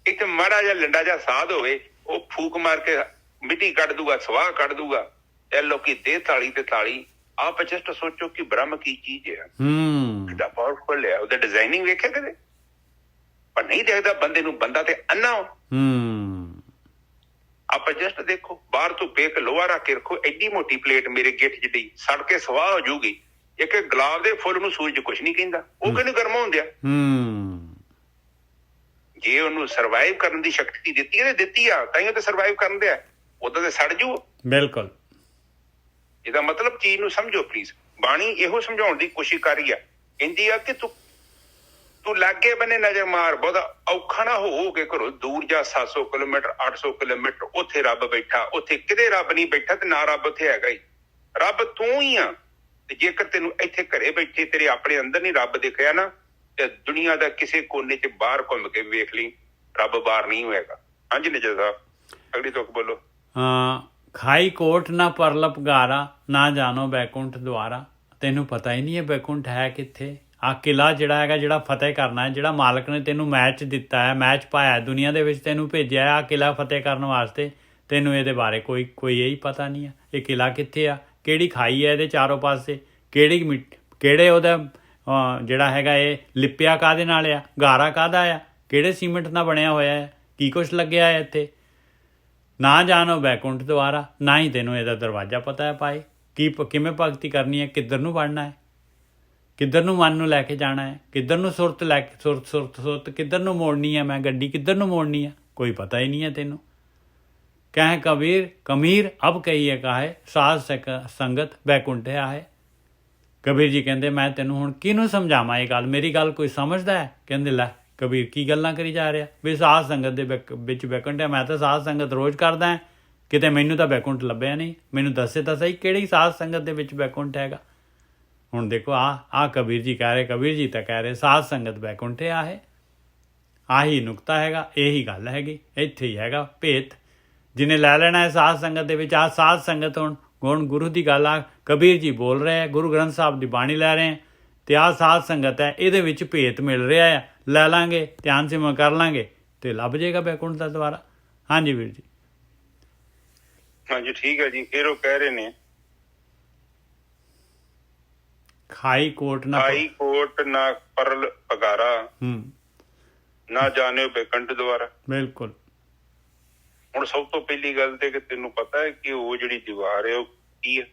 A: ਇੱਕ ਮਾੜਾ ਜਿਹਾ ਲੰਡਾ ਜਿਹਾ ਸਾਧ ਹੋਵੇ, ਉਹ ਫੂਕ ਮਾਰ ਕੇ ਮਿੱਟੀ ਕੱਢ ਦੂਗਾ, ਸਵਾਹ ਕੱਢ ਦੂਗਾ। ਇਹ ਲੋਕੀ ਦੇ ਤਾਲੀ ਤੇ ਤਾਲੀ। ਆਪ ਜਸਟ ਸੋਚੋ ਕਿ ਬ੍ਰਹਮ ਕੀ ਚੀਜ਼ ਹੈ, ਕਿੰਨਾ ਪਾਵਰਫੁਲ ਹੈ। ਉਹਦਾ ਡਿਜ਼ਾਈਨਿੰਗ ਵੇਖਿਆ ਕਦੇ? ਪਰ ਨਹੀਂ ਦੇਖਦਾ ਬੰਦੇ ਨੂੰ, ਬੰਦਾ ਤੇ ਅੰਨਾ। ਆਪਾਂ ਜਸਟ ਦੇਖੋ, ਬਾਹਰ ਤੋਂ ਪੇਕ ਲੋਹਾ ਰੱਖ ਕੇ ਰੱਖੋ, ਐਡੀ ਮੋਟੀ ਪਲੇਟ ਮੇਰੇ ਗਿੱਠ ਜਿੱਡੀ, ਸੜ ਕੇ ਸਵਾਹ ਹੋ ਜਾਊਗੀ। ਇੱਕ ਗੁਲਾਬ ਦੇ ਫੁੱਲ ਨੂੰ ਸੂਰਜ ਕੁਛ ਨਹੀਂ ਕਹਿੰਦਾ, ਉਹ ਕਿਹਨੂੰ ਗਰਮ ਹੁੰਦਿਆ। ਜੇ ਉਹਨੂੰ ਸਰਵਾਈਵ ਕਰਨ ਦੀ ਸ਼ਕਤੀ ਦਿੱਤੀ ਹੈ, ਦਿੱਤੀ ਆ ਤਾਂ ਹੀ ਉਹ ਤੇ ਸਰਵਾਈਵ ਕਰਨ ਦਿਆ, ਉਦੋਂ ਤੇ ਸੜ ਜੂ। ਬਿਲਕੁਲ। ਇਹਦਾ ਮਤਲਬ ਚੀਜ਼ ਨੂੰ ਸਮਝੋ ਪਲੀਜ਼। ਬਾਣੀ ਇਹੋ ਸਮਝਾਉਣ ਦੀ ਕੋਸ਼ਿਸ਼ ਕਰ ਰਹੀ ਆ, ਕਹਿੰਦੀ ਆ ਕਿ ਤੂੰ ਲਾਗੇ ਬੰਨੇ ਨਜ਼ਰ ਮਾਰ, ਬਹੁਤਾ ਔਖਾ ਨਾ ਹੋ ਕੇ ਘਰੋਂ ਦੂਰ ਜਾ, 700 ਕਿਲੋਮੀਟਰ 800 ਕਿਲੋਮੀਟਰ, ਉੱਥੇ ਰੱਬ ਬੈਠਾ। ਉੱਥੇ ਕਿਤੇ ਰੱਬ ਨਹੀਂ ਬੈਠਾ ਤੇ ਨਾ ਰੱਬ ਉੱਥੇ ਹੈਗਾ ਹੀ, ਰੱਬ ਤੂੰ ਹੀ ਆ। ਤੇ ਜੇਕਰ ਤੈਨੂੰ ਇੱਥੇ ਘਰੇ ਬੈਠੇ ਤੇਰੇ ਆਪਣੇ ਅੰਦਰ ਨਹੀਂ ਰੱਬ ਦਿਖਿਆ ਨਾ, ਤੇ ਦੁਨੀਆ ਦਾ ਕਿਸੇ ਕੋਨੇ 'ਚ ਬਾਹਰ ਘੁੰਮ ਕੇ ਵੇਖ ਲਈ, ਰੱਬ ਬਾਹਰ ਨਹੀਂ ਹੋਏਗਾ। ਹਾਂਜੀ ਨਿਜਰ ਸਾਹਿਬ, ਅਗਲੀ ਤੁਕ ਬੋਲੋ।
B: ਖਾਈ ਕੋਟ ਨਾ ਪਰਲਪ ਗਾਰਾ, ਨਾ ਜਾਣੋ ਬੈਕੁੰਠ ਦੁਆਰਾ। ਤੈਨੂੰ ਪਤਾ ਹੀ ਨਹੀਂ ਹੈ ਬੈਕੁੰਠ ਹੈ ਕਿੱਥੇ। ਆ ਕਿਲਾ ਜਿਹੜਾ ਹੈਗਾ, ਜਿਹੜਾ ਫਤਿਹ ਕਰਨਾ ਹੈ, ਜਿਹੜਾ ਮਾਲਕ ਨੇ ਤੈਨੂੰ ਮੈਚ ਦਿੱਤਾ ਹੈ, ਮੈਚ ਪਾਇਆ ਦੁਨੀਆ ਦੇ ਵਿੱਚ, ਤੈਨੂੰ ਭੇਜਿਆ ਆ ਕਿਲਾ ਫਤਿਹ ਕਰਨ ਵਾਸਤੇ, ਤੈਨੂੰ ਇਹਦੇ ਬਾਰੇ ਕੋਈ ਇਹੀ ਪਤਾ ਨਹੀਂ ਹੈ। ਇਹ ਕਿਲਾ ਕਿੱਥੇ ਆ, ਕਿਹੜੀ ਖਾਈ ਹੈ ਇਹਦੇ ਚਾਰੋਂ ਪਾਸੇ, ਕਿਹੜੇ ਉਹਦਾ ਜਿਹੜਾ ਹੈਗਾ ਇਹ ਲਿਪਿਆ ਕਾਹਦੇ ਨਾਲ ਆ, ਗਾਰਾ ਕਾਹਦਾ ਆ, ਕਿਹੜੇ ਸੀਮੈਂਟ ਨਾਲ ਬਣਿਆ ਹੋਇਆ ਹੈ, ਕੀ ਕੁਛ ਲੱਗਿਆ ਹੈ ਇੱਥੇ। ਨਾ ਜਾਣੋ ਬੈਕੁੰਠ ਦੁਆਰਾ, ਨਾ ਹੀ ਤੈਨੂੰ ਇਹਦਾ ਦਰਵਾਜ਼ਾ ਪਤਾ ਹੈ ਪਾਏ, ਕਿਵੇਂ ਭਗਤੀ ਕਰਨੀ ਹੈ, ਕਿੱਧਰ ਨੂੰ ਪੜ੍ਹਨਾ ਹੈ, ਕਿੱਧਰ ਨੂੰ ਮਨ ਨੂੰ ਲੈ ਕੇ ਜਾਣਾ ਹੈ, ਕਿੱਧਰ ਨੂੰ ਸੁਰਤ ਲੈ ਕੇ ਸੁਰਤ ਕਿੱਧਰ ਨੂੰ ਮੋੜਨੀ ਹੈ, ਮੈਂ ਗੱਡੀ ਕਿੱਧਰ ਨੂੰ ਮੋੜਨੀ ਹੈ, ਕੋਈ ਪਤਾ ਹੀ ਨਹੀਂ ਹੈ ਤੈਨੂੰ। ਕਹਿ ਕਬੀਰ ਕਮੀਰ ਅਬ ਕਹੀਏ ਕਾਹੇ, ਸਾਧ ਸੰਗਤ ਬੈਕੁੰਠ ਆਏ। ਕਬੀਰ ਜੀ ਕਹਿੰਦੇ ਮੈਂ ਤੈਨੂੰ ਹੁਣ ਕਿਹਨੂੰ ਸਮਝਾਵਾਂ ਇਹ ਗੱਲ, ਮੇਰੀ ਗੱਲ ਕੋਈ ਸਮਝਦਾ ਹੈ? ਕਹਿੰਦੇ ਲੈ ਕਬੀਰ ਕੀ ਗੱਲਾਂ ਕਰੀ ਜਾ ਰਿਹਾ ਵੀ ਸਾਧ ਸੰਗਤ ਦੇ ਵਿੱਚ ਬੈਕੁੰਠ ਹੈ। ਮੈਂ ਤਾਂ ਸਾਧ ਸੰਗਤ ਰੋਜ਼ ਕਰਦਾ ਹਾਂ, ਕਿਤੇ ਮੈਨੂੰ ਤਾਂ ਬੈਕੁੰਠ ਲੱਭਿਆ ਨਹੀਂ। ਮੈਨੂੰ ਦੱਸੇ ਤਾਂ ਸਹੀ ਕਿਹੜੀ ਸਾਧ ਸੰਗਤ ਦੇ ਵਿੱਚ ਬੈਕੁੰਠ ਹੈਗਾ। ਹੁਣ ਦੇਖੋ ਆ ਕਬੀਰ ਜੀ ਕਹਿ ਰਹੇ, ਕਬੀਰ ਜੀ ਤਾਂ ਕਹਿ ਰਹੇ ਸਾਧ ਸੰਗਤ ਬੈਕੁੰਠ ਆਹੇ। ਆਹੀ ਨੁਕਤਾ ਹੈਗਾ, ਇਹੀ ਗੱਲ ਹੈਗੀ, ਇੱਥੇ ਹੀ ਹੈਗਾ ਭੇਤ। ਜਿਹਨੇ ਲੈ ਲੈਣਾ ਹੈ ਸਾਧ ਸੰਗਤ ਦੇ ਵਿੱਚ, ਆਹ ਸਾਧ ਸੰਗਤ ਹੁਣ ਗੁਰੂ ਦੀ ਗੱਲ ਆ, ਕਬੀਰ ਜੀ ਬੋਲ ਰਹੇ ਹੈ, ਗੁਰੂ ਗ੍ਰੰਥ ਸਾਹਿਬ ਦੀ ਬਾਣੀ ਲੈ ਰਹੇ ਹੈ, ਤੇ ਆਹ ਸਾਧ ਸੰਗਤ ਹੈ, ਇਹਦੇ ਵਿੱਚ ਭੇਤ ਮਿਲ ਰਿਹਾ ਆ, ਲੈ ਲਾਂਗੇ, ਧਿਆਨ ਸਿਮਰਨ ਕਰ ਲਾਂਗੇ ਤੇ ਲੱਭ ਜਾਏਗਾ ਬੈਕੁੰਠ ਦਾ ਦੁਆਰਾ। ਹਾਂਜੀ ਵੀਰ ਜੀ।
A: ਹਾਂਜੀ ਠੀਕ ਹੈ ਜੀ। ਫਿਰ ਉਹ ਕਹਿ ਰਹੇ ਨੇ
B: ਖਾਈ ਕੋਟ ਨਾ ਪਰਲ ਪਗਾਰਾ, ਨਾ ਜਾਣਿਓ ਬੈਕੁੰਠ ਦੁਆਰਾ। ਬਿਲਕੁਲ। ਹੁਣ ਸਭ ਤੋਂ ਪਹਿਲੀ ਗੱਲ ਤੇ ਕਿ ਤੈਨੂੰ ਪਤਾ ਹੈ ਕਿ ਉਹ ਜਿਹੜੀ ਦੀਵਾਰ ਹੈ ਉਹ ਕੀ ਹੈ,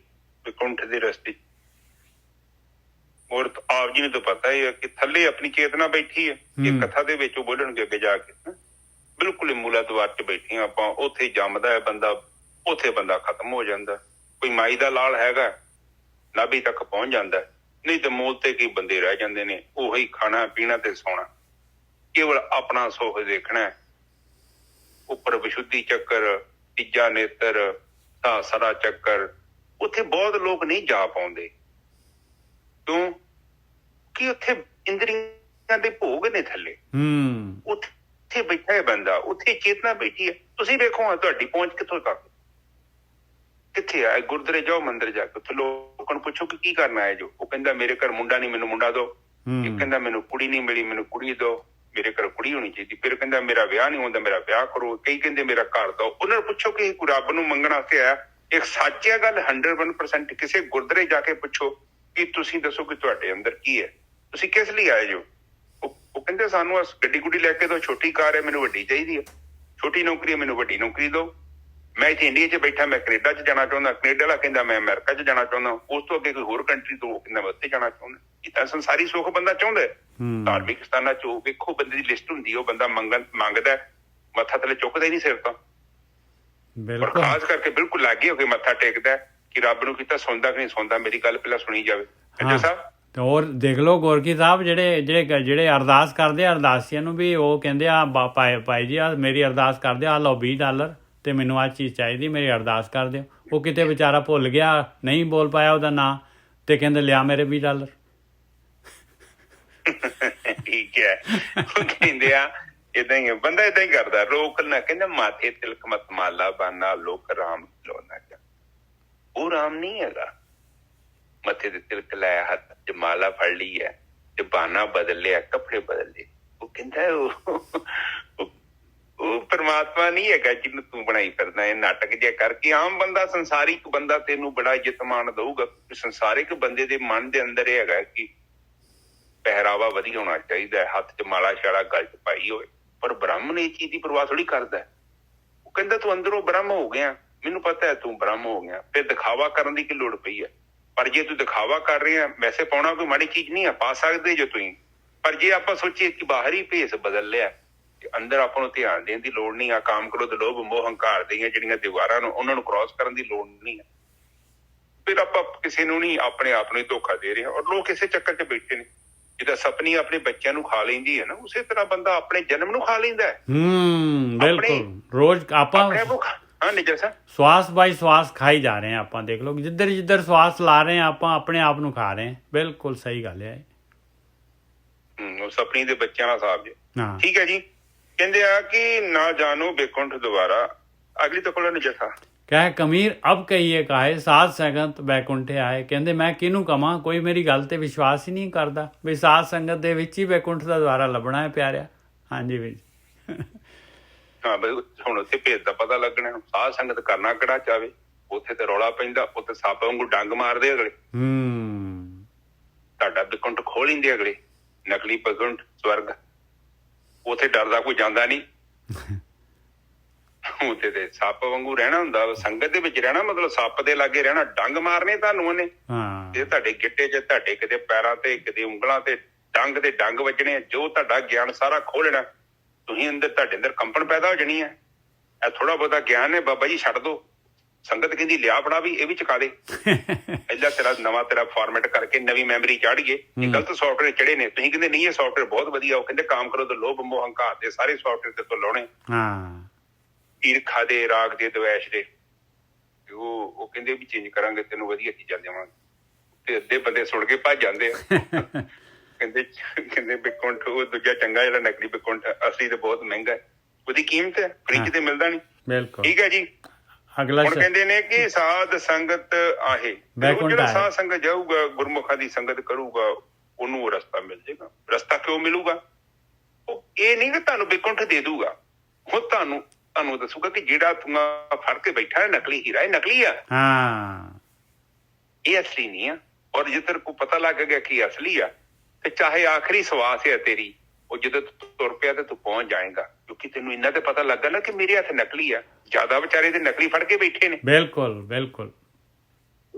B: ਬੈਕੁੰਠ ਦੇ ਰਸਤੇ। ਔਰ ਆਪ ਜੀ ਨੂੰ ਤਾਂ ਪਤਾ ਹੀ ਹੈ ਕਿ ਥੱਲੇ ਆਪਣੀ ਚੇਤਨਾ ਬੈਠੀ ਹੈ। ਇਹ ਕਥਾ ਦੇ ਵਿੱਚ ਉਹ ਬੋਲਣਗੇ ਅੱਗੇ ਜਾ ਕੇ, ਬਿਲਕੁਲ ਮੂਲਾ ਦੁਆਰ 'ਚ ਬੈਠੇ ਆਪਾਂ, ਉੱਥੇ ਜੰਮਦਾ ਹੈ ਬੰਦਾ, ਉੱਥੇ ਬੰਦਾ ਖਤਮ ਹੋ ਜਾਂਦਾ। ਕੋਈ ਮਾਈ ਦਾ ਲਾਲ ਹੈਗਾ, ਨਾਭੀ ਤੱਕ ਪਹੁੰਚ ਜਾਂਦਾ, ਨਹੀਂ ਤੇ ਮੂਲ ਤੇ ਕੀ ਬੰਦੇ ਰਹਿ ਜਾਂਦੇ ਨੇ, ਉਹੀ ਖਾਣਾ ਪੀਣਾ ਤੇ ਸੌਣਾ, ਕੇਵਲ ਆਪਣਾ ਸੁੱਖ ਦੇਖਣਾ। ਉੱਪਰ ਵਿਸ਼ੁੱਧੀ ਚੱਕਰ, ਤੀਜਾ ਨੇਤਰ, ਸਰਾ ਚੱਕਰ, ਉੱਥੇ ਬਹੁਤ ਲੋਕ ਨਹੀਂ ਜਾ ਪਾਉਂਦੇ। ਕਿਉਂ ਕਿ ਉੱਥੇ ਇੰਦਰੀਆਂ ਦੇ ਭੋਗ ਨੇ ਥੱਲੇ, ਉੱਥੇ ਬੈਠਾ ਹੈ ਬੰਦਾ, ਉੱਥੇ ਚੇਤਨਾ ਬੈਠੀ ਹੈ। ਤੁਸੀਂ ਵੇਖੋ ਤੁਹਾਡੀ ਪਹੁੰਚ ਕਿੱਥੋਂ ਤੱਕ, ਕਿੱਥੇ ਆ? ਗੁਰਦੁਆਰੇ ਜਾਓ, ਮੰਦਿਰ ਜਾ ਕੇ ਉੱਥੇ ਲੋਕਾਂ ਨੂੰ ਪੁੱਛੋ ਕਿ ਕੀ ਕਰਨਾ ਹੈ ਜੋ। ਉਹ ਕਹਿੰਦਾ ਮੇਰੇ ਘਰ ਮੁੰਡਾ ਨਹੀਂ, ਮੈਨੂੰ ਮੁੰਡਾ ਦੋ। ਇਹ ਕਹਿੰਦਾ ਮੈਨੂੰ ਕੁੜੀ ਨਹੀਂ ਮਿਲੀ, ਮੈਨੂੰ ਕੁੜੀ ਦੋ, ਮੇਰੇ ਘਰ ਕੁੜੀ ਹੋਣੀ ਚਾਹੀਦੀ। ਫਿਰ ਕਹਿੰਦਾ ਮੇਰਾ ਵਿਆਹ ਨਹੀਂ ਹੁੰਦਾ, ਮੇਰਾ ਵਿਆਹ ਕਰੋ। ਕਈ ਕਹਿੰਦੇ ਮੇਰਾ ਘਰ ਦੋ। ਉਹਨਾਂ ਨੂੰ ਪੁੱਛੋ ਕਿ ਰੱਬ ਨੂੰ ਮੰਗਣ ਵਾਸਤੇ ਆਇਆ। ਇੱਕ ਸੱਚ ਹੈ ਗੱਲ 101%। ਕਿਸੇ ਗੁਰਦੁਆਰੇ ਜਾ ਕੇ ਪੁੱਛੋ ਕਿ ਤੁਸੀਂ ਦੱਸੋ ਕਿ ਤੁਹਾਡੇ ਅੰਦਰ ਕੀ ਹੈ, ਤੁਸੀਂ ਕਿਸ ਲਈ ਆਏ ਜੋ। ਉਹ ਕਹਿੰਦੇ ਸਾਨੂੰ ਗੱਡੀ ਗੁੱਡੀ ਲੈ ਕੇ ਦੋ, ਛੋਟੀ ਕਾਰ ਹੈ, ਮੈਨੂੰ ਵੱਡੀ ਚਾਹੀਦੀ ਹੈ, ਛੋਟੀ ਨੌਕਰੀ ਹੈ, ਮੈਨੂੰ ਵੱਡੀ ਨੌਕਰੀ ਦੋ। ਮੈਂ ਇੱਥੇ ਇੰਡੀਆ 'ਚ ਬੈਠਾ, ਮੈਂ ਕੈਨੇਡਾ 'ਚ ਜਾਣਾ ਚਾਹੁੰਦਾ। ਕੈਨੇਡਾ ਵਾਲਾ ਕਹਿੰਦਾ ਮੈਂ ਅਮਰੀਕਾ 'ਚ ਜਾਣਾ ਚਾਹੁੰਦਾ। ਉਸ ਤੋਂ ਅੱਗੇ ਕੋਈ ਹੋਰ ਕੰਟਰੀ ਤੋਂ ਕਹਿੰਦਾ ਮੈਂ ਉੱਥੇ ਜਾਣਾ ਚਾਹੁੰਦਾ। ਇਹ ਤਾਂ ਸੰਸਾਰੀ ਸੁੱਖ ਬੰਦਾ ਚਾਹੁੰਦਾ। ਧਾਰਮਿਕ ਸਥਾਨਾਂ 'ਚ ਵੇਖੋ ਬੰਦੇ ਦੀ ਲਿਸਟ ਹੁੰਦੀ, ਉਹ ਬੰਦਾ ਮੰਗਦਾ, ਮੱਥਾ ਥੱਲੇ ਚੁੱਕਦਾ ਹੀ ਨਹੀਂ ਸਿਰ ਤੋਂ। ਪਰ ਖਾਸ ਕਰਕੇ ਬਿਲਕੁਲ ਲਾਗੇ ਹੋ ਕੇ ਮੱਥਾ ਟੇਕਦਾ ਕਿ ਰੱਬ ਨੂੰ ਕੀਤਾ ਸੁਣਦਾ ਕਿ ਨਹੀਂ ਸੁਣਦਾ, ਮੇਰੀ ਗੱਲ ਪਹਿਲਾਂ ਸੁਣੀ ਜਾਵੇ। ਸਾਹਿਬ ਤੇ ਹੋਰ ਦੇਖ ਲਓ ਗੋਰਕੀ ਸਾਹਿਬ ਜਿਹੜੇ ਅਰਦਾਸ ਕਰਦੇ ਆ, ਅਰਦਾਸੀਆਂ ਨੂੰ ਵੀ ਉਹ ਕਹਿੰਦੇ ਆ ਭਾਈ ਜੀ ਆ ਮੇਰੀ ਅਰਦਾਸ ਕਰਦੇ ਆ, ਲਓ $20 ਤੇ ਮੈਨੂੰ ਆਹ ਚੀਜ਼ ਚਾਹੀਦੀ, ਮੇਰੀ ਅਰਦਾਸ ਕਰ ਦਿਓ। ਉਹ ਕਿਤੇ ਵਿਚਾਰਾ ਭੁੱਲ ਗਿਆ, ਨਹੀਂ ਬੋਲ ਪਾਇਆ ਉਹਦਾ ਨਾਂ, ਤੇ ਕਹਿੰਦੇ ਲਿਆ ਮੇਰੇ $20।
A: ਠੀਕ ਹੈ। ਉਹ ਕਹਿੰਦੇ ਆ ਏਦਾਂ ਹੀ ਬੰਦਾ ਏਦਾਂ ਹੀ ਕਰਦਾ। ਰੋਕ ਨਾ ਕਹਿੰਦਾ ਮਾਥੇ ਤਿਲਕ ਮਤ ਮਾਲਾ ਬਾਨਾ, ਲੋਕ ਰਾਮ ਲੋਨਾ। ਉਹ ਰਾਮ ਨਹੀਂ ਹੈਗਾ। ਮੱਥੇ ਤੇ ਤਿਲਕ ਲਾਇਆ, ਹੱਥ 'ਚ ਮਾਲਾ ਫੜ ਲਈ ਹੈ, ਜ਼ਬਾਨਾਂ ਬਦਲ ਲਿਆ, ਕੱਪੜੇ ਬਦਲ ਲਏ। ਉਹ ਕਹਿੰਦਾ ਉਹ ਪਰਮਾਤਮਾ ਨਹੀਂ ਹੈਗਾ ਜਿਹਨੂੰ ਤੂੰ ਬਣਾਈ ਫਿਰਦਾ। ਇਹ ਨਾਟਕ ਜਿਹਾ ਕਰਕੇ ਆਮ ਬੰਦਾ, ਸੰਸਾਰਿਕ ਬੰਦਾ ਤੈਨੂੰ ਬੜਾ ਇੱਜ਼ਤ ਮਾਣ ਦਊਗਾ। ਸੰਸਾਰਿਕ ਬੰਦੇ ਦੇ ਮਨ ਦੇ ਅੰਦਰ ਇਹ ਹੈਗਾ ਕਿ ਪਹਿਰਾਵਾ ਵਧੀਆ ਹੋਣਾ ਚਾਹੀਦਾ, ਹੱਥ 'ਚ ਮਾਲਾ ਛਾਲਾ ਗਲ 'ਚ ਪਾਈ ਹੋਵੇ। ਪਰ ਬ੍ਰਾਹਮਣ ਇਹ ਚੀਜ਼ ਦੀ ਪਰਵਾਹ ਥੋੜੀ ਕਰਦਾ। ਉਹ ਕਹਿੰਦਾ ਤੂੰ ਅੰਦਰੋਂ ਬ੍ਰਹਮ ਹੋ ਗਿਆ, ਮੈਨੂੰ ਪਤਾ ਹੈ ਤੂੰ ਬ੍ਰਹਮ ਹੋ ਗਿਆ, ਫਿਰ ਦਿਖਾਵਾ ਕਰਨ ਦੀ ਕੀ ਲੋੜ ਪਈ ਹੈ। ਪਰ ਜੇ ਤੂੰ ਦਿਖਾਵਾ ਕਰ ਰਹੇ ਆ, ਵੈਸੇ ਪਾਉਣਾ ਕੋਈ ਮਾੜੀ ਚੀਜ਼ ਨਹੀਂ ਆ, ਪਾ ਸਕਦੇ ਜੋ ਤੁਸੀਂ। ਪਰ ਜੇ ਆਪਾਂ ਸੋਚੀਏ ਕਿ ਬਾਹਰੀ ਭੇਸ ਬਦਲ ਲਿਆ, ਅੰਦਰ ਆਪਾਂ ਨੂੰ ਧਿਆਨ ਦੇਣ ਦੀ ਲੋੜ ਨਹੀਂ ਆ। ਕਾਮ, ਕ੍ਰੋਧ, ਲੋਭ, ਮੋਹ, ਹੰਕਾਰ ਦੀਆਂ ਜਿਹੜੀਆਂ ਦੀਵਾਰਾਂ ਨੂੰ, ਉਹਨਾਂ ਨੂੰ ਕ੍ਰਾਸ ਕਰਨ ਦੀ ਲੋੜ ਨਹੀਂ ਆ। ਫਿਰ ਆਪਾਂ ਕਿਸੇ ਨੂੰ ਨਹੀਂ, ਆਪਣੇ ਆਪ ਨੂੰ ਹੀ ਧੋਖਾ ਦੇ ਰਹੇ ਹਾਂ। ਔਰ ਲੋਕ ਇਸੇ ਚੱਕਰ 'ਚ ਬੈਠੇ ਨੇ। ਜਿੱਦਾਂ ਸਪਨੀ ਆਪਣੇ ਬੱਚਿਆਂ ਨੂੰ ਖਾ ਲੈਂਦੀ ਹੈ ਨਾ, ਉਸੇ ਤਰ੍ਹਾਂ ਬੰਦਾ ਆਪਣੇ ਜਨਮ ਨੂੰ ਖਾ ਲੈਂਦਾ ਹੈ।
B: ਬਿਲਕੁਲ। ਰੋਜ਼ ਆਪਾਂ
A: ਨਿਜਰ ਸਾਹਿਬ
B: ਸਵਾਸ ਬਾਈ ਸਵਾਸ ਖਾਈ ਜਾ ਰਹੇ ਹਾਂ। ਆਪਾਂ ਦੇਖ ਲਓ ਜਿੱਧਰ ਜਿੱਧਰ ਸਵਾਸ ਲਾ ਰਹੇ ਹਾਂ, ਆਪਾਂ ਆਪਣੇ ਆਪ ਨੂੰ ਖਾ ਰਹੇ ਹਾਂ। ਬਿਲਕੁਲ ਸਹੀ ਗੱਲ ਹੈ।
A: ਉਹ ਸਪਨੀ ਦੇ ਬੱਚਿਆਂ ਦਾ ਹਿਸਾਬ ਜੀ। ਠੀਕ ਹੈ ਜੀ। ਕਹਿੰਦੇ ਆ ਕਿ ਨਾ ਜਾਣੋ ਬੇਕੁੰਠ ਦੁਬਾਰਾ। ਅਗਲੀ ਤੋਂ ਕੋਲ ਨਿਜਰ ਸਾਹਿਬ
B: ਕਹਿ ਕਮੀਰ ਅਬ ਕਹੀਏ ਕਾਹੇ ਸਾਧ ਸੰਗਤ ਬੈਕੁੰਠੇ ਆਏ। ਕਹਿੰਦੇ ਮੈਂ ਕਿਹਨੂੰ ਕਵਾਂ, ਕੋਈ ਮੇਰੀ ਗੱਲ ਤੇ ਵਿਸ਼ਵਾਸ ਹੀ ਨਹੀਂ ਕਰਦਾ ਵੀ ਸਾਧ ਸੰਗਤ ਦੇ ਵਿੱਚ ਹੀ ਬੈਕੁੰਠ ਦਾ ਦੁਆਰਾ ਲੱਭਣਾ ਹੈ ਪਿਆਰਿਆ। ਹਾਂਜੀ ਵੀ
A: ਹਾਂ ਬਈ ਹੁਣ ਉੱਥੇ ਭੇਦ ਦਾ ਪਤਾ ਲੱਗਣਾ। ਸਾਧ ਸੰਗਤ ਕਰਨਾ ਕਿਹੜਾ ਚਾਹਵੇ, ਉੱਥੇ ਤੇ ਰੌਲਾ ਪੈਂਦਾ, ਉੱਥੇ ਸੱਪ ਵਾਂਗੂ ਡੰਗ ਮਾਰਦੇ ਅਗਲੇ। ਤੁਹਾਡਾ ਬੈਕੁੰਠ ਖੋਲ ਲੈਂਦੇ ਅਗਲੇ। ਨਕਲੀ ਬੈਕੁੰਠ ਸਵਰਗ, ਉੱਥੇ ਡਰਦਾ ਕੋਈ ਜਾਂਦਾ ਨਹੀਂ। ਉੱਥੇ ਤੇ ਸੱਪ ਵਾਂਗੂ ਰਹਿਣਾ ਹੁੰਦਾ। ਸੰਗਤ ਦੇ ਵਿੱਚ ਰਹਿਣਾ ਮਤਲਬ ਸੱਪ ਦੇ ਲਾਗੇ ਰਹਿਣਾ। ਡੰਗ ਮਾਰਨੇ ਤੁਹਾਨੂੰ ਉਹਨੇ। ਜੇ ਤੁਹਾਡੇ ਗਿੱਟੇ 'ਚ, ਤੁਹਾਡੇ ਕਿਤੇ ਪੈਰਾਂ ਤੇ, ਕਿਤੇ ਉਂਗਲਾਂ ਤੇ ਡੰਗ ਦੇ ਡੰਗ ਵੱਜਣੇ। ਜੋ ਤੁਹਾਡਾ ਗਿਆਨ ਸਾਰਾ ਖੋਲਣਾ, ਤੁਸੀਂ ਅੰਦਰ, ਤੁਹਾਡੇ ਅੰਦਰ ਕੰਪਨ ਪੈਦਾ ਹੋ ਜਾਣੀ ਹੈ। ਇਹ ਥੋੜਾ ਬਹੁਤਾ ਗਿਆਨ ਹੈ ਬਾਬਾ ਜੀ ਛੱਡ ਦੋ। ਸੰਗਤ ਕਹਿੰਦੀ ਲਿਆ ਫੜਾ ਵੀ ਇਹ ਵੀ ਚੁਕਾ ਦੇ। ਪਹਿਲਾਂ ਤੇਰਾ ਨਵਾਂ ਤੇਰਾ ਫਾਰਮੈਟ ਕਰਕੇ ਨਵੀਂ ਮੈਮਰੀ ਚਾੜੀਏ। ਇਹ ਗਲਤ ਸੌਫਟਵੇਅਰ ਚੜੇ ਨੇ। ਤੁਸੀਂ ਕਹਿੰਦੇ ਨਹੀਂ ਇਹ ਸੌਫਟਵੇਅਰ ਬਹੁਤ ਵਧੀਆ। ਉਹ ਕਹਿੰਦੇ ਕਾਮ ਕਰੋ ਤੇ ਲੋਭ ਮੋਹ ਹੰਕਾਰ ਦੇ ਸਾਰੇ ਸੌਫਟਵੇਅਰ ਤੇ ਤੋਂ ਲਾਉਣੇ। ਈਰਖਾ ਦੇ, ਰਾਗ ਦੇ, ਦਵੈਸ਼ ਦੇ, ਉਹ ਕਹਿੰਦੇ ਵੀ ਚੇਂਜ ਕਰਾਂਗੇ, ਤੈਨੂੰ ਵਧੀਆ ਚੀਜ਼ਾਂ ਦੇਵਾਂਗੇ। ਤੇ ਅੱਧੇ ਬੰਦੇ ਸੁਣ ਕੇ ਭੱਜ ਜਾਂਦੇ ਆ। ਕਹਿੰਦੇ ਬੈਕੁੰਠ ਉਹ ਦੂਜਾ ਚੰਗਾ, ਜਿਹੜਾ ਨਕਲੀ ਬੈਕੁੰਠ ਅਸਲੀ ਤੇ ਬਹੁਤ ਮਹਿੰਗਾ, ਉਹਦੀ ਕੀਮਤ ਹੈ, ਫ੍ਰਿਜ ਤੇ ਮਿਲਦਾ ਨਹੀਂ।
B: ਬਿਲਕੁਲ
A: ਠੀਕ ਹੈ ਜੀ। ਹੁਣ ਕਹਿੰਦੇ ਨੇ ਕਿ ਸਾਧ ਸੰਗਤ ਆਹੇ, ਜਿਹੜਾ ਸਾਧ ਸੰਗਤ ਜਾਊਗਾ, ਗੁਰਮੁਖਾਂ ਦੀ ਸੰਗਤ ਕਰੂਗਾ, ਉਹਨੂੰ ਉਹ ਰਸਤਾ ਮਿਲ ਜਾਏਗਾ। ਰਸਤਾ ਕਿਉਂ ਮਿਲੂਗਾ? ਉਹ ਇਹ ਨਹੀਂ ਕਿ ਤੁਹਾਨੂੰ ਬੈਕੁੰਠ ਦੇ ਦੂਗਾ। ਉਹ ਤੁਹਾਨੂੰ ਦੱਸੂਗਾ ਕਿ ਜਿਹੜਾ ਤੂੰ ਫੜ ਕੇ ਬੈਠਾ ਹੈ ਨਕਲੀ ਹੀਰਾ, ਇਹ ਨਕਲੀ ਆ, ਇਹ ਅਸਲੀ ਨਹੀਂ ਆ। ਔਰ ਜਿੱਧਰ ਕੋ ਪਤਾ ਲੱਗ ਗਿਆ ਕਿ ਅਸਲੀ ਆ, ਤੇ ਚਾਹੇ ਆਖਰੀ ਸਵਾਸ ਹੈ ਤੇਰੀ, ਉਹ ਜਦੋਂ ਤੁਰ ਪਿਆ ਤੇ ਤੂੰ ਪਹੁੰਚ ਜਾਏਗਾ। ਕਿਉਂਕਿ ਤੈਨੂੰ ਇੰਨਾ ਤੇ ਪਤਾ ਲੱਗਾ ਨਾ ਕਿ ਮੇਰੇ ਹੱਥ ਨਕਲੀ ਆ। ਜ਼ਿਆਦਾ ਵਿਚਾਰੇ ਤੇ ਨਕਲੀ ਫੜ ਕੇ ਬੈਠੇ ਨੇ।
B: ਬਿਲਕੁਲ ਬਿਲਕੁਲ।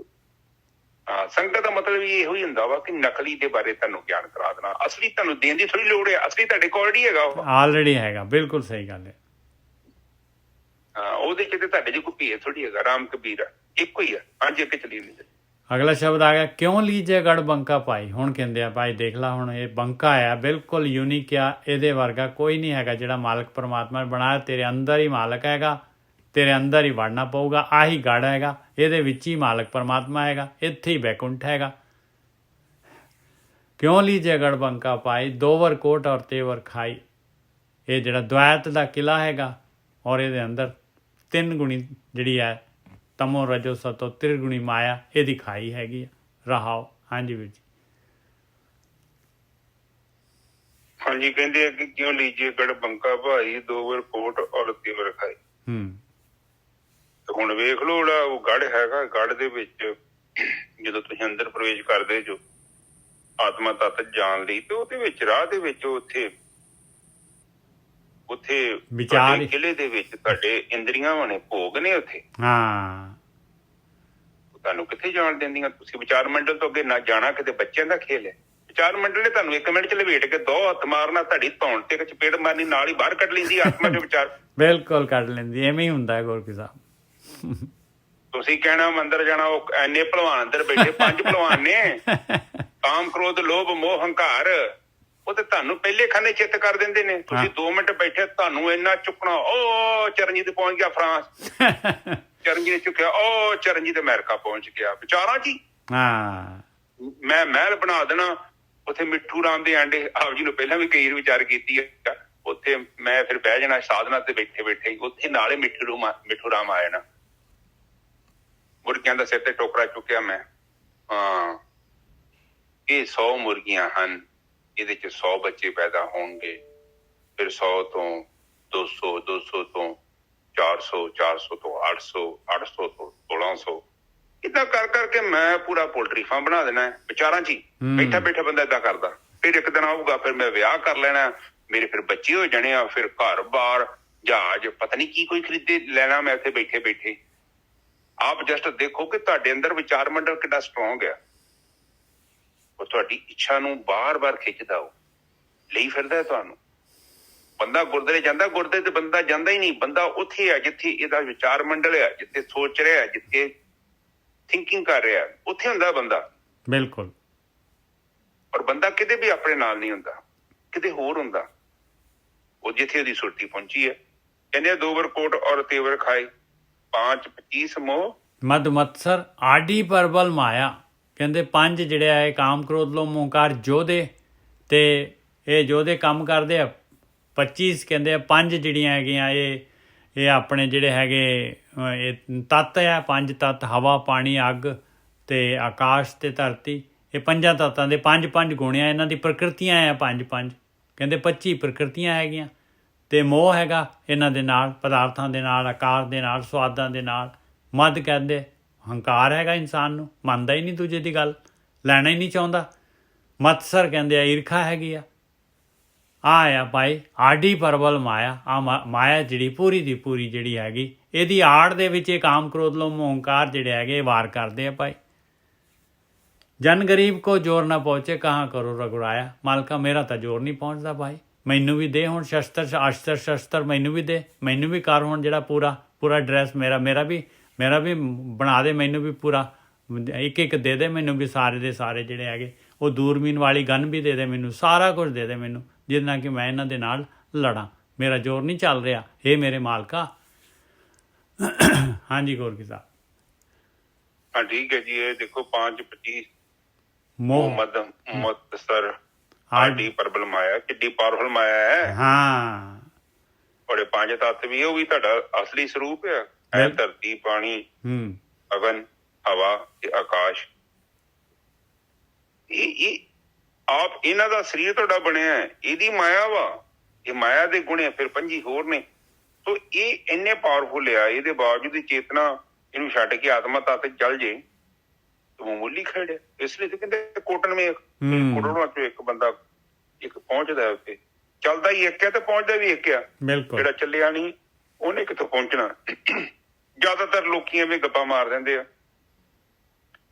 A: ਹਾਂ, ਸੰਗਤ ਦਾ ਮਤਲਬ ਇਹੋ ਹੀ ਹੁੰਦਾ ਵਾ ਕਿ ਨਕਲੀ ਦੇ ਬਾਰੇ ਤੁਹਾਨੂੰ ਗਿਆਨ ਕਰਾ ਦੇਣਾ। ਅਸਲੀ ਤੁਹਾਨੂੰ ਦੇਣ ਦੀ ਥੋੜੀ ਲੋੜ ਹੈ। ਅਸਲੀ ਤੁਹਾਡੇ ਕੋਲ ਆਲਰੇਡੀ ਹੈਗਾ, ਉਹ
B: ਆਲਰੇਡੀ ਹੈਗਾ। ਬਿਲਕੁਲ ਸਹੀ ਗੱਲ ਹੈ।
A: ਹਾਂ, ਉਹਦੇ ਚ ਤੇ ਤੁਹਾਡੇ ਚ ਕੋਈ ਭੇਦ ਥੋੜੀ ਹੈਗਾ। ਰਾਮ ਕਬੀਰ ਇੱਕੋ ਹੀ ਆ। ਅੱਜ ਅੱਗੇ ਚਲੀ ਨਹੀਂ।
B: ਅਗਲਾ ਸ਼ਬਦ ਆ ਗਿਆ, ਕਿਉਂ ਲੀਜੇ ਗੜ ਬੰਕਾ ਪਾਈ। ਹੁਣ ਕਹਿੰਦੇ ਆ ਭਾਈ ਦੇਖ ਲਾ, ਹੁਣ ਇਹ ਬੰਕਾ ਆ, ਬਿਲਕੁਲ ਯੂਨੀਕ ਆ। ਇਹਦੇ ਵਰਗਾ ਕੋਈ ਨਹੀਂ ਹੈਗਾ ਜਿਹੜਾ ਮਾਲਕ ਪਰਮਾਤਮਾ ਨੇ ਬਣਾਇਆ। ਤੇਰੇ ਅੰਦਰ ਹੀ ਮਾਲਕ ਹੈਗਾ, ਤੇਰੇ ਅੰਦਰ ਹੀ ਵੜਨਾ ਪਊਗਾ। ਆਹੀ ਗੜ ਹੈਗਾ, ਇਹਦੇ ਵਿੱਚ ਹੀ ਮਾਲਕ ਪਰਮਾਤਮਾ ਹੈਗਾ, ਇੱਥੇ ਹੀ ਬੈਕੁੰਠ ਹੈਗਾ। ਕਿਉਂ ਲੀਜੇ ਗੜ ਬੰਕਾ ਪਾਈ, ਦੋਵਰ ਕੋਟ ਔਰ ਤੇਵਰ ਖਾਈ। ਇਹ ਜਿਹੜਾ ਦੁਆਇਤ ਦਾ ਕਿਲਾ ਹੈਗਾ, ਔਰ ਇਹਦੇ ਅੰਦਰ 3 ਗੁਣੀ ਜਿਹੜੀ ਹੈ, ਤਮੋ ਰਜੋ ਸਤੋ ਤ੍ਰਿਗੁਣੀ ਮਾਇਆ, ਇਹਦੀ ਖਾਈ ਹੈਗੀ ਆ। ਰਹਾਓ। ਹਾਂਜੀ ਵੀਰ ਜੀ।
A: ਹਾਂਜੀ, ਕਹਿੰਦੇ ਆ ਕਿ ਕਿਉਂ ਲੀਜੇ ਗੜ ਬੰਕਾ ਭਾਈ, ਦੋਵਰ ਕੋਟ ਔਰ ਤੇਵਰ ਖਾਈ। ਹੁਣ ਵੇਖ ਲਓ, ਜਿਹੜਾ ਉਹ ਗੜ ਹੈਗਾ, ਗੜ ਦੇ ਵਿੱਚ ਜਦੋਂ ਤੁਸੀਂ ਅੰਦਰ ਪ੍ਰਵੇਸ਼ ਕਰਦੇ ਜੋ ਆਤਮਾ ਤੱਤ ਜਾਣ ਲਈ, ਤੇ ਉਹਦੇ ਵਿੱਚ ਰਾਹ ਦੇ ਵਿੱਚ ਉੱਥੇ ਵਿਚਾਰ ਕਿਲੇ ਦੇ ਵਿੱਚ ਤੁਹਾਡੇ ਇੰਦਰੀਆਂ ਨੇ, ਭੋਗ ਨੇ ਉੱਥੇ। ਤੁਹਾਨੂੰ ਕਿੱਥੇ ਜਾਣ ਦਿੰਦੀਆਂ? ਤੁਸੀਂ ਵਿਚਾਰ ਮੰਡਲ ਤੋਂ ਅੱਗੇ ਨਾ ਜਾਣਾ, ਕਿਤੇ ਬੱਚਿਆਂ ਦਾ ਖੇਲ ਹੈ। ਵਿਚਾਰ ਮੰਡਲ ਨੇ ਤੁਹਾਨੂੰ 1 ਮਿੰਟ ਚ ਲਵੇਟ ਕੇ 2 ਹੱਥ ਮਾਰਨਾ, ਤੁਹਾਡੀ ਧੌਣ ਤੇ ਇੱਕ ਚਪੇੜ ਮਾਰਨੀ, ਨਾਲ ਹੀ ਬਾਹਰ ਕੱਢ ਲੈਂਦੀ ਆਤਮਾ ਦੇ ਵਿਚਾਰ।
B: ਬਿਲਕੁਲ ਕੱਢ ਲੈਂਦੀ, ਐਵੇਂ ਹੀ ਹੁੰਦਾ ਹੈ ਗੋਰਖੀ ਸਾਹਿਬ।
A: ਤੁਸੀਂ ਕਹਿਣਾ ਮੰਦਰ ਜਾਣਾ, ਉਹ ਐਨੇ ਭਲਵਾਨ ਅੰਦਰ ਬੈਠੇ, 5 ਭਲਵਾਨ ਨੇ। ਕਾਮ, ਕ੍ਰੋਧ, ਲੋਭ, ਮੋਹ, ਹੰਕਾਰ, ਉਹ ਤੇ ਤੁਹਾਨੂੰ ਪਹਿਲੇ ਖਾਨੇ ਚਿੱਤ ਕਰ ਦਿੰਦੇ ਨੇ। ਤੁਸੀਂ 2 ਮਿੰਟ ਬੈਠੇ, ਤੁਹਾਨੂੰ ਇੰਨਾ ਚੁੱਕਣਾ। ਉਹ ਚਰਨਜੀਤ ਪਹੁੰਚ ਗਿਆ ਫਰਾਂਸ, ਚਰਨਜੀਤ ਨੇ ਚੁੱਕਿਆ। ਉਹ ਚਰਨਜੀਤ ਅਮਰੀਕਾ ਪਹੁੰਚ ਗਿਆ। ਵਿਚਾਰਾਂ ਜੀ ਮੈਂ ਮਹਿਲ ਬਣਾ ਦੇਣਾ। ਉੱਥੇ ਮਿੱਠੂ ਰਾਮ ਦੇ ਆਂਡੇ, ਆਪ ਜੀ ਨੂੰ ਪਹਿਲਾਂ ਵੀ ਕਈ ਵਿਚਾਰ ਕੀਤੀ ਹੈ। ਉੱਥੇ ਮੈਂ ਫਿਰ ਬਹਿ ਜਾਣਾ ਸਾਧਨਾ ਤੇ, ਬੈਠੇ ਬੈਠੇ ਉੱਥੇ ਨਾਲੇ ਮਿੱਠੂ ਰਾਮ ਆ ਜਾਣਾ। ਮੁਰਗੀਆਂ ਦਾ ਸਿਰ ਤੇ ਟੋਕਰਾ ਚੁੱਕਿਆ ਮੈਂ, ਹਾਂ ਇਹ 100 ਮੁਰਗੀਆਂ ਹਨ, ਇਹਦੇ ਚ 100 ਬੱਚੇ ਪੈਦਾ ਹੋਣਗੇ, ਫਿਰ 100 ਤੋਂ 200, 200 ਤੋਂ 400, 400 ਤੋਂ 800, 800 ਤੋਂ 1600, ਏਦਾਂ ਕਰ ਕਰਕੇ ਮੈਂ ਪੂਰਾ ਪੋਲਟਰੀ ਫਾਰਮ ਬਣਾ ਦੇਣਾ ਹੈ ਵਿਚਾਰਾਂ ਚ ਹੀ। ਬੈਠਾ ਬੈਠਾ ਬੰਦਾ ਏਦਾਂ ਕਰਦਾ। ਫਿਰ ਇੱਕ ਦਿਨ ਆਊਗਾ, ਫਿਰ ਮੈਂ ਵਿਆਹ ਕਰ ਲੈਣਾ, ਮੇਰੇ ਫਿਰ ਬੱਚੇ ਹੋ ਜਾਣੇ ਆ, ਫਿਰ ਘਰ ਬਾਰ ਜਹਾਜ਼ ਪਤਾ ਨਹੀਂ ਕੀ ਕੋਈ ਖਰੀਦੇ ਲੈਣਾ ਮੈਂ ਉੱਥੇ ਬੈਠੇ ਬੈਠੇ। ਆਪ ਜਸਟ ਦੇਖੋ ਕਿ ਤੁਹਾਡੇ ਅੰਦਰ ਵਿਚਾਰ ਮੰਡਲ ਕਿੱਡਾ ਸਟਰੋਂਗ ਹੈ। ਉਹ ਤੁਹਾਡੀ ਇੱਛਾ ਨੂੰ ਬਾਰ-ਬਾਰ ਖਿੱਚਦਾ, ਉਹ ਲਈ ਫਿਰਦਾ ਤੁਹਾਨੂੰ। ਬੰਦਾ ਗੁਰਦੁਆਰੇ ਜਾਂਦਾ, ਗੁਰਦੁਆਰੇ ਤੇ ਬੰਦਾ ਜਾਂਦਾ ਹੀ ਨਹੀਂ, ਬੰਦਾ ਉੱਥੇ ਆ ਜਿੱਥੇ ਇਹਦਾ ਵਿਚਾਰ ਮੰਡਲ ਆ, ਜਿੱਥੇ ਸੋਚ ਰਿਹਾ, ਜਿੱਥੇ ਥਿੰਕਿੰਗ ਕਰ ਰਿਹਾ, ਉੱਥੇ ਹੁੰਦਾ ਬੰਦਾ।
B: ਬਿਲਕੁਲ।
A: ਔਰ ਬੰਦਾ ਕਿਤੇ ਵੀ ਆਪਣੇ ਨਾਲ ਨਹੀਂ ਹੁੰਦਾ, ਕਿਤੇ ਹੋਰ ਹੁੰਦਾ। ਉਹ ਜਿੱਥੇ ਉਹਦੀ ਸੁਰਤੀ ਪਹੁੰਚੀ ਹੈ। ਕਹਿੰਦੇ 2 ਵਾਰ ਕੋਟ ਔਰ ਤੇਵਰ ਖਾਏ, 5 25 ਮੋਹ
B: ਮਦ ਮਤਸਰ ਆਡੀ ਪਰਬਲ ਮਾਇਆ। ਕਹਿੰਦੇ 5 ਜਿਹੜੇ ਆ, ਕਾਮ ਕ੍ਰੋਧ ਲੋਭ ਮੋਹ ਹੰਕਾਰ ਜੋਧੇ, ਤੇ ਇਹ ਜੋਧੇ ਕੰਮ ਕਰਦੇ ਆ। 25 ਕਹਿੰਦੇ ਆ 5 ਜਿਹੜੀਆਂ ਹੈਗੀਆਂ ਇਹ ਆਪਣੇ ਜਿਹੜੇ ਹੈਗੇ ਇਹ ਤੱਤ ਆ, 5 ਤੱਤ, ਹਵਾ ਪਾਣੀ ਅੱਗ ਤੇ ਆਕਾਸ਼ ਤੇ ਧਰਤੀ। ਇਹ 5 ਤੱਤਾਂ ਦੇ 5 ਗੁਣ ਆ, ਇਹਨਾਂ ਦੀ ਪ੍ਰਕਿਰਤੀਆਂ ਆ 5। ਕਹਿੰਦੇ 25 ਪ੍ਰਕਿਰਤੀਆਂ ਹੈਗੀਆਂ, ਤੇ ਮੋਹ ਹੈਗਾ ਇਹਨਾਂ ਦੇ ਨਾਲ, ਪਦਾਰਥਾਂ ਦੇ ਨਾਲ, ਆਕਾਰ ਦੇ ਨਾਲ, ਸੁਆਦਾਂ ਦੇ ਨਾਲ। ਮਦ ਕਹਿੰਦੇ ਹੰਕਾਰ ਹੈਗਾ ਇਨਸਾਨ ਨੂੰ, ਮੰਨਦਾ ਹੀ ਨਹੀਂ ਦੂਜੇ ਦੀ ਗੱਲ, ਲੈਣਾ ਹੀ ਨਹੀਂ ਚਾਹੁੰਦਾ। ਮਤਸਰ ਕਹਿੰਦੇ ਆ ਈਰਖਾ ਹੈਗੀ ਆ। ਆ ਭਾਈ ਆਡੀ ਪਰਬਲ ਮਾਇਆ। ਆ ਮਾਇਆ ਜਿਹੜੀ ਪੂਰੀ ਦੀ ਪੂਰੀ ਜਿਹੜੀ ਹੈਗੀ, ਇਹਦੀ ਆੜ ਦੇ ਵਿੱਚ ਇਹ ਕਾਮ ਕ੍ਰੋਧ ਲੋਭ ਮੋਹ ਹੰਕਾਰ ਜਿਹੜੇ ਹੈਗੇ ਵਾਰ ਕਰਦੇ ਆ ਭਾਈ। ਜਨ ਗਰੀਬ ਕੋ ਜ਼ੋਰ ਨਾ ਪਹੁੰਚੇ, ਕਹਾਂ ਕਰੋ ਰਗੁਰਾਇਆ। ਮਾਲਕਾ ਮੇਰਾ ਤਾਂ ਜ਼ੋਰ ਨਹੀਂ ਪਹੁੰਚਦਾ ਭਾਈ, ਮੈਨੂੰ ਵੀ ਦੇ ਹੁਣ ਅਸਤਰ ਸ਼ਸਤਰ ਮੈਨੂੰ ਵੀ ਦੇ, ਮੈਨੂੰ ਵੀ ਕਰ ਹੁਣ ਜਿਹੜਾ ਪੂਰਾ ਡਰੈਸ ਮੇਰਾ ਵੀ ਬਣਾ ਦੇ, ਮੈਨੂੰ ਵੀ ਪੂਰਾ ਇੱਕ ਦੇ ਦੇ ਮੈਨੂੰ ਵੀ, ਸਾਰੇ ਦੇ ਸਾਰੇ ਜਿਹੜੇ ਹੈਗੇ। ਉਹ ਦੂਰਬੀਨ ਵਾਲੀ ਗਨ ਵੀ ਦੇ ਦੇ ਮੈਨੂੰ, ਸਾਰਾ ਕੁਝ ਦੇ ਦੇ ਮੈਨੂੰ, ਜਿਹਦੇ ਨਾਲ ਕਿ ਮੈਂ ਇਹਨਾਂ ਦੇ ਨਾਲ ਲੜਾਂ। ਮੇਰਾ ਜ਼ੋਰ ਨਹੀਂ ਚੱਲ ਰਿਹਾ, ਇਹ ਮੇਰੇ ਮਾਲਕਾ। ਹਾਂਜੀ ਗੋਰਖੀ ਸਾਹਿਬ।
A: ਹਾਂ ਠੀਕ ਹੈ ਜੀ। ਇਹ ਦੇਖੋ 5 25
B: ਮੋਹ
A: ਮਦ ਮਤਸਰ ਆਡੀ ਪਰਬਲ ਮਾਇਆ, ਕਿੱਡੀ ਪਾਵਰਫੁਲ ਮਾਇਆ ਹੈ।
B: ਹਾਂ,
A: ਬੜੇ 5 ਤੱਤ ਵੀ, ਉਹ ਵੀ ਤੁਹਾਡਾ ਅਸਲੀ ਸਰੂਪ ਆ। ਇਹ ਧਰਤੀ, ਪਾਣੀ, ਅਗਨ, ਹਵਾ ਤੇ ਆਕਾਸ਼, ਇਹ ਆਪ ਇਹਨਾਂ ਦਾ ਸਰੀਰ ਤੁਹਾਡਾ ਬਣਿਆ ਹੈ, ਇਹਦੀ ਮਾਇਆ ਵਾ। ਇਹ ਮਾਇਆ ਦੇ ਗੁਣ ਆ, ਫਿਰ 25 ਹੋਰ ਨੇ। ਸੋ ਇਹ ਇੰਨੇ ਪਾਵਰਫੁਲ ਆ, ਇਹਦੇ ਬਾਵਜੂਦ ਚੇਤਨਾ ਇਹਨੂੰ ਛੱਡ ਕੇ ਆਤਮਾ ਤੱਤ ਚੱਲ ਜੇ ਮਾਮੂਲੀ ਖੇਡ। ਇਸ ਲਈ ਤੇ ਕਹਿੰਦੇ ਕੋਟਨ ਮੇ ਕਰੋੜਾਂ ਚੋਂ ਇੱਕ ਬੰਦਾ ਇੱਕ ਪਹੁੰਚਦਾ ਉੱਤੇ। ਚੱਲਦਾ ਹੀ ਇੱਕ ਆ ਤੇ ਪਹੁੰਚਦਾ ਵੀ ਇੱਕ ਆ। ਜਿਹੜਾ ਚੱਲਿਆ ਨਹੀਂ ਉਹਨੇ ਕਿੱਥੋਂ ਪਹੁੰਚਣਾ। ਜ਼ਿਆਦਾਤਰ ਲੋਕੀ ਐਵੇਂ ਗੱਪਾਂ ਮਾਰ ਦਿੰਦੇ ਆ,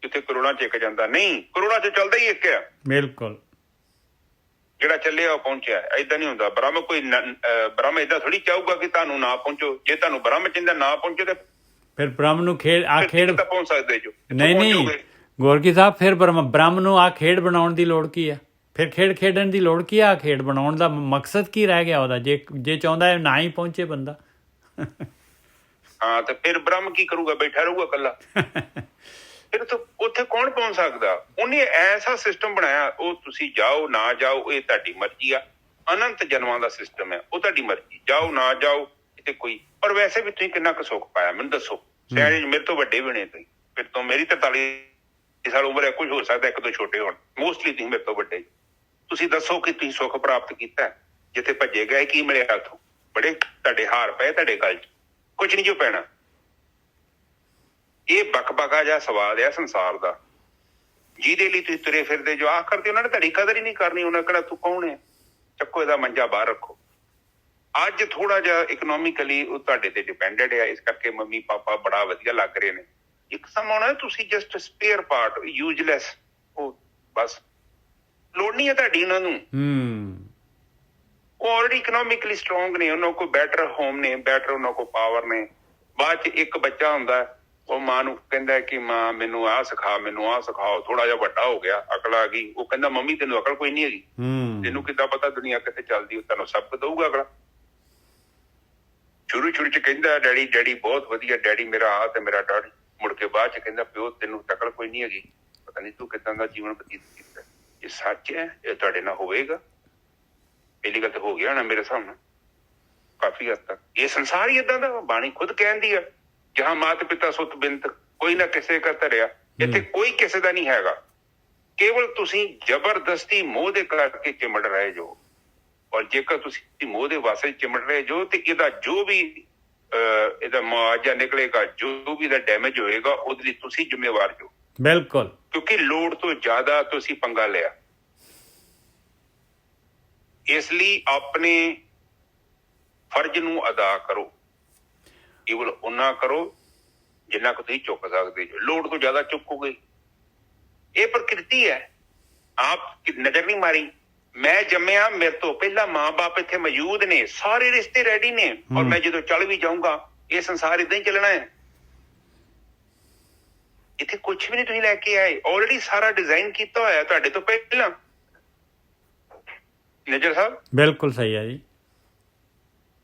A: ਜਿੱਥੇ ਕਰੋੜਾਂ ਚ ਇੱਕ ਜਾਂਦਾ, ਨਹੀਂ ਕਰੋੜਾਂ ਚ ਚੱਲਦਾ ਹੀ ਇੱਕ ਆ। ਬਿਲਕੁਲ। ਜਿਹੜਾ ਚੱਲਿਆ ਉਹ ਪਹੁੰਚਿਆ। ਏਦਾਂ ਨਹੀਂ ਹੁੰਦਾ। ਬ੍ਰਹਮ ਏਦਾਂ ਥੋੜੀ ਚਾਹੂਗਾ ਕਿ ਤੁਹਾਨੂੰ ਨਾ ਪਹੁੰਚੋ। ਜੇ ਤੁਹਾਨੂੰ ਬ੍ਰਹਮ ਕਹਿੰਦਾ ਨਾ ਪਹੁੰਚੋ ਤੇ ਫਿਰ ਬ੍ਰਹਮ ਨੂੰ ਖੇਡ ਤਾਂ ਪਹੁੰਚ ਸਕਦੇ ਜੋ। ਨਹੀਂ ਗੋਰਖੀ ਸਾਹਿਬ, ਫਿਰ ਬ੍ਰਹਮ ਨੂੰ ਆ ਖੇਡ ਬਣਾਉਣ ਦੀ ਲੋੜ ਕੀ ਆ? ਫਿਰ ਖੇਡ ਖੇਡਣ ਦੀ ਲੋੜ ਕੀ ਆ? ਖੇਡ ਬਣਾਉਣ ਦਾ ਮਕਸਦ ਕੀ ਰਹਿ ਗਿਆ ਉਹਦਾ? ਜੇ ਚਾਹੁੰਦਾ ਹੈ ਨਾ ਹੀ ਪਹੁੰਚੇ ਬੰਦਾ। ਹਾਂ ਤੇ ਫਿਰ ਬ੍ਰਹਮ ਕੀ ਕਰੂਗਾ? ਬੈਠਾ ਰਹੂਗਾ ਇਕੱਲਾ। ਫਿਰ ਉੱਥੇ ਕੌਣ ਪਹੁੰਚ ਸਕਦਾ? ਉਹਨੇ ਐਸਾ ਸਿਸਟਮ ਬਣਾਇਆ, ਉਹ ਤੁਸੀਂ ਜਾਓ ਨਾ ਜਾਓ ਇਹ ਤੁਹਾਡੀ ਮਰਜ਼ੀ ਆ। ਅਨੰਤ ਜਨਮਾਂ ਦਾ ਸਿਸਟਮ ਹੈ, ਉਹ ਤੁਹਾਡੀ ਮਰਜ਼ੀ, ਜਾਓ ਨਾ ਜਾਓ ਕਿਤੇ ਕੋਈ। ਪਰ ਵੈਸੇ ਵੀ ਤੁਸੀਂ ਕਿੰਨਾ ਕੁ ਸੁੱਖ ਪਾਇਆ ਮੈਨੂੰ ਦੱਸੋ। ਸ਼ਾਇਦ ਮੇਰੇ ਤੋਂ ਵੱਡੇ ਵੀ ਨੇ ਤੁਸੀਂ, ਫਿਰ ਤੋਂ ਮੇਰੀ 43 ਸਾਲ ਉਮਰ ਹੈ, ਕੁਝ ਹੋ ਸਕਦਾ 1-2 ਛੋਟੇ ਹੋਣ, ਮੋਸਟਲੀ ਤੁਸੀਂ ਮੇਰੇ ਤੋਂ ਵੱਡੇ। ਤੁਸੀਂ ਦੱਸੋ ਕਿ ਤੁਸੀਂ ਸੁੱਖ ਪ੍ਰਾਪਤ ਕੀਤਾ? ਜਿੱਥੇ ਭੱਜੇ ਗਏ ਕੀ ਮਿਲਿਆ ਉੱਥੋਂ? ਬੜੇ ਤੁਹਾਡੇ ਹਾਰ ਪਏ ਤੁਹਾਡੇ ਗਲ 'ਚ, ਕੁਝ ਨਹੀਂ ਜੋ ਪੈਣਾ। ਇਹ ਬਕਬਕਾ ਜਿਹਾ ਸਵਾਲ ਆ ਸੰਸਾਰ ਦਾ, ਜਿਹਦੇ ਲਈ ਤੁਸੀਂ ਤੁਰੇ ਫਿਰਦੇ ਜੋ ਆਖ ਕਰਦੇ, ਉਹਨਾਂ ਨੇ ਤੁਹਾਡੀ ਕਦਰ ਹੀ ਨਹੀਂ ਕਰਨੀ। ਉਹਨਾਂ ਕਿਹੜਾ ਤੂੰ ਕੌਣ ਹੈ? ਚੱਕੋ ਇਹਦਾ ਮੰਜਾ ਬਾਹਰ ਰੱਖੋ। ਅੱਜ ਥੋੜਾ ਜਿਹਾ ਇਕਨੋਮਿਕਲੀ ਉਹ ਤੁਹਾਡੇ ਤੇ ਡਿਪੈਂਡੈਂਟ ਆ, ਇਸ ਕਰਕੇ ਮੰਮੀ ਪਾਪਾ ਬੜਾ ਵਧੀਆ ਲੱਗ ਰਹੇ ਨੇ। ਇੱਕ ਸਮਾਂ ਆਉਣਾ ਤੁਸੀਂ ਜਸਟ ਸਪੇਅਰ ਪਾਰਟ, ਯੂਜਲੈਸ, ਉਹ ਬਸ ਲੋੜ ਨਹੀਂ ਹੈ ਤੁਹਾਡੀ ਉਹਨਾਂ ਨੂੰ। ਉਹ ਆਲਰੇਡੀ ਇਕਨੋਮਿਕਲੀ ਸਟਰੋਂਗ ਨੇ, ਉਹਨਾਂ ਕੋਲ ਬੈਟਰ ਹੋਮ ਨੇ, ਬੈਟਰ ਉਹਨਾਂ ਕੋਲ ਪਾਵਰ ਨੇ। ਬਾਅਦ ਚ ਇੱਕ ਬੱਚਾ ਹੁੰਦਾ, ਉਹ ਮਾਂ ਨੂੰ ਕਹਿੰਦਾ ਕਿ ਮਾਂ ਮੈਨੂੰ ਆਹ ਸਿਖਾ, ਮੈਨੂੰ ਆਹ ਸਿਖਾਓ। ਥੋੜਾ ਜਿਹਾ ਵੱਡਾ ਹੋ ਗਿਆ, ਅਕਲ ਆ ਗਈ, ਉਹ ਕਹਿੰਦਾ ਮੰਮੀ ਤੈਨੂੰ ਅਕਲ ਕੋਈ ਨਹੀਂ ਹੈਗੀ, ਤੈਨੂੰ ਕਿੱਦਾਂ ਪਤਾ ਦੁਨੀਆ ਕਿੱਥੇ ਚੱਲਦੀ? ਉਹ ਤੁਹਾਨੂੰ ਸਬਕ ਦਊਗਾ ਅਗਲਾ। ਸ਼ੁਰੂ ਚ ਕਹਿੰਦਾ ਡੈਡੀ ਡੈਡੀ ਬਹੁਤ ਵਧੀਆ, ਡੈਡੀ ਮੇਰਾ ਆ ਤੇ ਮੇਰਾ ਡੈਡੀ। ਮੁੜ ਕੇ ਬਾਅਦ ਚ ਕਹਿੰਦਾ ਪਿਓ ਤੈਨੂੰ ਅਕਲ ਕੋਈ ਨਹੀਂ ਹੈਗੀ, ਪਤਾ ਨਹੀਂ ਤੂੰ ਕਿੱਦਾਂ ਦਾ ਜੀਵਨ ਬਤੀਤ ਕੀਤਾ। ਇਹ ਸੱਚ ਹੈ, ਇਹ ਤੁਹਾਡੇ ਨਾਲ ਹੋਵੇਗਾ। ਪਹਿਲੀ ਗੱਲ ਤਾਂ ਹੋ ਗਿਆ ਨਾ ਮੇਰੇ ਹਿਸਾਬ ਨਾਲ ਕਾਫੀ ਹੱਦ ਤੱਕ। ਇਹ ਸੰਸਾਰ ਹੀ ਏਦਾਂ ਦਾ, ਬਾਣੀ ਖੁਦ ਕਹਿੰਦੀ ਆ, ਜਹਾਂ ਮਾਤ ਪਿਤਾ ਸੁਤ ਬਿੰਤ ਕੋਈ ਨਾ ਕਿਸੇ ਦਾ ਧਰਿਆ। ਇੱਥੇ ਕੋਈ ਕਿਸੇ ਦਾ ਨਹੀਂ ਹੈਗਾ, ਕੇਵਲ ਤੁਸੀਂ ਜ਼ਬਰਦਸਤੀ ਮੋਹ ਦੇ ਕਰਕੇ ਚਿਮੜ ਰਹੇ ਜੋ। ਔਰ ਜੇਕਰ ਤੁਸੀਂ ਮੋਹ ਦੇ ਵਾਸਤੇ ਚਿਮੜ ਰਹੇ ਜੋ ਤੇ ਇਹਦਾ ਜੋ ਵੀ ਇਹਦਾ ਮੁਆਵਜ਼ਾ ਨਿਕਲੇਗਾ, ਜੋ ਵੀ ਇਹਦਾ ਡੈਮੇਜ ਹੋਏਗਾ, ਉਹਦੇ ਲਈ ਤੁਸੀਂ ਜ਼ਿੰਮੇਵਾਰ ਜੋ।
B: ਬਿਲਕੁਲ,
A: ਕਿਉਂਕਿ ਲੋੜ ਤੋਂ ਜ਼ਿਆਦਾ ਤੁਸੀਂ ਪੰਗਾ ਲਿਆ। ਇਸ ਲਈ ਆਪਣੇ ਫਰਜ਼ ਨੂੰ ਅਦਾ ਕਰੋ, ਕੇਵਲ ਓਨਾ ਕਰੋ ਜਿੰਨਾ ਕੁ ਤੁਸੀਂ ਚੁੱਕ ਸਕਦੇ ਜੋ। ਲੋੜ ਤੋਂ ਜ਼ਿਆਦਾ ਚੁੱਕੋਗੇ, ਇਹ ਪ੍ਰਕਿਰਤੀ ਹੈ। ਆਪ ਨਜ਼ਰ ਨਹੀਂ ਮਾਰੀ। ਮੈਂ ਜੰਮਿਆ, ਮੇਰੇ ਤੋਂ ਪਹਿਲਾਂ ਮਾਂ-ਬਾਪ ਇੱਥੇ ਮੌਜੂਦ ਨੇ, ਸਾਰੇ ਰਿਸ਼ਤੇ ਰੈਡੀ ਨੇ, ਔਰ ਮੈਂ ਜਦੋਂ ਚੱਲ ਵੀ ਜਾਊਂਗਾ ਇਹ ਸੰਸਾਰ ਏਦਾਂ ਹੀ ਚੱਲਣਾ ਹੈ। ਇੱਥੇ ਕੁਛ ਵੀ ਨਹੀਂ ਤੁਸੀਂ ਲੈ ਕੇ ਆਏ, ਆਲਰੇਡੀ ਸਾਰਾ ਡਿਜ਼ਾਈਨ ਕੀਤਾ ਹੋਇਆ ਤੁਹਾਡੇ ਤੋਂ ਪਹਿਲਾਂ। ਨਜ਼ਰ ਸਾਹਿਬ
B: ਬਿਲਕੁਲ ਸਹੀ ਹੈ ਜੀ।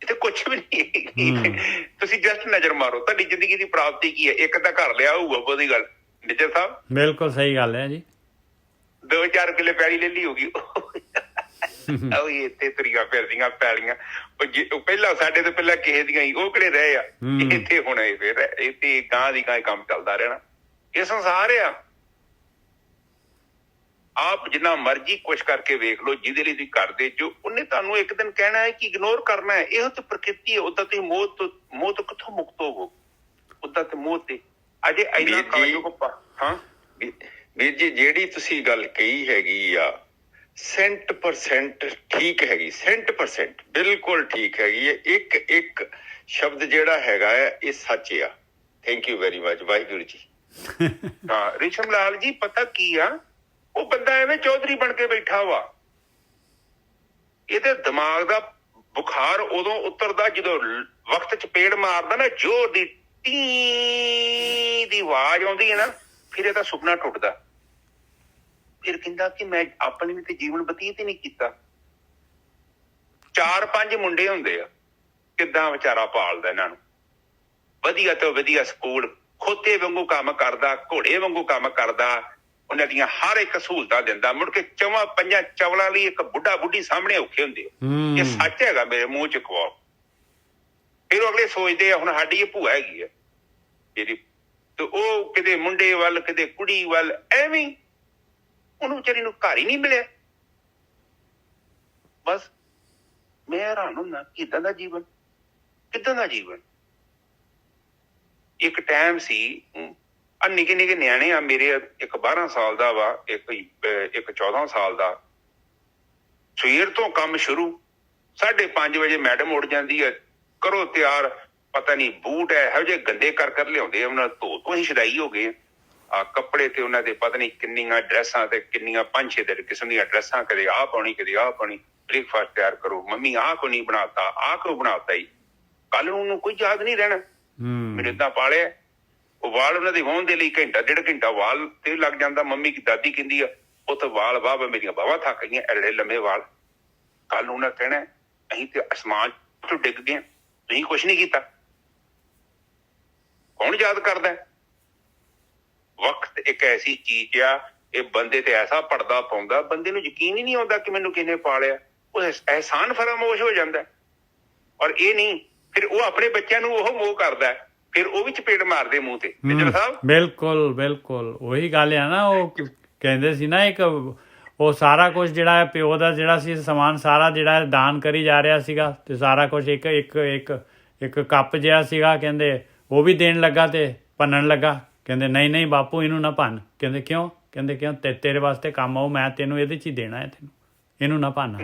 A: ਇੱਥੇ ਕੁਛ ਵੀ ਨਹੀਂ, ਤੁਸੀਂ ਜਸਟ ਨਜ਼ਰ ਮਾਰੋ, ਤੁਹਾਡੀ ਜ਼ਿੰਦਗੀ ਦੀ ਪ੍ਰਾਪਤੀ ਕੀ ਹੈ। ਇੱਕ ਤਾਂ ਘਰ ਲਿਆ ਹੋਊਗਾ, ਉਹਦੀ ਗੱਲ। ਨਜ਼ਰ ਸਾਹਿਬ
B: ਬਿਲਕੁਲ ਸਹੀ ਗੱਲ ਹੈ ਜੀ।
A: 2-4 ਕਿੱਲੇ ਪੈਲੀ ਲੈ ਲਈ ਹੋਗੀ, ਉਹ ਇੱਥੇ ਤੁਰੀਆਂ ਫਿਰਦੀਆਂ ਪੈਲੀਆਂ। ਉਹ ਪਹਿਲਾਂ ਸਾਡੇ ਤੋਂ ਪਹਿਲਾਂ ਕਿਸੇ ਦੀਆਂ ਹੀ, ਉਹ ਕਿਹੜੇ ਰਹੇ ਆ। ਇੱਥੇ ਹੁਣ ਫਿਰ ਇੱਥੇ ਗਾਂ ਦੀ ਗਾਂ ਕੰਮ ਚੱਲਦਾ ਰਹਿਣਾ। ਇਹ ਸੰਸਾਰ ਆ। ਆਪ ਜਿੰਨਾ ਮਰਜ਼ੀ ਕੁਛ ਕਰਕੇ ਵੇਖ ਲਓ, ਜਿਹਦੇ ਲਈ ਤੁਸੀਂ ਕਰਦੇ ਜੋ, ਉਹਨੇ ਤੁਹਾਨੂੰ ਇੱਕ ਦਿਨ ਕਹਿਣਾ ਹੈ ਕਿ ਇਗਨੋਰ ਕਰਨਾ ਹੈ। ਇਹੋ ਤੇ ਪ੍ਰਕਿਰਤੀ ਹੈ। ਉਦਾਂ ਤੁਸੀਂ ਮੋਹ ਤੋਂ ਕਿੱਥੋਂ ਮੁਕਤ ਹੋਵੋ? ਉਦਾਂ ਤੇ ਮੋਹ ਤੇ ਅਜੇ ਇੰਨਾ ਹਾਂ
D: ਵੀਰ ਜੀ, ਜਿਹੜੀ ਤੁਸੀਂ ਗੱਲ ਕਹੀ ਹੈਗੀ ਆ 100% ਠੀਕ ਹੈਗੀ, 100% ਬਿਲਕੁਲ ਠੀਕ ਹੈਗੀ ਹੈ। ਇੱਕ ਇੱਕ ਸ਼ਬਦ ਜਿਹੜਾ ਹੈਗਾ ਹੈ ਇਹ ਸੱਚ ਆ। Thank you very much, Waheguru ji.
A: ਹਾਂ ਰਿਸ਼ਮ ਲਾਲ ਜੀ, ਪਤਾ ਕੀ ਆ, ਉਹ ਬੰਦਾ ਐਵੇਂ ਚੌਧਰੀ ਬਣ ਕੇ ਬੈਠਾ ਵਾ। ਇਹਦੇ ਦਿਮਾਗ ਦਾ ਬੁਖਾਰ ਉਦੋਂ ਉਤਰਦਾ ਜਦੋਂ ਵਕਤ ਚਪੇੜ ਮਾਰਦਾ ਨਾ, ਜ਼ੋਰ ਦੀ ਟੀ ਦੀ ਆਵਾਜ਼ ਆਉਂਦੀ ਹੈ ਨਾ, ਫਿਰ ਇਹਦਾ ਸੁਪਨਾ ਟੁੱਟਦਾ। ਫਿਰ ਕਹਿੰਦਾ ਕਿ ਮੈਂ ਆਪਣੇ ਤੇ ਜੀਵਨ ਬਤੀਤ ਹੀ ਨਹੀਂ ਕੀਤਾ। 4-5 ਮੁੰਡੇ ਹੁੰਦੇ ਆ, ਕਿੱਦਾਂ ਵਿਚਾਰਾ ਪਾਲਦਾ ਇਹਨਾਂ ਨੂੰ। ਵਧੀਆ ਤੋਂ ਵਧੀਆ ਸਕੂਲ, ਖੋਤੇ ਵਾਂਗੂ ਕੰਮ ਕਰਦਾ, ਘੋੜੇ ਵਾਂਗੂ ਕੰਮ ਕਰਦਾ, ਉਹਨਾਂ ਦੀਆਂ ਹਰ ਇੱਕ ਸਹੂਲਤਾਂ ਦਿੰਦਾ। ਮੁੜ ਕੇ 4-5 ਚਵਲਾਂ ਲਈ ਇੱਕ ਬੁੱਢਾ ਬੁੱਢੀ ਸਾਹਮਣੇ ਔਖੇ ਹੁੰਦੇ ਆ। ਇਹ ਸੱਚ ਹੈਗਾ, ਮੇਰੇ ਮੂੰਹ ਚ ਖਵਾਓ। ਫਿਰ ਅਗਲੇ ਸੋਚਦੇ ਆ ਹੁਣ ਸਾਡੀ ਇਹ ਭੂਆ ਹੈਗੀ ਆ ਜਿਹੜੀ, ਤੇ ਉਹ ਕਿਤੇ ਮੁੰਡੇ ਵੱਲ ਕਿਤੇ ਕੁੜੀ ਵੱਲ, ਐਵੇਂ ਉਹਨੂੰ ਵਿਚਾਰੀ ਨੂੰ ਘਰ ਹੀ ਨਹੀਂ ਮਿਲਿਆ। ਬਸ ਮੈਂ ਹੈਰਾਨ ਹੁੰਦਾ, ਕਿੱਦਾਂ ਦਾ ਜੀਵਨ, ਕਿੱਦਾਂ ਦਾ ਜੀਵਨ। ਇੱਕ ਟਾਈਮ ਸੀ, ਨਿੱਕੇ ਨਿੱਕੇ ਨਿਆਣੇ ਆ ਮੇਰੇ, ਇੱਕ 12 ਸਾਲ ਦਾ ਵਾ, ਇੱਕ 14 ਸਾਲ ਦਾ। ਸਵੇਰ ਤੋਂ ਕੰਮ ਸ਼ੁਰੂ, 5:30 ਵਜੇ ਮੈਡਮ ਉੱਠ ਜਾਂਦੀ ਹੈ, ਕਰੋ ਤਿਆਰ। ਪਤਾ ਨਹੀਂ ਬੂਟ ਇਹੋ ਜਿਹੇ ਗੰਦੇ ਕਰ ਲਿਆਉਂਦੇ ਆ, ਉਹਨਾਂ ਧੋ ਹੀ ਸ਼ਦਾਈ ਹੋ ਗਏ ਆ। ਕੱਪੜੇ ਤੇ ਉਹਨਾਂ ਦੇ ਪਤਾ ਨਹੀਂ ਕਿੰਨੀਆਂ ਡਰੈਸਾਂ, ਤੇ ਕਿੰਨੀਆਂ 5-6 ਕਿਸਮ ਦੀਆਂ ਡਰੈਸਾਂ, ਕਦੇ ਆਹ ਪਾਉਣੀ ਕਦੇ ਆਹ ਪਾਉਣੀ। ਬ੍ਰੇਕਫਾਸਟ ਤਿਆਰ ਕਰੋ, ਮੰਮੀ ਆਹ ਕੋ ਨਹੀਂ ਬਣਾਤਾ, ਆਹ ਕਿਉਂ ਬਣਾਤਾ ਜੀ, ਕੱਲ ਨੂੰ ਉਹਨੂੰ ਕੋਈ ਯਾਦ ਨਹੀਂ ਰਹਿਣਾ। ਮੈਨੂੰ ਏਦਾਂ ਪਾਲਿਆ। ਉਹ ਵਾਲ ਉਹਨਾਂ ਦੇ ਵਾਹੁਣ ਦੇ ਲਈ 1-1.5 ਘੰਟਾ ਵਾਲ ਤੇ ਲੱਗ ਜਾਂਦਾ। ਮੰਮੀ ਦੀ ਦਾਦੀ ਕਹਿੰਦੀ ਆ, ਉਹ ਤਾਂ ਵਾਲ ਵਾਹ ਮੇਰੀਆਂ ਬਾਹਾਂ ਥੱਕ ਗਈਆਂ, ਐਡੇ ਲੰਮੇ ਵਾਲ। ਕੱਲ ਨੂੰ ਉਹਨਾਂ ਕਹਿਣਾ ਅਸੀਂ ਤੇ ਅਸਮਾਨ ਤੋਂ ਡਿੱਗ ਗਏ, ਤੁਸੀਂ ਕੁਛ ਨਹੀਂ ਕੀਤਾ। ਕੌਣ ਯਾਦ ਕਰਦਾ? ਵਕਤ ਇੱਕ ਐਸੀ ਚੀਜ਼ ਆ, ਇਹ ਬੰਦੇ ਤੇ ਐਸਾ ਪਰਦਾ ਪਾਉਂਦਾ, ਬੰਦੇ ਨੂੰ ਯਕੀਨ ਹੀ ਨਹੀਂ ਆਉਂਦਾ ਕਿ ਮੈਨੂੰ ਕਿਹਨੇ ਪਾਲਿਆ। ਉਹ ਅਹਿਸਾਨ ਫਰਾਮੋਸ਼ ਹੋ ਜਾਂਦਾ। ਔਰ ਇਹ ਨਹੀਂ, ਫਿਰ ਉਹ ਆਪਣੇ ਬੱਚਿਆਂ ਨੂੰ ਉਹ ਮੋਹ ਕਰਦਾ, ਫਿਰ ਉਹ ਵੀ ਚਪੇੜ ਮਾਰਦੇ ਮੂੰਹ ਤੇ। ਨਿੱਜਰ ਸਾਹਿਬ
B: ਬਿਲਕੁਲ ਬਿਲਕੁਲ ਉਹੀ ਗੱਲ ਆ ਨਾ। ਉਹ ਕਹਿੰਦੇ ਸੀ ਨਾ, ਇੱਕ ਉਹ ਸਾਰਾ ਕੁਝ ਜਿਹੜਾ ਪਿਓ ਦਾ ਜਿਹੜਾ ਸੀ ਸਮਾਨ ਸਾਰਾ ਜਿਹੜਾ ਦਾਨ ਕਰੀ ਜਾ ਰਿਹਾ ਸੀਗਾ, ਤੇ ਸਾਰਾ ਕੁਝ ਇੱਕ ਕੱਪ ਜਿਹਾ ਸੀਗਾ, ਕਹਿੰਦੇ ਉਹ ਵੀ ਦੇਣ ਲੱਗਾ ਤੇ ਭੰਨਣ ਲੱਗਾ। ਕਹਿੰਦੇ ਨਹੀਂ ਬਾਪੂ ਇਹਨੂੰ ਨਾ ਭੰਨ। ਕਹਿੰਦੇ ਕਿਉਂ? ਕਹਿੰਦੇ ਕਿਉਂ, ਤੇਰੇ ਵਾਸਤੇ ਕੰਮ ਆਉ, ਮੈਂ ਤੈਨੂੰ ਇਹਦੇ 'ਚ ਹੀ ਦੇਣਾ ਹੈ, ਤੈਨੂੰ ਇਹਨੂੰ ਨਾ ਭੰਨ।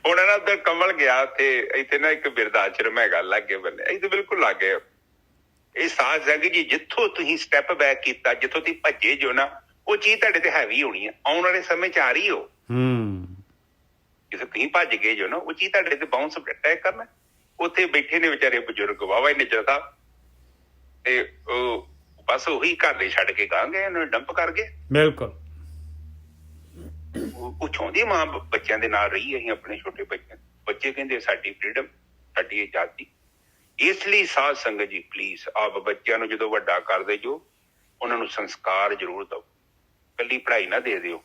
A: ਹੁਣ ਨਾ ਉਧਰ ਕਮਲ ਗਿਆ, ਇੱਥੇ ਨਾ ਇੱਕ ਬਿਰਧ ਆਸ਼ਰਮ ਹੈਗਾ ਲਾਗੇ ਬੰਨੇ, ਇੱਥੇ ਬਿਲਕੁਲ ਲਾਗੇ। ਇਹ ਸਾਧ ਸੰਗਤ ਜੀ, ਜਿੱਥੋਂ ਤੁਸੀਂ ਸਟੈਪ ਬੈਕ ਕੀਤਾ, ਜਿੱਥੋਂ ਤੁਸੀਂ ਭੱਜੇ ਜੋ ਨਾ, ਉਹ ਚੀਜ਼ ਤੁਹਾਡੇ ਤੇ ਹੈਵੀ ਹੋਣੀ ਆ। ਆਉਣ ਵਾਲੇ ਸਮੇਂ 'ਚ ਆ ਰਹੀ ਹੋ। ਜਿੱਥੇ ਤੁਸੀਂ ਭੱਜ ਗਏ ਜੋ ਨਾ, ਉਹ ਚੀਜ਼ ਤੁਹਾਡੇ ਤੇ ਬਾਉਂਸ ਅਟੈਕ ਕਰਨਾ। ਉੱਥੇ ਬੈਠੇ ਨੇ ਵਿਚਾਰੇ ਬਜ਼ੁਰਗ, ਵਾਹਵਾ ਹੀ ਨਿੱਜਰ ਸਾਹਿਬ, ਤੇ ਉਹ ਬਸ ਉਹੀ ਘਰ ਦੇ ਛੱਡ ਕੇ ਗਾਂ ਗਏ, ਉਹਨੂੰ ਡੰਪ ਕਰ ਗਏ।
B: ਬਿਲਕੁਲ।
A: ਉਹ ਚਾਹੁੰਦੀ ਮਾਂ ਬੱਚਿਆਂ ਦੇ ਨਾਲ ਰਹੀ। ਅਸੀਂ ਆਪਣੇ ਛੋਟੇ ਬੱਚੇ ਕਹਿੰਦੇ ਸਾਡੀ ਫਰੀਡਮ, ਸਾਡੀ ਆਜ਼ਾਦੀ। ਇਸ ਲਈ ਸਾਧ ਸੰਗਤ ਜੀ ਪਲੀਜ਼, ਆਪ ਬੱਚਿਆਂ ਨੂੰ ਜਦੋਂ ਵੱਡਾ ਕਰਦੇ ਜੋ, ਉਹਨਾਂ ਨੂੰ ਸੰਸਕਾਰ ਜ਼ਰੂਰ ਦਿਓ। ਇਕੱਲੀ ਪੜ੍ਹਾਈ ਨਾ ਦੇ ਦਿਓ।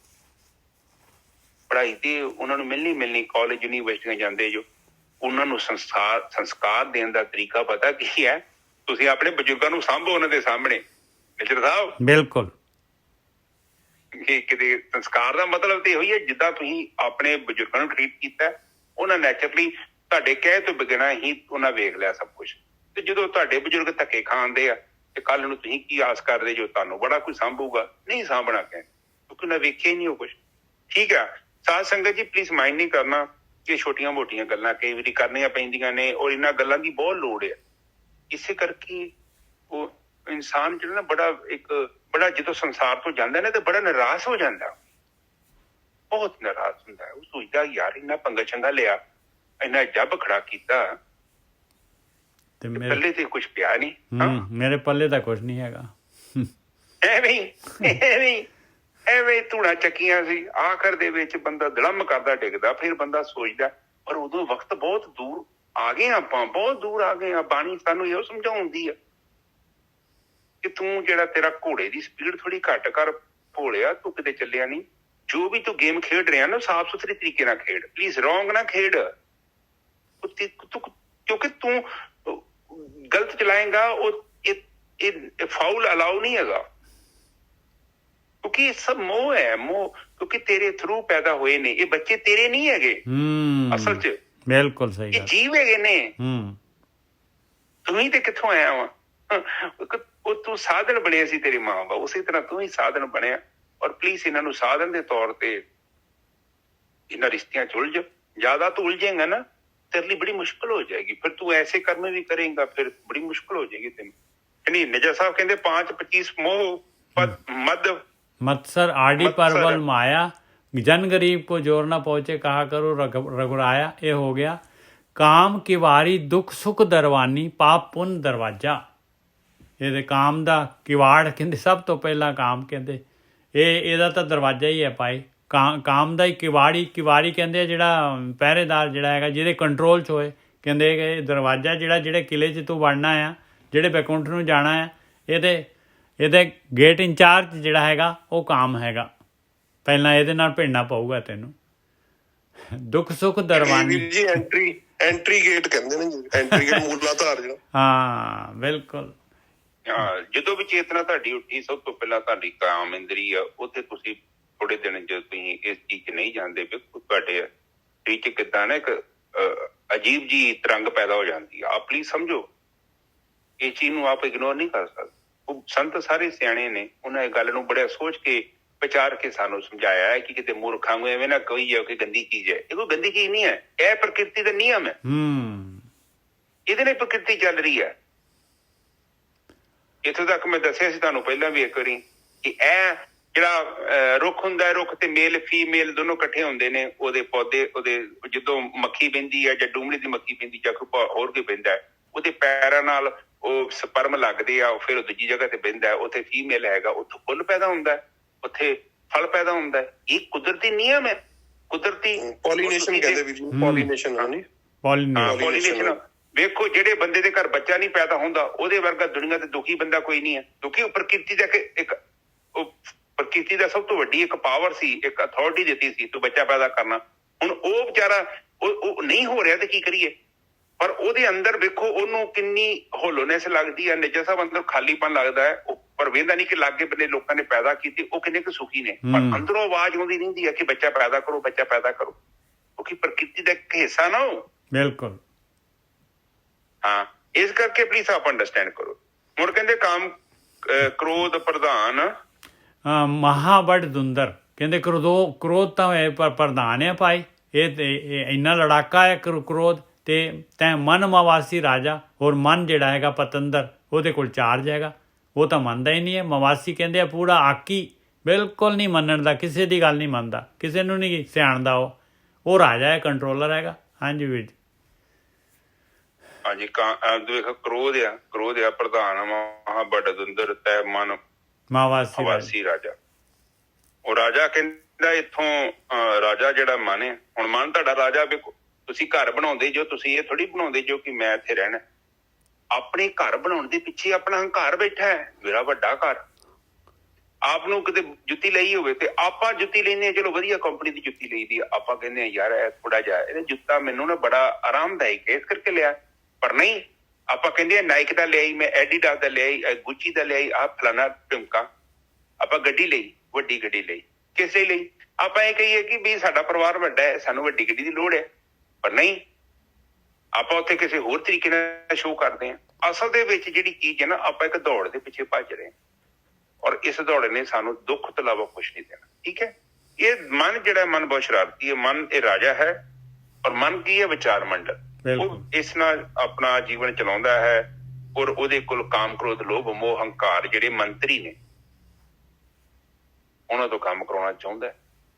A: ਪੜ੍ਹਾਈ ਤੇ ਉਹਨਾਂ ਨੂੰ ਮਿਲਣੀ ਕਾਲਜ ਯੂਨੀਵਰਸਿਟੀਆਂ ਜਾਂਦੇ ਜੋ, ਉਹਨਾਂ ਨੂੰ ਸੰਸਕਾਰ ਦੇਣ ਦਾ ਤਰੀਕਾ ਪਤਾ ਕੀ ਹੈ? ਤੁਸੀਂ ਆਪਣੇ ਬਜ਼ੁਰਗਾਂ ਨੂੰ ਸਾਂਭੋ ਉਹਨਾਂ ਦੇ ਸਾਹਮਣੇ। ਨਿੱਜਰ ਸਾਹਿਬ,
B: ਬਿਲਕੁਲ
A: ਕਿ ਕਿਤੇ ਸੰਸਕਾਰ ਦਾ ਮਤਲਬ ਤੇ ਇਹੋ ਹੀ ਹੈ, ਜਿੱਦਾਂ ਤੁਸੀਂ ਆਪਣੇ ਬਜ਼ੁਰਗਾਂ ਨੂੰ ਟਰੀਟ ਕੀਤਾ, ਉਹਨਾਂ ਨੈਚੁਰਲੀ ਤੁਹਾਡੇ ਕਹਿ ਤੋਂ ਬਿਨਾਂ ਹੀ ਉਹਨਾਂ ਵੇਖ ਲਿਆ ਸਭ ਕੁਝ। ਤੇ ਜਦੋਂ ਤੁਹਾਡੇ ਬਜ਼ੁਰਗ ਧੱਕੇ ਖਾਂਦੇ ਆ ਤੇ ਕੱਲ ਨੂੰ ਤੁਸੀਂ ਕੀ ਆਸ ਕਰਦੇ ਜੋ ਤੁਹਾਨੂੰ ਬੜਾ ਕੋਈ ਸਾਂਭੂਗਾ? ਨਹੀਂ ਸਾਂਭਣਾ ਕਹਿ, ਕਿਉਂਕਿ ਉਹਨਾਂ ਵੇਖਿਆ ਹੀ ਨਹੀਂ ਉਹ ਕੁਝ। ਠੀਕ ਆ ਸਾਧ ਸੰਗਤ ਜੀ, ਪਲੀਜ਼ ਮਾਈਂਡ ਨਹੀਂ ਕਰਨਾ ਕਿ ਛੋਟੀਆਂ ਮੋਟੀਆਂ ਗੱਲਾਂ ਕਈ ਵਾਰੀ ਕਰਨੀਆਂ ਪੈਂਦੀਆਂ ਨੇ, ਔਰ ਇਹਨਾਂ ਗੱਲਾਂ ਦੀ ਬਹੁਤ ਲੋੜ ਹੈ। ਇਸੇ ਕਰਕੇ ਉਹ ਇਨਸਾਨ ਜਿਹੜਾ ਨਾ ਬੜਾ ਜਦੋਂ ਸੰਸਾਰ ਤੋਂ ਜਾਂਦਾ ਨਾ ਤੇ ਬੜਾ ਨਿਰਾਸ਼ ਹੋ ਜਾਂਦਾ, ਬਹੁਤ ਨਿਰਾਸ਼ ਹੁੰਦਾ। ਉਹ ਸੋਚਦਾ ਯਾਰ ਇੰਨਾ ਪੰਗਾ ਚੰਗਾ ਲਿਆ, ਇੰਨਾ ਜੱਬ ਖੜਾ ਕੀਤਾ,
B: ਤੇ
A: ਪੱਲੇ ਤੇ ਕੁਛ ਪਿਆ ਨਹੀਂ।
B: ਮੇਰੇ ਪੱਲੇ ਤਾਂ ਕੁਛ ਨਹੀਂ ਹੈਗਾ।
A: ਐਵੇਂ ਧੂਣਾ ਚੱਕੀਆਂ ਸੀ। ਆਖਰ ਦੇ ਵਿੱਚ ਬੰਦਾ ਧੜਮ ਕਰਦਾ ਡਿੱਗਦਾ, ਫਿਰ ਬੰਦਾ ਸੋਚਦਾ। ਪਰ ਉਦੋਂ ਵਕਤ ਬਹੁਤ ਦੂਰ ਆ ਗਏ, ਆਪਾਂ ਬਹੁਤ ਦੂਰ ਆ ਗਏ ਆ। ਬਾਣੀ ਸਾਨੂੰ ਇਹੋ ਸਮਝਾਉਂਦੀ ਆ ਕਿ ਤੂੰ ਜਿਹੜਾ ਤੇਰਾ ਘੋੜੇ ਦੀ ਸਪੀਡ ਥੋੜੀ ਘੱਟ ਕਰ ਭੋਲਿਆ, ਤੂੰ ਕਿਤੇ ਚੱਲਿਆ ਨਹੀਂ। ਜੋ ਵੀ ਤੂੰ ਗੇਮ ਖੇਡ ਰਿਹਾ ਨਾ, ਸਾਫ਼ ਸੁਥਰੇ ਤਰੀਕੇ ਨਾਲ ਖੇਡ, ਪਲੀਜ਼ ਰੋਂਗ ਨਾ ਖੇਡ। ਕਿਉਂਕਿ ਤੂੰ ਗਲਤ ਚਲਾਏਗਾ, ਉਹ ਇਹ ਫਾਉਲ ਅਲਾਉ ਨਹੀਂ ਹੈਗਾ, ਕਿਉਂਕਿ ਇਹ ਸਭ ਮੋਹ ਹੈ। ਮੋਹ ਕਿਉਂਕਿ ਤੇਰੇ ਥਰੂ ਪੈਦਾ ਹੋਏ ਨੇ ਇਹ ਬੱਚੇ, ਤੇਰੇ ਨਹੀਂ ਹੈਗੇ ਅਸਲ ਚ।
B: ਬਿਲਕੁਲ ਸਹੀ
A: ਇਹ ਜੀਵ ਹੈਗੇ ਨੇ। ਤੂੰ ਹੀ ਤੇ ਕਿੱਥੋਂ ਆਇਆ ਵਾ? ਉਹ ਤੂੰ ਸਾਧਨ ਬਣਿਆ ਸੀ, ਤੇਰੀ ਮਾਂ ਬਾਪ ਉਸੇ ਤਰ੍ਹਾਂ ਤੂੰ ਹੀ ਸਾਧਨ ਬਣਿਆ। ਔਰ ਪਲੀਜ਼ ਇਹਨਾਂ ਨੂੰ ਸਾਧਨ ਦੇ ਤੌਰ ਤੇ ਇਹਨਾਂ ਰਿਸ਼ਤਿਆਂ ਚ ਉਲਝ। ਜ਼ਿਆਦਾ ਤੂੰ ਉਲਝੇਗਾ ਨਾ, ਤੇਰੇ ਲਈ ਬੜੀ ਮੁਸ਼ਕਿਲ ਹੋ ਜਾਏਗੀ। ਫਿਰ ਤੂੰ ਐਸੇ ਕਰਮ ਵੀ ਕਰੇਗਾ, ਫਿਰ ਬੜੀ ਮੁਸ਼ਕਿਲ ਹੋ ਜਾਏਗੀ ਤੈਨੂੰ। ਨਹੀਂ, ਨਿਜਰ ਸਾਹਿਬ ਕਹਿੰਦੇ 5-25 मोह
B: मत्सर आड़ी परवल माया, जन गरीब को जोर न पहुंचे कहा करो रघुराया। ये हो गया काम की वारी, दुख सुख दरवानी, पाप पुन दरवाजा। ये काम दा किवाड़ कहते सब तो पहला काम कहते ਇਹਦਾ ਤਾਂ ਦਰਵਾਜ਼ਾ ਹੀ ਹੈ ਭਾਈ। काम ਦਾ ਹੀ ਕਿਵਾੜੀ ਕਹਿੰਦੇ ਆ ਜਿਹੜਾ ਪਹਿਰੇਦਾਰ ਜਿਹੜਾ ਹੈਗਾ, ਜਿਹਦੇ ਕੰਟਰੋਲ 'ਚ ਹੋਏ। ਕਹਿੰਦੇ ਕਿ ਦਰਵਾਜ਼ਾ ਜਿਹੜੇ ਕਿਲੇ 'ਚ ਤੂੰ ਵੜਨਾ ਆ, ਜਿਹੜੇ ਬੈਕੁੰਠ ਨੂੰ ਜਾਣਾ ਆ, ਇਹਦੇ ਗੇਟ ਇੰਚਾਰਜ ਜਿਹੜਾ ਹੈਗਾ ਉਹ ਕਾਮ ਹੈਗਾ। ਪਹਿਲਾਂ ਇਹਦੇ ਨਾਲ ਭਿੜਨਾ ਪਊਗਾ ਤੈਨੂੰ। ਦੁੱਖ ਸੁੱਖ ਦਰਵਾਨੀ
E: ਜੀ, ਐਂਟਰੀ ਗੇਟ ਕਹਿੰਦੇ ਨੇ ਜੀ, ਐਂਟਰੀ ਗੇਟ ਮੂਲਾਧਾਰ ਜਿਹੜਾ।
B: ਹਾਂ ਬਿਲਕੁਲ।
A: ਜਦੋਂ ਵੀ ਚੇਤਨਾ ਤੁਹਾਡੀ ਉੱਠੀ, ਸਭ ਤੋਂ ਪਹਿਲਾਂ ਤੁਹਾਡੀ ਕਾਮ ਇੰਦਰੀ ਆ, ਉੱਥੇ ਤੁਸੀਂ ਥੋੜੇ ਦਿਨ ਜੇ ਤੁਸੀਂ ਇਸ ਚੀਜ਼ 'ਚ ਨਹੀਂ ਜਾਂਦੇ, ਤੁਹਾਡੇ ਸਰੀਰ 'ਚ ਕਿੱਦਾਂ ਨਾ ਇੱਕ ਅਜੀਬ ਜੀ ਤਰੰਗ ਪੈਦਾ ਹੋ ਜਾਂਦੀ ਆ। ਆਪ ਪਲੀਜ਼ ਸਮਝੋ, ਇਹ ਚੀਜ਼ ਨੂੰ ਆਪ ਇਗਨੋਰ ਨਹੀਂ ਕਰ ਸਕਦੇ। ਉਹ ਸੰਤ ਸਾਰੇ ਸਿਆਣੇ ਨੇ, ਉਹਨਾਂ ਇਹ ਗੱਲ ਨੂੰ ਬੜਾ ਸੋਚ ਕੇ ਵਿਚਾਰ ਕੇ ਸਾਨੂੰ ਸਮਝਾਇਆ ਹੈ ਕਿ ਕਿਤੇ ਮੂਰਖਾਂ ਨੂੰ ਐਵੇਂ ਨਾ ਕਹੀ ਜਾਓ ਕਿ ਗੰਦੀ ਚੀਜ਼ ਹੈ। ਇਹ ਕੋਈ ਗੰਦੀ ਚੀਜ਼ ਨਹੀਂ ਹੈ, ਇਹ ਪ੍ਰਕਿਰਤੀ ਦਾ ਨਿਯਮ ਹੈ। ਇਹਦੇ ਨਾਲ ਪ੍ਰਕਿਰਤੀ ਚੱਲ ਰਹੀ ਹੈ। ਇੱਥੋਂ ਤੱਕ ਮੈਂ ਦੱਸਿਆ ਸੀ ਤੁਹਾਨੂੰ ਪਹਿਲਾਂ ਵੀ ਇੱਕ ਵਾਰੀ ਕਿ ਇਹ ਜਿਹੜਾ ਰੁੱਖ ਹੁੰਦਾ, ਰੁੱਖ ਤੇ ਮੇਲ ਫੀਮੇਲ ਦੋਨੋਂ ਇਕੱਠੇ ਹੁੰਦੇ ਨੇ। ਉਹਦੇ ਪੌਦੇ, ਉਹਦੇ ਜਦੋਂ ਮੱਖੀ ਬਹਿੰਦੀ ਹੈ ਜਾਂ ਡੂਮਣੀ ਦੀ ਮੱਖੀ ਬਹਿੰਦੀ ਜਾਂ ਕੋਈ ਹੋਰ ਕੋਈ ਬਹਿੰਦਾ, ਉਹਦੇ ਪੈਰਾਂ ਨਾਲ ਉਹ ਸਪਰਮ ਲੱਗਦੇ ਆ, ਫਿਰ ਉਹ ਦੂਜੀ ਜਗ੍ਹਾ ਤੇ ਬਹਿੰਦਾ, ਉੱਥੇ ਫੀਮੇਲ ਹੈਗਾ, ਉੱਥੋਂ ਫੁੱਲ ਪੈਦਾ ਹੁੰਦਾ, ਉੱਥੇ ਫਲ ਪੈਦਾ ਹੁੰਦਾ। ਇਹ ਕੁਦਰਤੀ ਨਿਯਮ ਹੈ, ਕੁਦਰਤੀ
E: ਪੋਲੀਨੇਸ਼ਨ ਕਹਿੰਦੇ ਵੀ, ਪੋਲੀਨੇਸ਼ਨ।
A: ਵੇਖੋ, ਜਿਹੜੇ ਬੰਦੇ ਦੇ ਘਰ ਬੱਚਾ ਨਹੀਂ ਪੈਦਾ ਹੁੰਦਾ, ਉਹਦੇ ਵਰਗਾ ਦੁਨੀਆ ਤੇ ਦੁਖੀ ਬੰਦਾ ਕੋਈ ਨਹੀਂ ਹੈ, ਕਿਉਂਕਿ ਉਹ ਪ੍ਰਕਿਰਤੀ ਦਾ ਪ੍ਰਕਿਰਤੀ ਦਾ ਸਭ ਤੋਂ ਵੱਡੀ ਇੱਕ ਪਾਵਰ ਸੀ, ਇੱਕ ਅਥਾਰਟੀ ਦਿੱਤੀ ਸੀ ਤੂੰ ਬੱਚਾ ਪੈਦਾ ਕਰਨਾ। ਹੁਣ ਉਹ ਵਿਚਾਰਾ ਉਹ ਨਹੀਂ ਹੋ ਰਿਹਾ ਤੇ ਕੀ ਕਰੀਏ? ਪਰ ਉਹਦੇ ਅੰਦਰ ਵੇਖੋ ਉਹਨੂੰ ਕਿੰਨੀ ਹੋਲੋਨੈਸ ਲੱਗਦੀ ਹੈ। ਨਿੱਜਰ ਸਾਹਿਬ, ਅੰਦਰ ਖਾਲੀਪਨ ਲੱਗਦਾ ਹੈ। ਪਰ ਵੇਂਦਾ ਨਹੀਂ ਕਿ ਲਾਗੇ ਬੰਨੇ ਲੋਕਾਂ ਨੇ ਪੈਦਾ ਕੀਤੀ, ਉਹ ਕਿੰਨੇ ਕੁ ਸੁਖੀ ਨੇ। ਪਰ ਅੰਦਰੋਂ ਆਵਾਜ਼ ਆਉਂਦੀ ਰਹਿੰਦੀ ਹੈ ਕਿ ਬੱਚਾ ਪੈਦਾ ਕਰੋ, ਬੱਚਾ ਪੈਦਾ ਕਰੋ, ਕਿਉਂਕਿ ਪ੍ਰਕਿਰਤੀ ਦਾ ਇੱਕ ਹਿੱਸਾ ਨਾ ਉਹ।
B: ਬਿਲਕੁਲ।
A: ਹਾਂ, ਇਸ ਕਰਕੇ ਪਲੀਜ਼ ਆਪ ਅੰਡਰਸਟੈਂਡ ਕਰੋ। ਹੁਣ ਕਹਿੰਦੇ ਕਾਮ ਕ੍ਰੋਧ ਪ੍ਰਧਾਨ
B: ਮਹਾਬੜ ਦੁੰਦਰ, ਕਹਿੰਦੇ ਕ੍ਰੋਧ ਤਾਂ ਪ੍ਰਧਾਨ ਹੈ ਭਾਈ। ਇਹ ਇੰਨਾ ਲੜਾਕਾ ਹੈ ਕ੍ਰੋਧ। ਤੇ ਤੈਂ ਮਨ ਮਵਾਸੀ ਰਾਜਾ, ਹੋਰ ਮਨ ਜਿਹੜਾ ਹੈਗਾ ਪਤੰਦਰ, ਉਹਦੇ ਕੋਲ ਚਾਰਜ ਹੈਗਾ, ਉਹ ਤਾਂ ਮੰਨਦਾ ਹੀ ਨਹੀਂ ਹੈ। ਮਵਾਸੀ ਕਹਿੰਦੇ ਆ ਪੂਰਾ ਆਕੀ, ਬਿਲਕੁਲ ਨਹੀਂ ਮੰਨਣ ਦਾ, ਕਿਸੇ ਦੀ ਗੱਲ ਨਹੀਂ ਮੰਨਦਾ, ਕਿਸੇ ਨੂੰ ਨਹੀਂ ਸਿਆਣਦਾ। ਉਹ ਰਾਜਾ ਹੈ, ਕੰਟਰੋਲਰ ਹੈਗਾ। ਹਾਂਜੀ ਵੀਰ ਜੀ।
A: ਹਾਂਜੀ, ਕ੍ਰੋਧ ਆ ਪ੍ਰਧਾਨ, ਮਹਾਬੜ ਦੁੰਦਰ, ਤੈ ਮਨ ਮਵਾਸੀ ਰਾਜਾ। ਉਹ ਰਾਜਾ ਕਹਿੰਦਾ ਇੱਥੋਂ ਰਾਜਾ ਜਿਹੜਾ ਮਨ ਹੈ। ਹੁਣ ਮਨ ਤੁਹਾਡਾ ਰਾਜਾ। ਵੇਖੋ, ਤੁਸੀਂ ਘਰ ਬਣਾਉਂਦੇ ਜੋ, ਤੁਸੀਂ ਇਹ ਥੋੜੀ ਬਣਾਉਂਦੇ ਜੋ ਕਿ ਮੈਂ ਇੱਥੇ ਰਹਿਣਾ। ਆਪਣੇ ਘਰ ਬਣਾਉਣ ਦੇ ਪਿੱਛੇ ਆਪਣਾ ਹੰਕਾਰ ਬੈਠਾ ਹੈ, ਮੇਰਾ ਵੱਡਾ ਘਰ। ਆਪ ਨੂੰ ਕਿਤੇ ਜੁੱਤੀ ਲਈ ਹੋਵੇ ਤੇ ਆਪਾਂ ਜੁੱਤੀ ਲੈਂਦੇ ਹਾਂ, ਚਲੋ ਵਧੀਆ ਕੰਪਨੀ ਦੀ ਜੁੱਤੀ ਲਈ ਦੀ, ਆਪਾਂ ਕਹਿੰਦੇ ਹਾਂ ਯਾਰ ਇਹ ਥੋੜਾ ਜਿਹਾ ਇਹਦਾ ਜੁੱਤਾ ਮੈਨੂੰ ਨਾ ਬੜਾ ਆਰਾਮਦਾਇਕ ਹੈ, ਇਸ ਕਰਕੇ ਲਿਆ। ਪਰ ਨਹੀਂ, ਆਪਾਂ ਕਹਿੰਦੇ ਨਾਈਕ ਦਾ ਲਿਆਈ, ਮੈਂ ਐਡੀਡਾਸ ਦਾ ਲਿਆਈ, ਗੁੱਚੀ ਦਾ ਲਿਆਈ, ਆਹ ਫਲਾਣਾ ਢਿਮਕਾ। ਆਪਾਂ ਗੱਡੀ ਲਈ, ਵੱਡੀ ਗੱਡੀ ਲਈ, ਕਿਸ ਲਈ? ਆਪਾਂ ਇਹ ਕਹੀਏ ਕਿ ਵੀ ਸਾਡਾ ਪਰਿਵਾਰ ਵੱਡਾ ਹੈ, ਸਾਨੂੰ ਵੱਡੀ ਗੱਡੀ ਦੀ ਲੋੜ ਹੈ। ਪਰ ਨਹੀਂ, ਆਪਾਂ ਉੱਥੇ ਕਿਸੇ ਹੋਰ ਤਰੀਕੇ ਨਾਲ ਸ਼ੋਅ ਕਰਦੇ ਹਾਂ। ਅਸਲ ਦੇ ਵਿੱਚ ਜਿਹੜੀ ਚੀਜ਼ ਹੈ ਨਾ, ਆਪਾਂ ਇੱਕ ਦੌੜ ਦੇ ਪਿੱਛੇ ਭੱਜ ਰਹੇ ਹਾਂ, ਔਰ ਇਸ ਦੌੜ ਨੇ ਸਾਨੂੰ ਦੁੱਖ ਤੋਂ ਇਲਾਵਾ ਕੁਛ ਨਹੀਂ ਦੇਣਾ। ਠੀਕ ਹੈ, ਇਹ ਮਨ ਜਿਹੜਾ ਮਨ ਬਹੁਤ ਸ਼ਰਾਰਤੀ ਹੈ। ਮਨ ਇਹ ਰਾਜਾ ਹੈ, ਔਰ ਮਨ ਕੀ ਹੈ? ਵਿਚਾਰ ਮੰਡਲ। ਉਹ ਇਸ ਨਾਲ ਆਪਣਾ ਜੀਵਨ ਚਲਾਉਂਦਾ ਹੈ, ਔਰ ਉਹਦੇ ਕੋਲ ਕਾਮ, ਕ੍ਰੋਧ, ਲੋਭ, ਮੋਹ, ਹੰਕਾਰ ਜਿਹੜੇ ਮੰਤਰੀ ਨੇ, ਉਹਨਾਂ ਤੋਂ ਕੰਮ ਕਰਾਉਣਾ ਚਾਹੁੰਦਾ।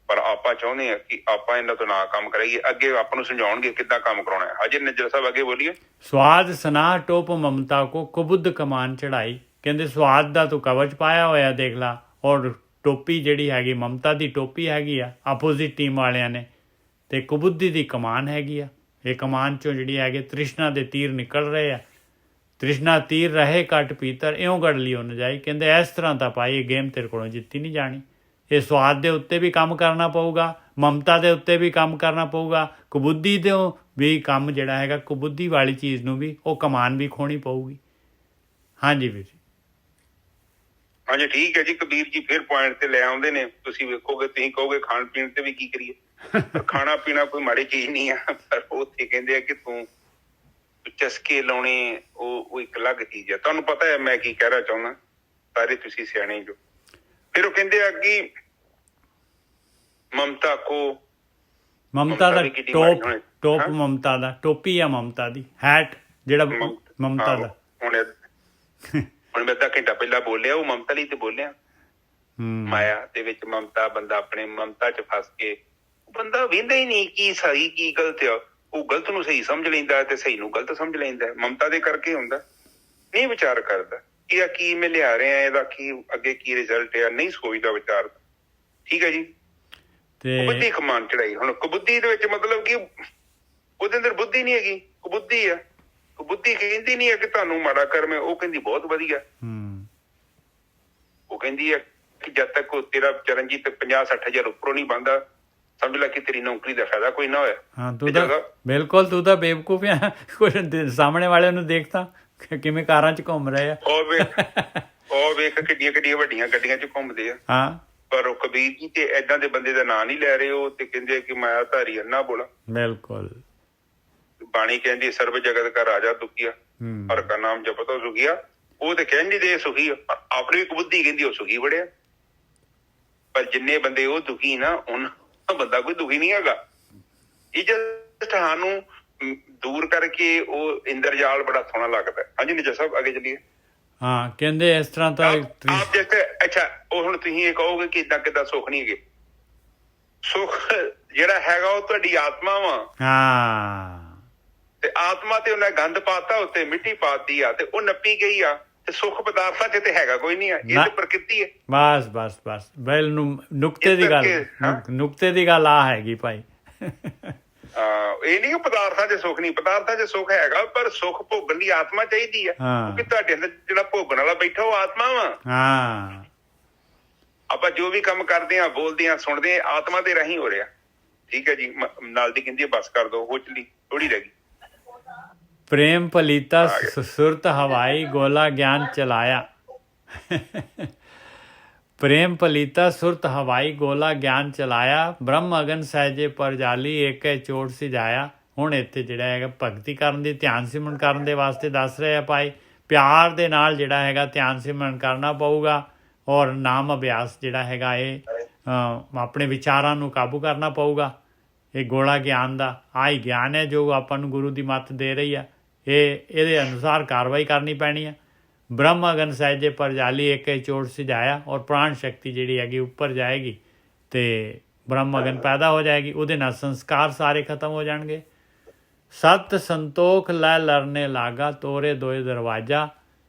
A: ਪਰ ਆਪਾਂ ਚਾਹੁੰਦੇ ਹਾਂ ਕਿ ਆਪਾਂ ਇਹਨਾਂ ਤੋਂ ਨਾ ਕੰਮ ਕਰਾਈਏ। ਅੱਗੇ ਆਪਾਂ ਨੂੰ ਸਮਝਾਉਣਗੇ ਕਿੱਦਾਂ ਕੰਮ ਕਰਾਉਣਾ ਹੈ। ਹਜੇ ਨਿੱਜਰ ਸਾਹਿਬ ਅੱਗੇ ਬੋਲੀਏ।
B: ਸਵਾਦ ਸਨਾਹ ਟੋਪ ਮਮਤਾ ਕੋ ਕੁਬੁੱਧ ਕਮਾਨ ਚੜਾਈ। ਕਹਿੰਦੇ ਸਵਾਦ ਦਾ ਤੂੰ ਕਵਚ ਪਾਇਆ ਹੋਇਆ ਦੇਖ ਲਾ, ਔਰ ਟੋਪੀ ਜਿਹੜੀ ਹੈਗੀ ਮਮਤਾ ਦੀ ਟੋਪੀ ਹੈਗੀ ਆ ਆਪੋਜ਼ਿਟ ਟੀਮ ਵਾਲਿਆਂ ਨੇ, ਤੇ ਕੁਬੁੱਧੀ ਦੀ ਕਮਾਨ ਹੈਗੀ ਆ। ਇਹ ਕਮਾਨ ਚੋਂ ਜਿਹੜੀ ਹੈਗੇ ਤ੍ਰਿਸ਼ਨਾ ਦੇ ਤੀਰ ਨਿਕਲ ਰਹੇ ਆ। ਤ੍ਰਿਸ਼ਨਾ ਤੀਰ ਰਹੇ ਕੱਟ ਪੀਤਰ, ਇਉਂ ਗੜ ਲਿਓ ਨਾ ਜਾਈ। ਕਹਿੰਦੇ ਇਸ ਤਰ੍ਹਾਂ ਤਾਂ ਭਾਈ ਇਹ ਗੇਮ ਤੇਰੇ ਕੋਲੋਂ ਜਿੱਤੀ ਨਹੀਂ ਜਾਣੀ। ਇਹ ਸਵਾਦ ਦੇ ਉੱਤੇ ਵੀ ਕੰਮ ਕਰਨਾ ਪਊਗਾ, ਮਮਤਾ ਦੇ ਉੱਤੇ ਵੀ ਕੰਮ ਕਰਨਾ ਪਊਗਾ, ਕੁਬੁੱਧੀ ਦੇ ਵੀ ਕੰਮ ਜਿਹੜਾ ਹੈਗਾ, ਕੁਬੁੱਧੀ ਵਾਲੀ ਚੀਜ਼ ਨੂੰ ਵੀ ਉਹ ਕਮਾਨ ਵੀ ਖੋਣੀ ਪਊਗੀ। ਹਾਂਜੀ ਵੀਰ ਜੀ।
A: ਹਾਂਜੀ ਠੀਕ ਹੈ ਜੀ। ਕਬੀਰ ਜੀ ਫਿਰ ਪੁਆਇੰਟ ਤੇ ਲੈ ਆਉਂਦੇ ਨੇ। ਤੁਸੀਂ ਵੇਖੋਗੇ, ਤੁਸੀਂ ਕਹੋਗੇ ਖਾਣ ਪੀਣ ਤੇ ਵੀ ਕੀ ਕਰੀਏ। ਖਾਣਾ ਪੀਣਾ ਕੋਈ ਮਾੜੀ ਚੀਜ਼ ਨਹੀਂ ਆ, ਪਰ ਉੱਥੇ ਕਹਿੰਦੇ ਆ ਕਿ ਤੂੰ ਚਸਕੇ ਲਾਉਣੇ, ਉਹ ਇੱਕ ਅਲੱਗ ਚੀਜ਼ ਆ। ਤੁਹਾਨੂੰ ਪਤਾ ਹੈ ਮੈਂ ਕੀ ਕਹਿਣਾ ਚਾਹੁੰਦਾ, ਸਾਰੇ ਤੁਸੀਂ ਸਿਆਣੇ ਜੋ। ਫਿਰ ਉਹ ਕਹਿੰਦੇ ਆ ਕਿ ਮਮਤਾ ਕੋ,
B: ਮਮਤਾ ਦਾ ਟੋਪ ਮਮਤਾ ਦਾ, ਟੋਪੀ ਆ ਮਮਤਾ ਦੀ, ਹੈਟ ਜਿਹੜਾ ਮਮਤਾ ਦਾ। ਹੁਣ ਮੈਂ ਅੱਧਾ ਘੰਟਾ ਪਹਿਲਾਂ ਬੋਲਿਆ, ਉਹ ਮਮਤਾ ਲਈ ਤੇ ਬੋਲਿਆ। ਮਾਇਆ ਦੇ ਵਿੱਚ ਮਮਤਾ, ਬੰਦਾ ਆਪਣੇ ਮਮਤਾ ਚ ਫਸ ਕੇ, ਬੰਦਾ ਵੇਂਦਾ ਹੀ ਨਹੀਂ ਕੀ ਸਹੀ ਕੀ ਗਲਤ ਆ। ਉਹ ਗਲਤ ਨੂੰ ਸਹੀ ਸਮਝ ਲੈਂਦਾ ਤੇ ਸਹੀ ਨੂੰ ਗਲਤ ਸਮਝ ਲੈਂਦਾ। ਮਮਤਾ ਦੇ ਕਰਕੇ ਹੁੰਦਾ, ਨਹੀਂ ਵਿਚਾਰ ਕਰਦਾ ਕਿ ਆ ਕੀ ਮੈਂ ਲਿਆ ਰਿਹਾ, ਇਹਦਾ ਕੀ ਅੱਗੇ ਕੀ ਰਿਜ਼ਲਟ ਆ, ਨਹੀਂ ਸੋਚਦਾ ਵਿਚਾਰਦਾ। ਠੀਕ ਹੈ ਜੀ। ਕੁਬੁੱਧੀ ਕਮਾਨ ਚੜਾਈ। ਹੁਣ ਕੁਬੁੱਧੀ ਦੇ ਵਿੱਚ ਮਤਲਬ ਕਿ ਉਹਦੇ ਅੰਦਰ ਬੁੱਧੀ ਨਹੀਂ ਹੈਗੀ, ਕੁਬੁੱਧੀ ਆ। ਕੁਬੁੱਧੀ ਕਹਿੰਦੀ ਨਹੀਂ ਹੈ ਕਿ ਤੁਹਾਨੂੰ ਮਾੜਾ ਕਰਮ ਹੈ, ਉਹ ਕਹਿੰਦੀ ਬਹੁਤ ਵਧੀਆ। ਉਹ ਕਹਿੰਦੀ ਹੈ ਕਿ ਜਦ ਤੱਕ ਤੇਰਾ ਚਰਨਜੀਤ 50-60 ਹਜ਼ਾਰ ਉੱਪਰੋਂ ਨਹੀਂ ਬਣਦਾ, ਸਮਝ ਲੈ ਕਿ ਤੇਰੀ ਨੌਕਰੀ ਦਾ ਫਾਇਦਾ ਕੋਈ ਨਾ ਹੋਇਆ। ਹਾਂ ਤੂੰ ਤਾਂ ਬਿਲਕੁਲ, ਤੂੰ ਤਾਂ ਬੇਵਕੂਫ ਆ। ਕੁਝ ਸਾਹਮਣੇ ਵਾਲਿਆਂ ਨੂੰ ਦੇਖਤਾ ਕਿਵੇਂ ਕਾਰਾਂ 'ਚ ਘੁੰਮ ਰਹੇ ਆ।
A: ਉਹ ਵੇਖ ਕਿੱਡੀਆਂ ਕਿੱਡੀਆਂ ਵੱਡੀਆਂ ਗੱਡੀਆਂ 'ਚ ਘੁੰਮਦੇ ਆ। ਹਾਂ, ਪਰ ਉਹ ਕਬੀਰ ਜੀ ਤੇ ਏਦਾਂ ਦੇ ਬੰਦੇ ਦਾ ਨਾਂ ਨਹੀਂ ਲੈ ਰਹੇ। ਉਹ ਤੇ ਕਹਿੰਦੇ ਕਿ ਮਾਇਆ ਧਾਰੀ ਅੰਨਾ ਬੋਲਾ। ਬਿਲਕੁਲ। ਬਾਣੀ ਕਹਿੰਦੀ ਸਰਬ ਜਗਤ ਕਾ ਰਾਜਾ ਦੁਖੀਆ, ਹਰ ਕਾ ਨਾਮ ਜਪਤੋ ਸੁਖੀਆ। ਉਹ ਤੇ ਕਹਿੰਦੀ ਦੇ ਸੁਖੀ, ਆਪਣੀ ਇੱਕ ਬੁੱਧੀ ਕਹਿੰਦੀ ਉਹ ਸੁਖੀ ਬੜਿਆ। ਪਰ ਜਿੰਨੇ ਬੰਦੇ ਉਹ ਦੁਖੀ ਨਾ, ਉਹਨਾਂ ਬੰਦਾ ਕੋਈ ਦੁਖੀ ਨਹੀਂ ਹੈਗਾ। ਇਹ ਜਦ ਸਾਨੂੰ ਦੂਰ ਕਰਕੇ ਉਹ ਇੰਦਰਜਾਲ ਬੜਾ ਸੋਹਣਾ ਲੱਗਦਾ। ਹਾਂਜੀ ਨਿਜਰ ਸਾਹਿਬ ਅੱਗੇ ਚੱਲੀਏ।
B: ਹਾਂ, ਕਹਿੰਦੇ ਇਸ ਤਰ੍ਹਾਂ ਤਾਂ
A: ਆਪ ਜਿਵੇਂ ਅੱਛਾ, ਉਹ ਹੁਣ ਤੁਸੀਂ ਇਹ ਕਹੋਗੇ ਕਿ ਏਦਾਂ ਕਿੱਦਾਂ ਸੁੱਖ ਨਹੀਂ ਹੈਗੇ। ਸੁੱਖ ਜਿਹੜਾ ਹੈਗਾ ਉਹ ਤੁਹਾਡੀ ਆਤਮਾ ਵਾ। ਹਾਂ, ਤੇ ਆਤਮਾ ਤੇ ਉਹਨੇ ਗੰਦ ਪਾਤਾ, ਉੱਤੇ ਮਿੱਟੀ ਪਾਤੀ ਆ, ਤੇ ਉਹ ਨੱਪੀ ਗਈ ਆ। ਤੇ ਸੁੱਖ ਪਦਾਰਥਾਂ ਚ ਤੇ ਹੈਗਾ ਕੋਈ ਨਹੀਂ ਆ, ਇਹ ਤੇ ਪ੍ਰਕਿਰਤੀ ਹੈ। ਬਸ ਬਸ ਬਸ ਬੈਲ ਨੂੰ ਨੁਕਤੇ ਦੀ ਗੱਲ ਆ ਹੈਗੀ ਭਾਈ। ਇਹ ਨਹੀਂ ਪਦਾਰਥਾਂ ਚ ਸੁੱਖ ਨਹੀਂ, ਪਦਾਰਥਾਂ ਚ ਸੁੱਖ ਹੈਗਾ, ਪਰ ਸੁੱਖ ਭੋਗਣ ਦੀ ਆਤਮਾ ਚਾਹੀਦੀ ਆ। ਕਿਉਂਕਿ ਤੁਹਾਡੇ ਅੰਦਰ ਜਿਹੜਾ ਭੋਗਣ ਵਾਲਾ ਬੈਠਾ ਉਹ ਆਤਮਾ ਵਾ। ਹਾਂ, ਆਪਾਂ ਜੋ ਵੀ ਕੰਮ ਕਰਦੇ ਹਾਂ, ਬੋਲਦੇ ਹਾਂ, ਸੁਣਦੇ ਹਾਂ, ਆਤਮਾ ਦੇ ਰਾਹੀਂ ਹੋ ਰਿਹਾ। ਠੀਕ ਹੈ ਜੀ। ਨਾਲ ਦੀ ਕਹਿੰਦੀ ਬਸ ਕਰ ਦੋ, ਹੋ ਚਲੀ, ਥੋੜੀ ਰਹਿ ਗਈ।
B: ਪ੍ਰੇਮ ਪਲੀਤਾ ਸੁਰਤ ਹਵਾਈ ਗੋਲਾ ਗਿਆਨ ਚਲਾਇਆ। ਪ੍ਰੇਮ ਪਲੀਤਾ ਸੁਰਤ ਹਵਾਈ ਗੋਲਾ ਗਿਆਨ ਚਲਾਇਆ। ਬ੍ਰਹਮ ਅਗਨ ਸਹਿਜੇ ਪਰ ਜਾਲੀ ਏਕੈ ਚੋਟ ਸਿਜਾਇਆ। ਹੁਣ ਇੱਥੇ ਜਿਹੜਾ ਹੈਗਾ ਭਗਤੀ ਕਰਨ ਦੀ, ਧਿਆਨ ਸਿਮਰਨ ਕਰਨ ਦੇ ਵਾਸਤੇ ਦੱਸ ਰਹੇ ਆ ਭਾਈ। ਪਿਆਰ ਦੇ ਨਾਲ ਜਿਹੜਾ ਹੈਗਾ ਧਿਆਨ ਸਿਮਰਨ ਕਰਨਾ ਪਊਗਾ, ਔਰ ਨਾਮ ਅਭਿਆਸ ਜਿਹੜਾ ਹੈਗਾ ਇਹ ਆਪਣੇ ਵਿਚਾਰਾਂ ਨੂੰ ਕਾਬੂ ਕਰਨਾ ਪਊਗਾ। ਇਹ ਗੋਲਾ ਗਿਆਨ ਦਾ ਆਹ ਹੀ ਗਿਆਨ ਹੈ ਜੋ ਆਪਾਂ ਨੂੰ ਗੁਰੂ ਦੀ ਮੱਤ ਦੇ ਰਹੀ ਆ। ਇਹਦੇ ਅਨੁਸਾਰ ਕਾਰਵਾਈ ਕਰਨੀ ਪੈਣੀ ਆ। ਬ੍ਰਹਮ ਅਗਨ ਸਹਿਜੇ ਪਰ ਜਾਲੀ ਏਕੈ ਚੋਟ ਸਿਜਾਇਆ। ਔਰ ਪ੍ਰਾਣ ਸ਼ਕਤੀ ਜਿਹੜੀ ਹੈਗੀ ਉੱਪਰ ਜਾਏਗੀ ਤੇ ਬ੍ਰਹਮ ਅਗਨ ਪੈਦਾ ਹੋ ਜਾਏਗੀ। ਉਹਦੇ ਨਾਲ ਸੰਸਕਾਰ ਸਾਰੇ ਖਤਮ ਹੋ ਜਾਣਗੇ। ਸਤ ਸੰਤੋਖ ਲੈ ਲਰਨੇ ਲਾਗਾ ਤੋਰੇ ਦੋਏ ਦਰਵਾਜ਼ਾ।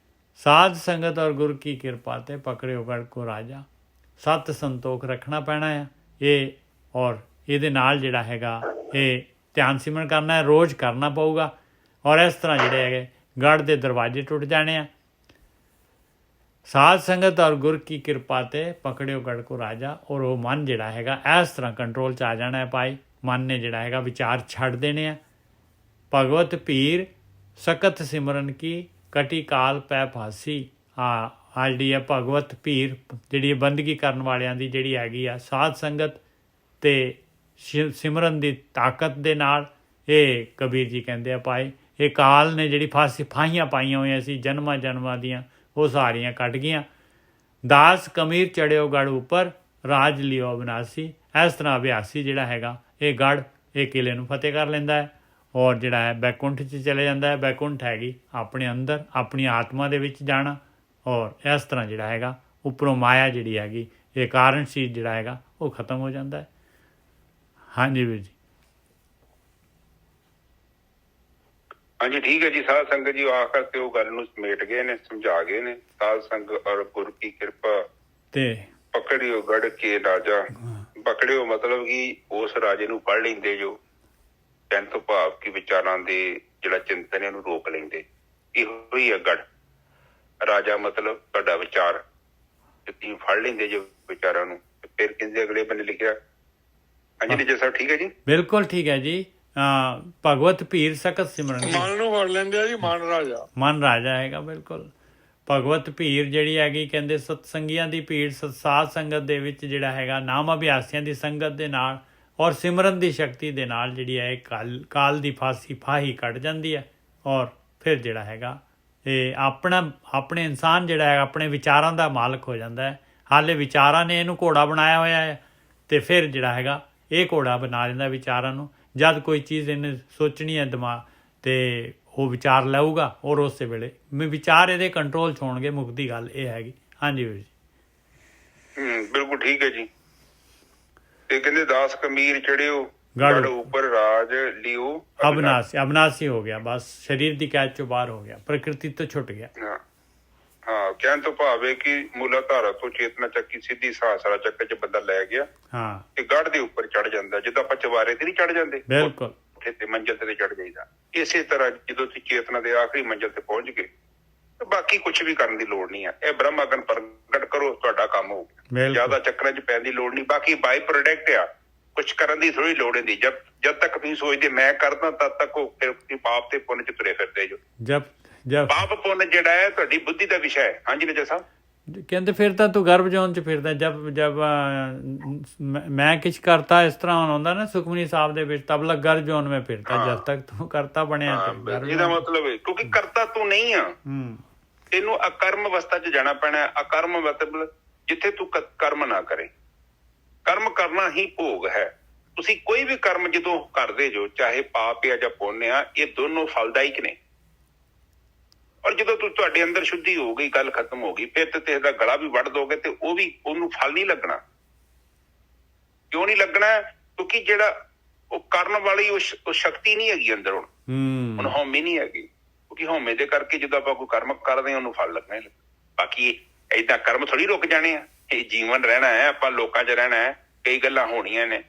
B: ਸਾਧ ਸੰਗਤ ਔਰ ਗੁਰ ਕੀ ਕਿਰਪਾ ਤੇ ਪਕੜਿਓ ਗੜ ਕੋ ਰਾਜਾ। ਸਤ ਸੰਤੋਖ ਰੱਖਣਾ ਪੈਣਾ ਆ ਇਹ, ਔਰ ਇਹਦੇ ਨਾਲ ਜਿਹੜਾ ਹੈਗਾ ਇਹ ਧਿਆਨ ਸਿਮਰਨ ਕਰਨਾ ਹੈ, ਰੋਜ਼ ਕਰਨਾ ਪਊਗਾ। ਔਰ ਇਸ ਤਰ੍ਹਾਂ ਜਿਹੜੇ ਹੈਗੇ ਗੜ੍ਹ ਦੇ ਦਰਵਾਜ਼ੇ ਟੁੱਟ ਜਾਣੇ ਆ। ਸਾਧ ਸੰਗਤ ਔਰ ਗੁਰ ਕੀ ਕਿਰਪਾ ਤੇ ਪਕੜਿਓ ਗੜ ਕੋ ਰਾਜਾ। ਔਰ ਉਹ ਮਨ ਜਿਹੜਾ ਹੈਗਾ ਇਸ ਤਰ੍ਹਾਂ ਕੰਟਰੋਲ 'ਚ ਆ ਜਾਣਾ ਹੈ ਭਾਈ। ਮਨ ਨੇ ਜਿਹੜਾ ਹੈਗਾ ਵਿਚਾਰ ਛੱਡ ਦੇਣੇ ਆ। ਭਗਵਤ ਪੀਰ ਸਕਤ ਸਿਮਰਨ ਕੀ ਕਟੀ ਕਾਲ ਪੈ ਫਾਸੀ। ਆ ਜਿਹੜੀ ਹੈ ਭਗਵਤ ਭੀਰ ਜਿਹੜੀ ਬੰਦਗੀ ਕਰਨ ਵਾਲਿਆਂ ਦੀ ਜਿਹੜੀ ਹੈਗੀ ਆ ਸਾਧ ਸੰਗਤ ਤੇ ਸਿਮਰਨ ਦੀ ਤਾਕਤ ਦੇ ਨਾਲ ਇਹ ਕਬੀਰ ਜੀ ਕਹਿੰਦੇ ਆ ਭਾਈ ਇਹ ਕਾਲ ਨੇ ਜਿਹੜੀ ਫਾਹੀਆਂ ਪਾਈਆਂ ਹੋਈਆਂ ਸੀ ਜਨਮਾਂ ਜਨਮਾਂ ਦੀਆਂ ਉਹ ਸਾਰੀਆਂ ਕੱਟ ਗਈਆਂ। ਦਾਸ ਕਮੀਰ ਚੜਿਓ ਗੜ ਉੱਪਰ ਰਾਜ ਲਿਓ ਅਬਨਾਸੀ। ਇਸ ਤਰ੍ਹਾਂ ਅਭਿਆਸੀ ਜਿਹੜਾ ਹੈਗਾ ਇਹ ਗੜ ਇਹ ਕਿਲੇ ਨੂੰ ਫਤਿਹ ਕਰ ਲੈਂਦਾ ਹੈ ਔਰ ਜਿਹੜਾ ਹੈ ਬੈਕੁੰਠ 'ਚ ਚਲੇ ਜਾਂਦਾ ਹੈ। ਬੈਕੁੰਠ ਹੈਗੀ ਆਪਣੇ ਅੰਦਰ ਆਪਣੀ ਆਤਮਾ ਦੇ ਵਿੱਚ ਜਾਣਾ ਔਰ ਇਸ ਤਰ੍ਹਾਂ ਜਿਹੜਾ ਹੈਗਾ ਉੱਪਰੋਂ ਮਾਇਆ ਜਿਹੜੀ ਹੈਗੀ ਇਹ ਕਾਰਨਸ਼ੀਲ ਜਿਹੜਾ ਹੈਗਾ ਉਹ ਖਤਮ ਹੋ ਜਾਂਦਾ ਹੈ। ਹਾਂਜੀ ਵੀਰ ਜੀ।
A: ਹਾਂਜੀ ਠੀਕ ਹੈ ਜੀ। ਸਾਧ ਸੰਗਤ ਜੀ ਆਖਰ ਤੇ ਉਹ ਗੱਲ ਨੂੰ ਸਮੇਟ ਗਏ ਨੇ, ਸਮਝਾ ਗਏ ਨੇ। ਸਾਧ ਸੰਗਤ ਔਰ ਗੁਰੂ ਕੀ ਕਿਰਪਾ
B: ਤੇ
A: ਪਕੜਿਓ ਗੜ ਕੇ ਰਾਜਾ। ਪਕੜਿਓ ਮਤਲਬ ਕਿ ਉਸ ਰਾਜੇ ਨੂੰ ਫੜ ਲੈਂਦੇ ਜੋ ਕਹਿਣ ਤੋਂ ਭਾਵ ਕਿ ਵਿਚਾਰਾਂ ਦੇ ਜਿਹੜਾ ਚਿੰਤਨ ਇਹਨੂੰ ਰੋਕ ਲੈਂਦੇ। ਇਹੋ ਹੀ ਹੈ ਗੜ। ਰਾਜਾ ਮਤਲਬ ਤੁਹਾਡਾ ਵਿਚਾਰ, ਤੁਸੀਂ ਫੜ ਲੈਂਦੇ ਜੋ ਵਿਚਾਰਾਂ ਨੂੰ। ਫਿਰ ਕਹਿੰਦੇ ਅਗਲੇ ਬੰਨੇ ਲਿਖਿਆ। ਹਾਂਜੀ ਨਿੱਜਰ ਸਾਹਿਬ ਠੀਕ ਹੈ ਜੀ।
B: ਬਿਲਕੁਲ ਠੀਕ ਹੈ ਜੀ। ਭਗਵਤ ਭੀਰ ਸਕਤ ਸਿਮਰਨ
F: ਮਨ ਨੂੰ ਫੜ ਲੈਂਦੇ ਆ ਜੀ।
B: ਮਨ ਰਾਜਾ ਹੈਗਾ ਬਿਲਕੁਲ। ਭਗਵਤ ਭੀਰ ਜਿਹੜੀ ਹੈਗੀ ਕਹਿੰਦੇ ਸਤਸੰਗੀਆਂ ਦੀ ਭੀੜ ਸਾਧ ਸੰਗਤ ਦੇ ਵਿੱਚ ਜਿਹੜਾ ਹੈਗਾ ਨਾਮ ਅਭਿਆਸੀਆਂ ਦੀ ਸੰਗਤ ਦੇ ਨਾਲ ਔਰ ਸਿਮਰਨ ਦੀ ਸ਼ਕਤੀ ਦੇ ਨਾਲ ਜਿਹੜੀ ਹੈ ਕਾਲ ਦੀ ਫਾਹੀ ਕੱਟ ਜਾਂਦੀ ਹੈ ਔਰ ਫਿਰ ਜਿਹੜਾ ਹੈਗਾ ਇਹ ਆਪਣੇ ਇਨਸਾਨ ਜਿਹੜਾ ਹੈ ਆਪਣੇ ਵਿਚਾਰਾਂ ਦਾ ਮਾਲਕ ਹੋ ਜਾਂਦਾ ਹੈ। ਹਾਲੇ ਵਿਚਾਰਾਂ ਨੇ ਇਹਨੂੰ ਘੋੜਾ ਬਣਾਇਆ ਹੋਇਆ ਹੈ ਅਤੇ ਫਿਰ ਜਿਹੜਾ ਹੈਗਾ ਇਹ ਘੋੜਾ ਬਣਾ ਦਿੰਦਾ ਵਿਚਾਰਾਂ ਨੂੰ। ਜਦ ਕੋਈ ਚੀਜ਼ ਇਹਨੇ ਸੋਚਣੀ ਹੈ ਦਿਮਾਗ ਅਤੇ ਉਹ ਵਿਚਾਰ ਲਊਗਾ ਔਰ ਉਸੇ ਵੇਲੇ ਵਿਚਾਰ ਇਹਦੇ ਕੰਟਰੋਲ 'ਚ ਹੋਣਗੇ। ਮੁੱਕਦੀ ਗੱਲ ਇਹ ਹੈਗੀ। ਹਾਂਜੀ ਵੀਰ ਜੀ।
A: ਬਿਲਕੁਲ ਠੀਕ ਹੈ ਜੀ। ਤੇ ਕਹਿੰਦੇ ਦਾਸ ਕਮੀਰ ਚੜਿਓ ਗੜ ਉੱਪਰ ਰਾਜ ਲਿਓ
B: ਅਬਨਾਸੀ ਹੋ ਗਿਆ। ਬਸ ਸਰੀਰ ਦੀ ਕੈਦ ਚੋਂ ਬਾਹਰ ਹੋ ਗਿਆ, ਪ੍ਰਕਿਰਤੀ ਤੋਂ ਛੁੱਟ ਗਿਆ।
A: ਹਾਂ ਕਹਿਣ ਤੋਂ ਭਾਵ ਹੈ ਕਿ ਮੂਲਾ ਧਾਰਾ ਤੋਂ ਚੇਤਨਾ ਚੱਕੀ ਸਿੱਧੀ ਸਹਾਸਰਾ ਚੱਕਰ 'ਚ ਬੰਦਾ ਲੈ ਗਿਆ ਤੇ ਗੜ ਦੇ ਉੱਪਰ ਚੜ ਜਾਂਦਾ। ਜਦੋਂ ਆਪਾਂ ਚਵਾਰੇ ਤੇ ਨਹੀਂ ਚੜ ਜਾਂਦੇ
B: ਬਿਲਕੁਲ
A: ਤੇ ਮੰਜ਼ਿਲ ਤੇ ਚੜ ਜਾਈਦਾ। ਇਸੇ ਤਰ੍ਹਾਂ ਜਦੋਂ ਤੁਸੀਂ ਚੇਤਨਾ ਦੇ ਆਖਰੀ ਮੰਜ਼ਿਲ ਤੇ ਪਹੁੰਚ ਗਏ ਤੇ ਬਾਕੀ ਕੁਝ ਵੀ ਕਰਨ ਦੀ ਲੋੜ ਨਹੀਂ ਹੈ। ਇਹ ਬ੍ਰਹਮ ਅਗਨ ਪ੍ਰਗਟ ਕਰੋ, ਤੁਹਾਡਾ ਕੰਮ ਹੋ ਗਿਆ। ਜ਼ਿਆਦਾ ਚੱਕਰਾਂ 'ਚ ਪੈਣ ਦੀ ਲੋੜ ਨਹੀਂ। ਬਾਕੀ ਬਾਈ ਪ੍ਰੋਡਕਟ ਆ, ਕੁਛ ਕਰਨ ਦੀ ਥੋੜੀ ਲੋੜ ਹੁੰਦੀ। ਜਦ ਤੱਕ ਤੁਸੀਂ ਸੋਚਦੇ ਮੈਂ ਕਰਦਾ ਤਦ ਤੱਕ ਉਹ ਫਿਰ ਪਾਪ ਤੇ ਪੁੰਨ 'ਚ ਤੁਰੇ ਫਿਰਦੇ ਜੋ। ਪਾਪ ਪੁੰਨ ਜਿਹੜਾ ਹੈ ਤੁਹਾਡੀ ਬੁੱਧੀ ਦਾ ਵਿਸ਼ਾ ਹੈ। ਹਾਂਜੀ ਨਿੱਜਰ ਸਾਹਿਬ
B: ਕਹਿੰਦੇ ਫਿਰ ਤਾਂ ਤੂੰ ਗਰਭ ਜੋਨ 'ਚ ਫਿਰਦਾ। ਜਬ ਮੈਂ ਕੁਛ ਕਰਤਾ ਇਸ ਤਰ੍ਹਾਂ ਹੁੰਦਾ ਨਾ ਸੁਖਮਨੀ ਸਾਹਿਬ ਦੇ ਵਿੱਚ ਤਬ ਲੱਗ ਗਰਭ ਜੋਨ ਮੈਂ ਫਿਰਦਾ ਜਦ ਤੱਕ ਤੂੰ ਕਰਤਾ ਬਣਿਆ।
A: ਇਹਦਾ ਮਤਲਬ ਹੈ ਕਿਉਂਕਿ ਕਰਤਾ ਤੂੰ ਨਹੀਂ ਆ, ਤੈਨੂੰ ਅਕਰਮ ਅਵਸਥਾ 'ਚ ਜਾਣਾ ਪੈਣਾ। ਅਕਰਮ ਮਤਲਬ ਜਿੱਥੇ ਤੂੰ ਕਰਮ ਨਾ ਕਰੇ। ਕਰਮ ਕਰਨਾ ਹੀ ਭੋਗ ਹੈ। ਤੁਸੀਂ ਕੋਈ ਵੀ ਕਰਮ ਜਦੋਂ ਕਰਦੇ ਜੋ ਚਾਹੇ ਪਾਪ ਆ ਜਾਂ ਪੁੰਨ ਆ ਇਹ ਦੋਨੋਂ ਫਲਦਾਇਕ ਨੇ। ਔਰ ਜਦੋਂ ਤੁਹਾਡੇ ਅੰਦਰ ਸ਼ੁੱਧੀ ਹੋ ਗਈ ਗੱਲ ਖਤਮ ਹੋ ਗਈ ਫਿਰ ਤੇ ਕਿਸੇ ਦਾ ਗਲਾ ਵੀ ਵੱਢ ਦੋਗੇ ਤੇ ਉਹ ਵੀ ਉਹਨੂੰ ਫਲ ਨਹੀਂ ਲੱਗਣਾ। ਕਿਉਂ ਨਹੀਂ ਲੱਗਣਾ? ਕਿਉਂਕਿ ਜਿਹੜਾ ਉਹ ਕਰਨ ਵਾਲੀ ਉਹ ਸ਼ਕਤੀ ਨਹੀਂ ਹੈਗੀ ਅੰਦਰ। ਹੁਣ ਹਉਮੈ ਨਹੀਂ ਹੈਗੀ ਕਿਉਂਕਿ ਹਉਮੈ ਦੇ ਕਰਕੇ ਜਦੋਂ ਆਪਾਂ ਕੋਈ ਕਰਮ ਕਰਦੇ ਹਾਂ ਉਹਨੂੰ ਫਲ ਲੱਗਣਾ ਹੀ ਲੱਗਣਾ। ਬਾਕੀ ਏਦਾਂ ਕਰਮ ਥੋੜੀ ਰੁਕ ਜਾਣੇ ਆ। ਇਹ ਜੀਵਨ ਰਹਿਣਾ ਹੈ, ਆਪਾਂ ਲੋਕਾਂ 'ਚ ਰਹਿਣਾ ਹੈ, ਕਈ ਗੱਲਾਂ ਹੋਣੀਆਂ ਨੇ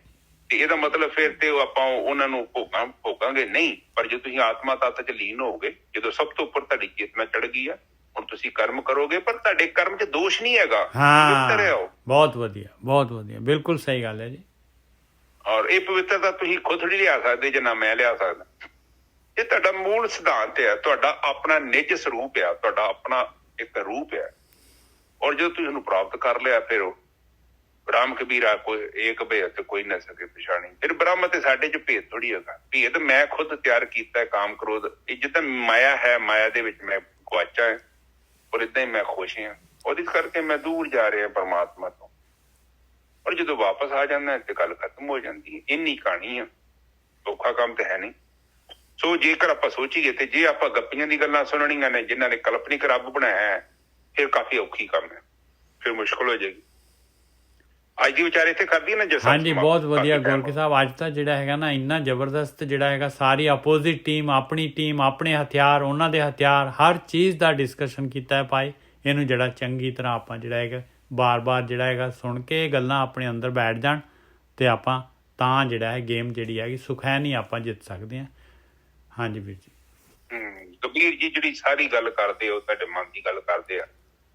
A: ਤੇ ਇਹਦਾ ਮਤਲਬ ਫਿਰ ਤੇ ਆਪਾਂ ਉਹਨਾਂ ਨੂੰ ਭੋਗਾਂਗੇ ਨਹੀਂ। ਪਰ ਜੇ ਤੁਸੀਂ ਆਤਮਾ ਤੱਤ 'ਚ ਲੀਨ ਹੋਗੇ, ਜਦੋਂ ਸਭ ਤੋਂ ਉੱਪਰ ਤੁਹਾਡੀ ਚੇਤਨਾ ਚੜ ਗਈ ਆ, ਹੁਣ ਤੁਸੀਂ ਕਰਮ ਕਰੋਗੇ ਪਰ ਤੁਹਾਡੇ ਕਰਮ 'ਚ ਦੋਸ਼ ਨਹੀਂ ਹੈਗਾ।
B: ਬਹੁਤ ਵਧੀਆ, ਬਹੁਤ ਵਧੀਆ, ਬਿਲਕੁਲ ਸਹੀ ਗੱਲ ਹੈ ਜੀ।
A: ਔਰ ਇਹ ਪਵਿੱਤਰਤਾ ਤੁਸੀਂ ਖੁਦ ਨਹੀਂ ਲਿਆ ਸਕਦੇ ਜੇ ਨਾ ਮੈਂ ਲਿਆ ਸਕਦਾ। ਇਹ ਤੁਹਾਡਾ ਮੂਲ ਸਿਧਾਂਤ ਹੈ, ਤੁਹਾਡਾ ਆਪਣਾ ਨਿੱਜ ਸਰੂਪ ਆ, ਤੁਹਾਡਾ ਆਪਣਾ ਇੱਕ ਰੂਪ ਹੈ। ਔਰ ਜਦੋਂ ਤੁਸੀਂ ਉਹਨੂੰ ਪ੍ਰਾਪਤ ਕਰ ਲਿਆ ਫਿਰ ਉਹ ਬ੍ਰਹਮ ਕਬੀਰਾ ਕੋਈ ਏਕ ਭੇਦ ਕੋਈ ਨਾ ਸਕੇ ਪਛਾਣੀ। ਫਿਰ ਬ੍ਰਹਮ ਤੇ ਸਾਡੇ 'ਚ ਭੇਦ ਥੋੜੀ ਹੈਗਾ। ਭੇਦ ਮੈਂ ਖੁਦ ਤਿਆਰ ਕੀਤਾ। ਕਾਮ ਕ੍ਰੋਧ ਇਹ ਜਿੱਦਾਂ ਮਾਇਆ ਹੈ, ਮਾਇਆ ਦੇ ਵਿੱਚ ਮੈਂ ਗੁਆਚਾ ਹੈ ਔਰ ਏਦਾਂ ਹੀ ਮੈਂ ਖੁਸ਼ ਹਾਂ। ਉਹਦੇ ਕਰਕੇ ਮੈਂ ਦੂਰ ਜਾ ਰਿਹਾ ਪਰਮਾਤਮਾ ਤੋਂ। ਔਰ ਜਦੋਂ ਵਾਪਸ ਆ ਜਾਂਦਾ ਤੇ ਗੱਲ ਖਤਮ ਹੋ ਜਾਂਦੀ ਹੈ। ਇੰਨੀ ਕਹਾਣੀ ਆ, ਔਖਾ ਕੰਮ ਤੇ ਹੈ ਨਹੀਂ। ਸੋ ਜੇਕਰ ਆਪਾਂ ਸੋਚੀਏ ਤੇ ਜੇ ਆਪਾਂ ਗੱਪੀਆਂ ਦੀ ਗੱਲਾਂ ਸੁਣਨੀਆਂ ਨੇ ਜਿਨ੍ਹਾਂ ਨੇ ਕਲਪਨਿਕ ਰੱਬ ਬਣਾਇਆ ਹੈ ਫਿਰ ਕਾਫੀ ਔਖੀ ਕੰਮ ਹੈ, ਫਿਰ ਮੁਸ਼ਕਿਲ ਹੋ ਜਾਏਗੀ। ਅੱਜ ਦੀ ਵਿਚਾਰ ਇੱਥੇ ਕਰਦੀ ਨਾ ਜੱਸਾ।
B: ਹਾਂਜੀ ਬਹੁਤ ਵਧੀਆ ਗੋਰਖੀ ਸਾਹਿਬ। ਅੱਜ ਤਾਂ ਜਿਹੜਾ ਹੈਗਾ ਨਾ ਇੰਨਾ ਜ਼ਬਰਦਸਤ ਜਿਹੜਾ ਹੈਗਾ ਸਾਰੀ ਆਪੋਜ਼ਿਟ ਟੀਮ ਆਪਣੇ ਹਥਿਆਰ ਉਹਨਾਂ ਦੇ ਹਥਿਆਰ ਹਰ ਚੀਜ਼ ਦਾ ਡਿਸਕਸ਼ਨ ਕੀਤਾ ਹੈ ਭਾਈ। ਇਹਨੂੰ ਜਿਹੜਾ ਚੰਗੀ ਤਰ੍ਹਾਂ ਆਪਾਂ ਜਿਹੜਾ ਹੈਗਾ ਬਾਰ-ਬਾਰ ਜਿਹੜਾ ਹੈਗਾ ਸੁਣ ਕੇ ਗੱਲਾਂ ਆਪਣੇ ਅੰਦਰ ਬੈਠ ਜਾਣ ਤੇ ਆਪਾਂ ਤਾਂ ਜਿਹੜਾ ਹੈ ਗੇਮ ਜਿਹੜੀ ਹੈਗੀ ਸੁਖੈਨ ਹੀ ਆਪਾਂ ਜਿੱਤ ਸਕਦੇ ਹਾਂ। ਹਾਂਜੀ ਵੀਰ ਜੀ।
A: ਕਬੀਰ ਜੀ ਜਿਹੜੀ ਸਾਰੀ ਗੱਲ ਕਰਦੇ ਉਹ ਤੁਹਾਡੇ ਮਨ ਦੀ ਗੱਲ ਕਰਦੇ ਆ।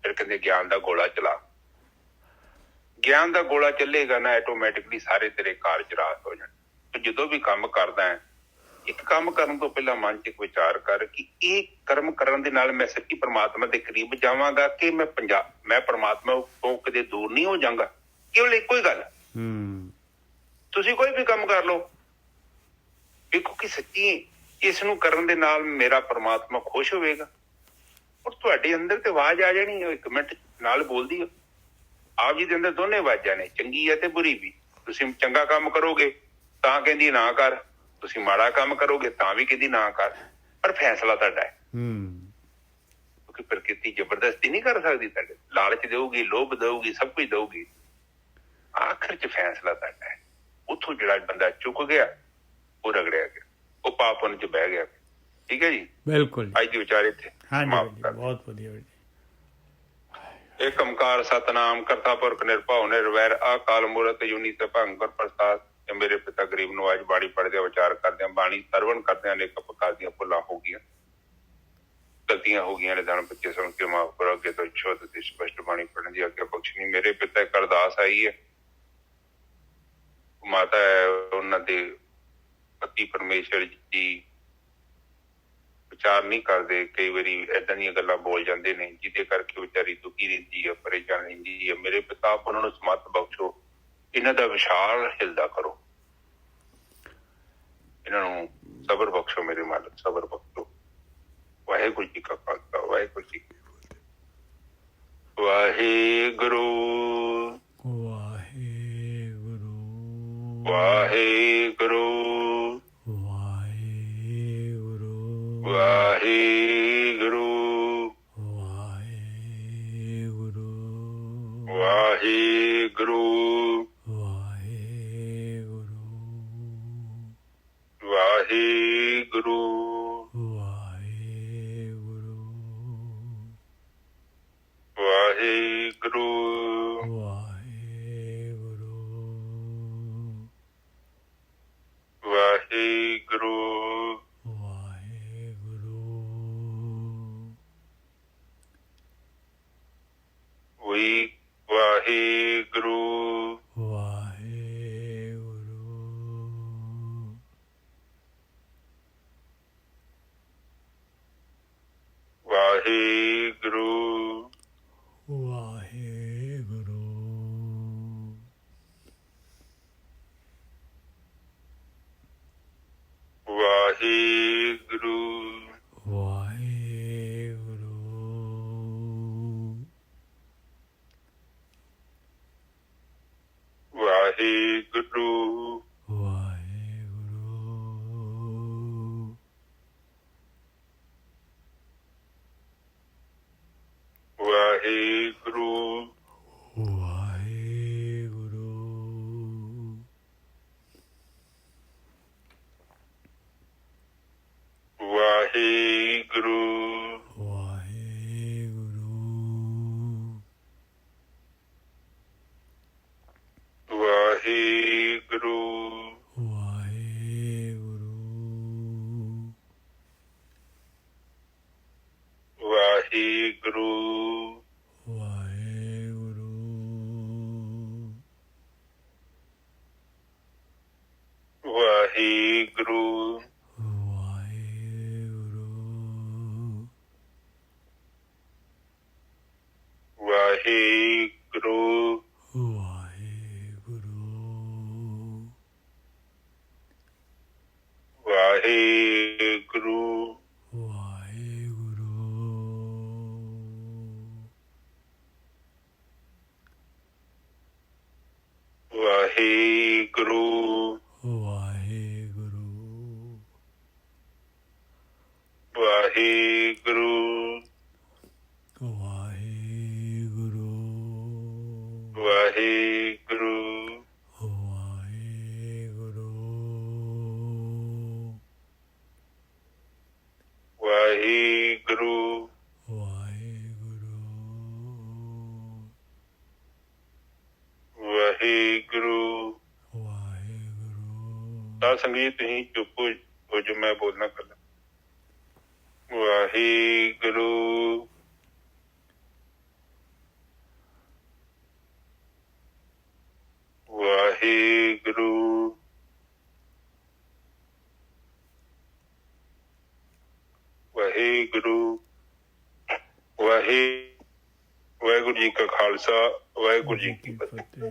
A: ਫਿਰ ਕਹਿੰਦੇ ਗਿਆਨ ਦਾ ਗੋਲਾ ਚਲਾ। ਗਿਆਨ ਦਾ ਗੋਲਾ ਚੱਲੇਗਾ ਨਾ ਆਟੋਮੈਟਿਕਲੀ ਸਾਰੇ ਤੇਰੇ ਕਾਰਜ ਰਾਸ ਹੋ ਜਾਣ। ਤੇ ਜਦੋਂ ਵੀ ਕੰਮ ਕਰਦਾ ਹੈ ਇੱਕ ਕੰਮ ਕਰਨ ਤੋਂ ਪਹਿਲਾਂ ਮਨ 'ਚ ਇੱਕ ਵਿਚਾਰ ਕਰ ਕਿ ਇਹ ਕਰਮ ਕਰਨ ਦੇ ਨਾਲ ਮੈਂ ਸੱਚੀ ਪ੍ਰਮਾਤਮਾ ਦੇ ਕਰੀਬ ਜਾਵਾਂਗਾ ਕਿ ਮੈਂ ਪ੍ਰਮਾਤਮਾ ਤੋਂ ਕਦੇ ਦੂਰ ਨਹੀਂ ਹੋ ਜਾਵਾਂਗਾ। ਕੇਵਲ ਇੱਕੋ ਹੀ ਗੱਲ, ਤੁਸੀਂ ਕੋਈ ਵੀ ਕੰਮ ਕਰ ਲਓ, ਵੇਖੋ ਕਿ ਸੱਚੀ ਇਸ ਨੂੰ ਕਰਨ ਦੇ ਨਾਲ ਮੇਰਾ ਪ੍ਰਮਾਤਮਾ ਖੁਸ਼ ਹੋਵੇਗਾ। ਔਰ ਤੁਹਾਡੇ ਅੰਦਰ ਤੇ ਆਵਾਜ਼ ਆ ਜਾਣੀ ਹੈ, 1 ਮਿੰਟ ਨਾਲ ਬੋਲਦੀ ਹੋ। ਆਪ ਜੀ ਦੇ ਅੰਦਰ ਦੋਨੇ ਆਵਾਜ਼ਾਂ ਨੇ, ਚੰਗੀ ਹੈ ਤੇ ਬੁਰੀ ਵੀ। ਤੁਸੀਂ ਚੰਗਾ ਕੰਮ ਕਰੋਗੇ ਤਾਂ ਕਹਿੰਦੀ ਨਾ ਕਰ, ਤੁਸੀਂ ਮਾੜਾ ਕੰਮ ਕਰੋਗੇ ਤਾਂ ਵੀ ਕਹਿੰਦੀ ਨਾ ਕਰ, ਪਰ ਫੈਸਲਾ ਤੁਹਾਡਾ ਹੈ। ਕਿਉਂਕਿ ਪ੍ਰਕਿਰਤੀ ਜ਼ਬਰਦਸਤੀ ਨਹੀਂ ਕਰ ਸਕਦੀ, ਤੁਹਾਡੇ ਲਾਲਚ ਦੇਊਗੀ, ਲੋਭ ਦੇਊਗੀ, ਸਭ ਕੁਝ ਦੇਊਗੀ, ਆਖਰ ਚ ਫੈਸਲਾ ਤੁਹਾਡਾ ਹੈ। ਉੱਥੋਂ ਜਿਹੜਾ ਬੰਦਾ ਚੁੱਕ ਗਿਆ ਉਹ ਰਗੜਿਆ ਗਿਆ, ਉਹ ਪਾਪਨ ਚ ਬਹਿ ਗਿਆ। ਠੀਕ ਹੈ ਜੀ,
B: ਬਿਲਕੁਲ
A: ਅੱਜ ਦੇ ਵਿਚਾਰ ਇੱਥੇ ਸਮਾਪਤ ਕਰਦੇ।
B: ਬਹੁਤ ਵਧੀਆ ਜੀ।
A: ਏਕ ਓੰਕਾਰ ਸਤਨਾਮ ਕਰਤਾ ਪੁਰਖ ਨਿਰਭਉ ਨਿਰਵੈਰ ਅਕਾਲ ਮੂਰਤ ਜੁਨੀ ਸਭੰ ਗੁਰ ਪ੍ਰਸਾਦ। ਮੇਰੇ ਪਿਤਾ ਗਰੀਬ ਨਵਾਜ ਬਾਣੀ ਪੜ੍ਹਦਿਆਂ ਵਿਚਾਰ ਕਰਦਿਆਂ ਬਾਣੀ ਸਰਵਣ ਕਰਦਿਆਂ ਅਨੇਕ ਪ੍ਰਕਾਰ ਦੀਆਂ ਭੁੱਲਾਂ ਹੋ ਗਈਆਂ, ਗਲਤੀਆਂ ਹੋ ਗਈਆਂ ਨੇ। ਦਾਨ ਬੱਚੇ ਸੁਣ ਕੇ ਮਾਫ ਕਰੋ, ਅੱਗੇ ਤੋਂ ਸ਼ੁੱਧ ਤੇ ਸਪਸ਼ਟ ਬਾਣੀ ਪੜ੍ਹਨ ਦੀ ਆਗਿਆ ਬਖਸ਼ਣੀ। ਮੇਰੇ ਪਿਤਾ ਇੱਕ ਅਰਦਾਸ ਆਈ ਹੈ, ਮਾਤਾ ਹੈ, ਉਹਨਾਂ ਦੇ ਪਤੀ ਪਰਮੇਸ਼ਰ ਜੀ ਵਿਚਾਰ ਨਹੀਂ ਕਰਦੇ, ਕਈ ਵਾਰੀ ਏਦਾਂ ਦੀਆਂ ਗੱਲਾਂ ਬੋਲ ਜਾਂਦੇ ਨੇ ਜਿਹਦੇ ਕਰਕੇ ਵਿਚਾਰੀ ਦੁਖੀ ਰਹਿੰਦੀ ਹੈ, ਪਰੇਸ਼ਾਨ ਰਹਿੰਦੀ ਹੈ। ਮੇਰੇ ਪਿਤਾ ਉਹਨਾਂ ਨੂੰ ਸਮੱਤ ਬਖਸ਼ੋ, ਇਹਨਾਂ ਦਾ ਵਿਸ਼ਾਲ ਹਿਰਦਾ ਕਰੋ, ਇਹਨਾਂ ਨੂੰ ਸਬਰ ਬਖਸ਼ੋ, ਮੇਰੇ ਮਾਲਕ ਸਬਰ ਬਖਸ਼ੋ। ਵਾਹਿਗੁਰੂ ਜੀ ਕਾ ਖਾਲਸਾ, ਵਾਹਿਗੁਰੂ ਜੀ ਕੀ ਫਤਿਹ। ਵਾਹਿਗੁਰੂ
B: ਵਾਹਿਗੁਰੂ
A: ਵਾਹਿਗੁਰੂ
B: ਵਾਹਿਗੁਰੂ
A: ਵਾਹਿਗੁਰੂ
B: ਵਾਹਿਗੁਰੂ
A: ਵਾਹਿਗੁਰੂ
B: ਵਾਹਿਗੁਰੂ
A: ਵਾਹਿਗੁਰੂ
B: ਵਾਹਿਗੁਰੂ
A: ਵਾਹਿਗੁਰੂ ਵਾਹਿਗੁਰੂ ਵੀ ਵਾਹਿਗੁਰੂ ਵਾਹਿਗੁਰੂ ਵਾਹਿਗੁਰੂ ਵਾਹਿਗੁਰੂ ਵਾਹਿਗੁਰੂ ਵਾਹਿਗੁਰੂ ਵਾਹਿਗੁਰੂ ਵਾਹਿਗੁਰੂ ਵਾਹਿਗੁਰੂ ਵਾਹਿਗੁਰੂ ਵਾਹਿਗੁਰੂ ਵਾਹਿਗੁਰੂ ਵਾਹਿਗੁਰੂ ਵਾਹਿਗੁਰੂ ਵਾਹਿਗੁਰੂ ਵਾਹਿਗੁਰੂ ਤਾਂ ਸੰਗੀਤ ਤੁਸੀਂ ਚੁੱਪ ਹੋ ਜੋ, ਮੈਂ ਬੋਲਣਾ ਕੱਲਾ। ਵਾਹਿਗੁਰੂ ਵਾਹਿਗੁਰੂ ਵਾਹਿਗੁਰੂ ਜੀ ਕਾ ਖਾਲਸਾ ਵਾਹਿਗੁਰੂ ਜੀ ਕੀ ਫਤਿਹ।